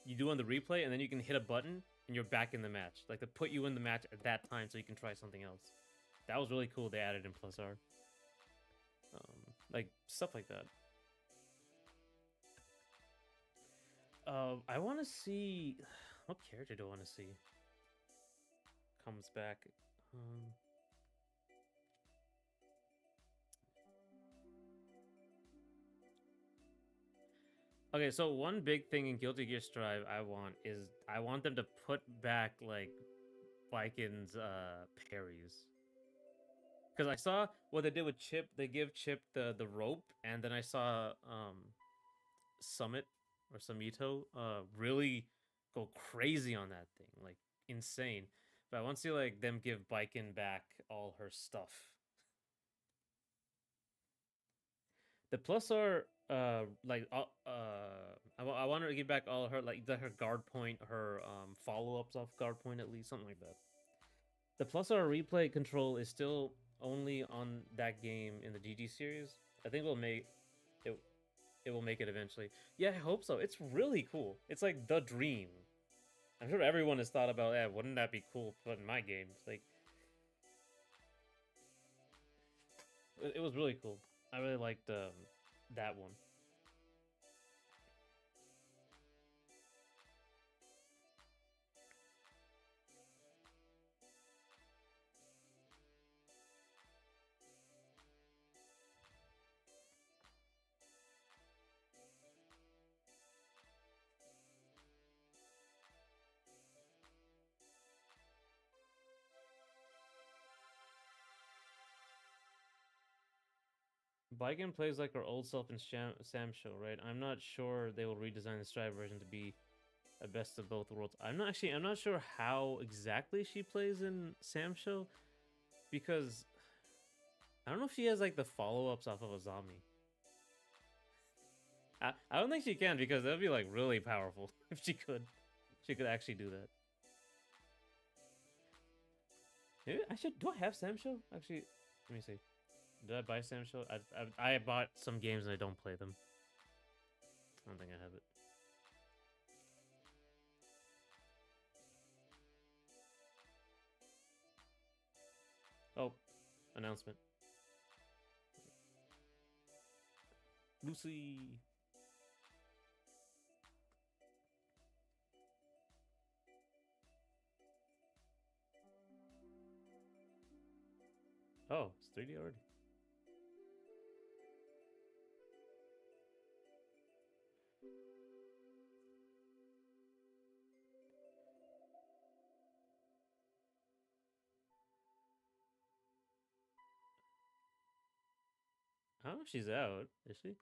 you do on the replay and then you can hit a button and you're back in the match. Like to put you in the match at that time so you can try something else. That was really cool. They added in Plus R. Like stuff like that. I want to see what character do I want to see comes back. Okay, so one big thing in Guilty Gear Strive I want them to put back like Vikings parries. Because I saw what they did with Chip. They give Chip the rope, and then I saw Summit or Samito really go crazy on that thing, like insane. But I want to see like them give Biken back all her stuff. The plus are I want her to give back all her like her guard point, her follow ups off guard point at least, something like that. The plus R replay control is still only on that game in the GG series. I think it will make it eventually. Yeah, I hope so. It's really cool. It's like the dream. I'm sure everyone has thought about, wouldn't that be cool put in my games? Like, it was really cool. I really liked that one. Biken plays like her old self in Sam Show, right? I'm not sure they will redesign the Strive version to be a best of both worlds. I'm not sure how exactly she plays in Sam Show because I don't know if she has like the follow-ups off of Azami. I don't think she can because that would be like really powerful if she could. She could actually do that. Maybe I should. Do I have Sam Show? Actually, let me see. Did I buy Sam Show? I bought some games and I don't play them. I don't think I have it. Oh, announcement. Lucy. Oh, it's 3D already. I don't know if she's out. Is she?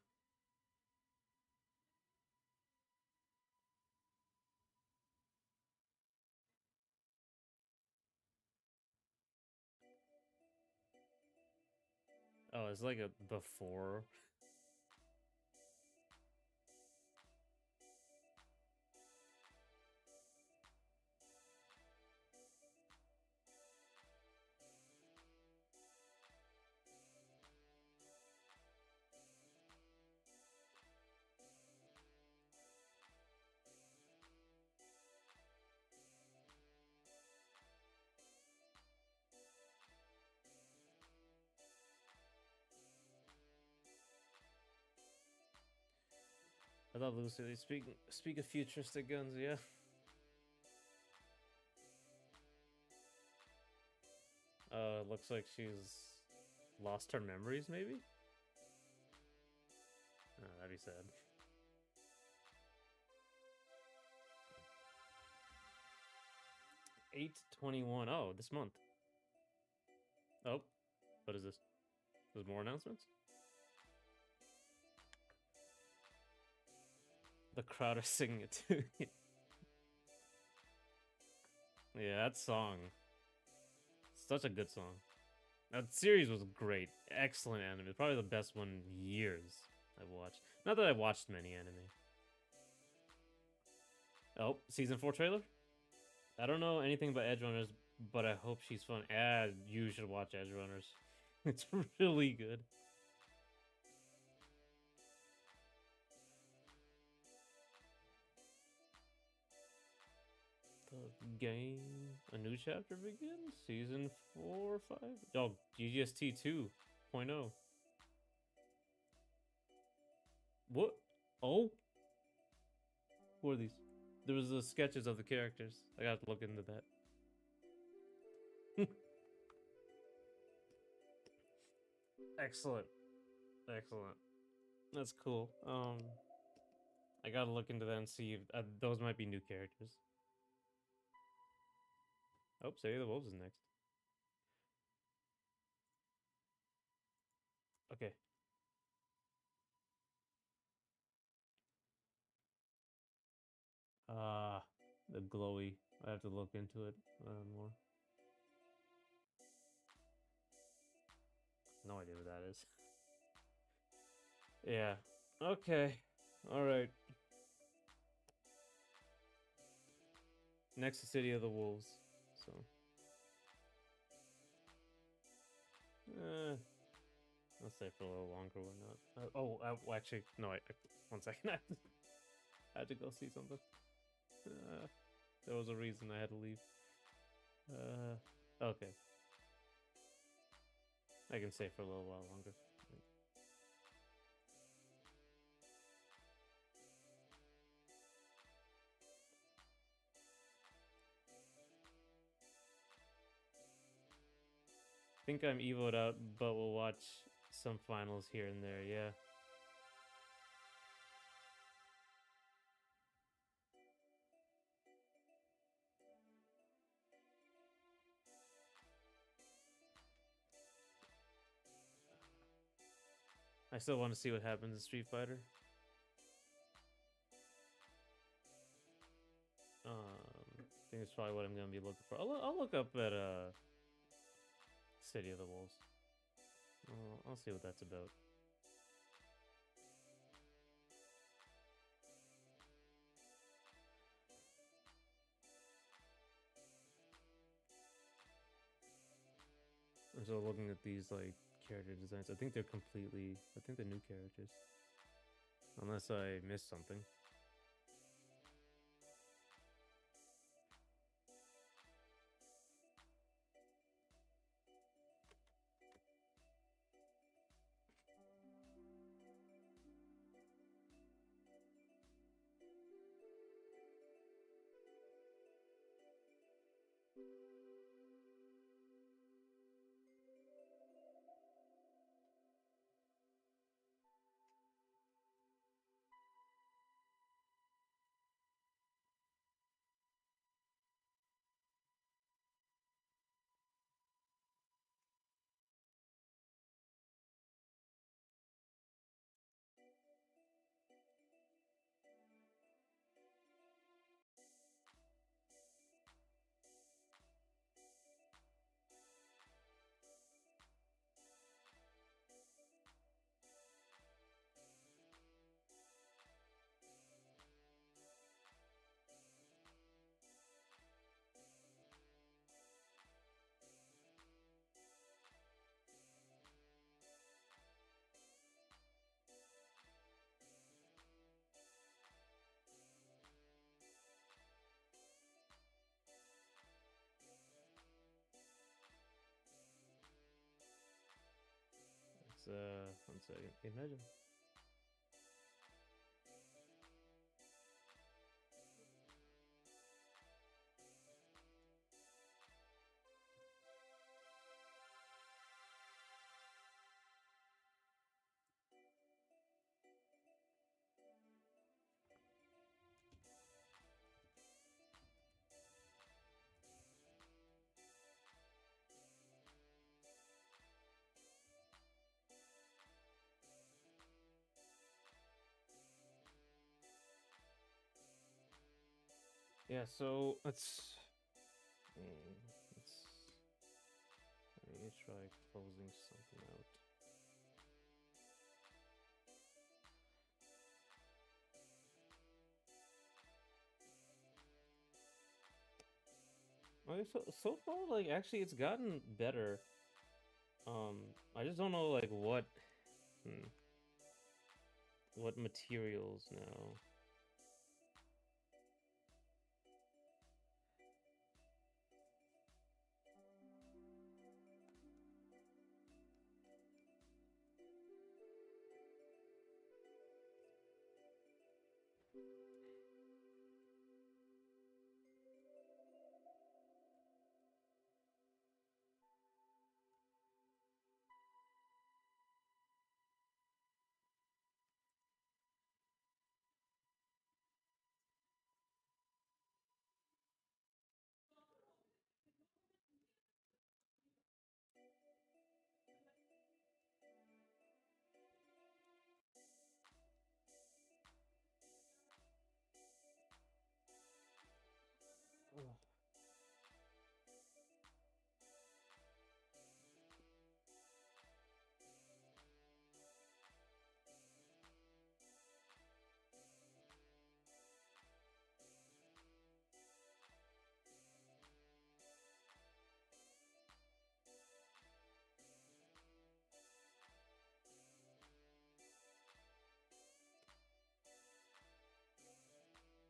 Oh, it's like a before. I thought Lucy. Speak of futuristic guns, yeah. Looks like she's lost her memories, maybe? Oh, that'd be sad. 8/21. Oh, this month. Oh, what is this? There's more announcements? The crowd are singing it too. Yeah, that song. Such a good song. That series was great. Excellent anime. Probably the best one in years I've watched. Not that I've watched many anime. Oh, season 4 trailer? I don't know anything about Edge Runners, but I hope she's fun. You should watch Edge Runners. It's really good. The game, a new chapter begins. Season 4 or 5. Oh, GGST 2.0. What? Oh, who are these? There was the sketches of the characters. I got to look into that. Excellent. Excellent. That's cool. I gotta look into that and see if those might be new characters. Oh, City of the Wolves is next. Okay. The glowy. I have to look into it more. No idea what that is. Yeah. Okay. All right. Next to City of the Wolves. So. I'll stay for a little longer. Why not? Well, actually, no. 1 second. I had to go see something. There was a reason I had to leave. Okay. I can stay for a little while longer. I think I'm evoed out, but we'll watch some finals here and there, yeah. I still want to see what happens in Street Fighter. I think it's probably what I'm gonna be looking for. I'll look up at City of the Wolves. I'll see what that's about. I'm still looking at these like character designs. I think they're new characters. Unless I missed something. It's 1 second. Imagine. Yeah, so let's let me try closing something out. Okay, so far, like actually, it's gotten better. I just don't know like hmm, what materials now. Ugh.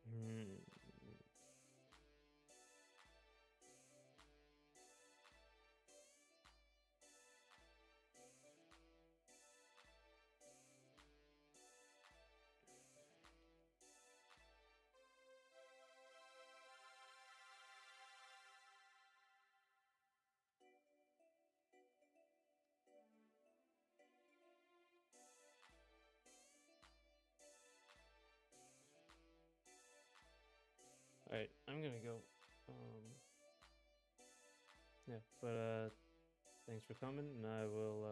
Hmm. All right, I'm gonna go. Yeah, but thanks for coming, and I will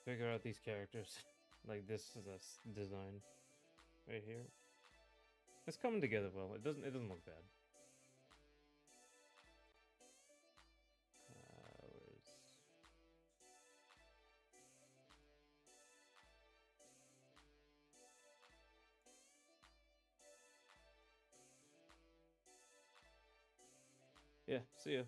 figure out these characters. Like this is a design right here. It's coming together well. It doesn't look bad. Where's yeah, see ya.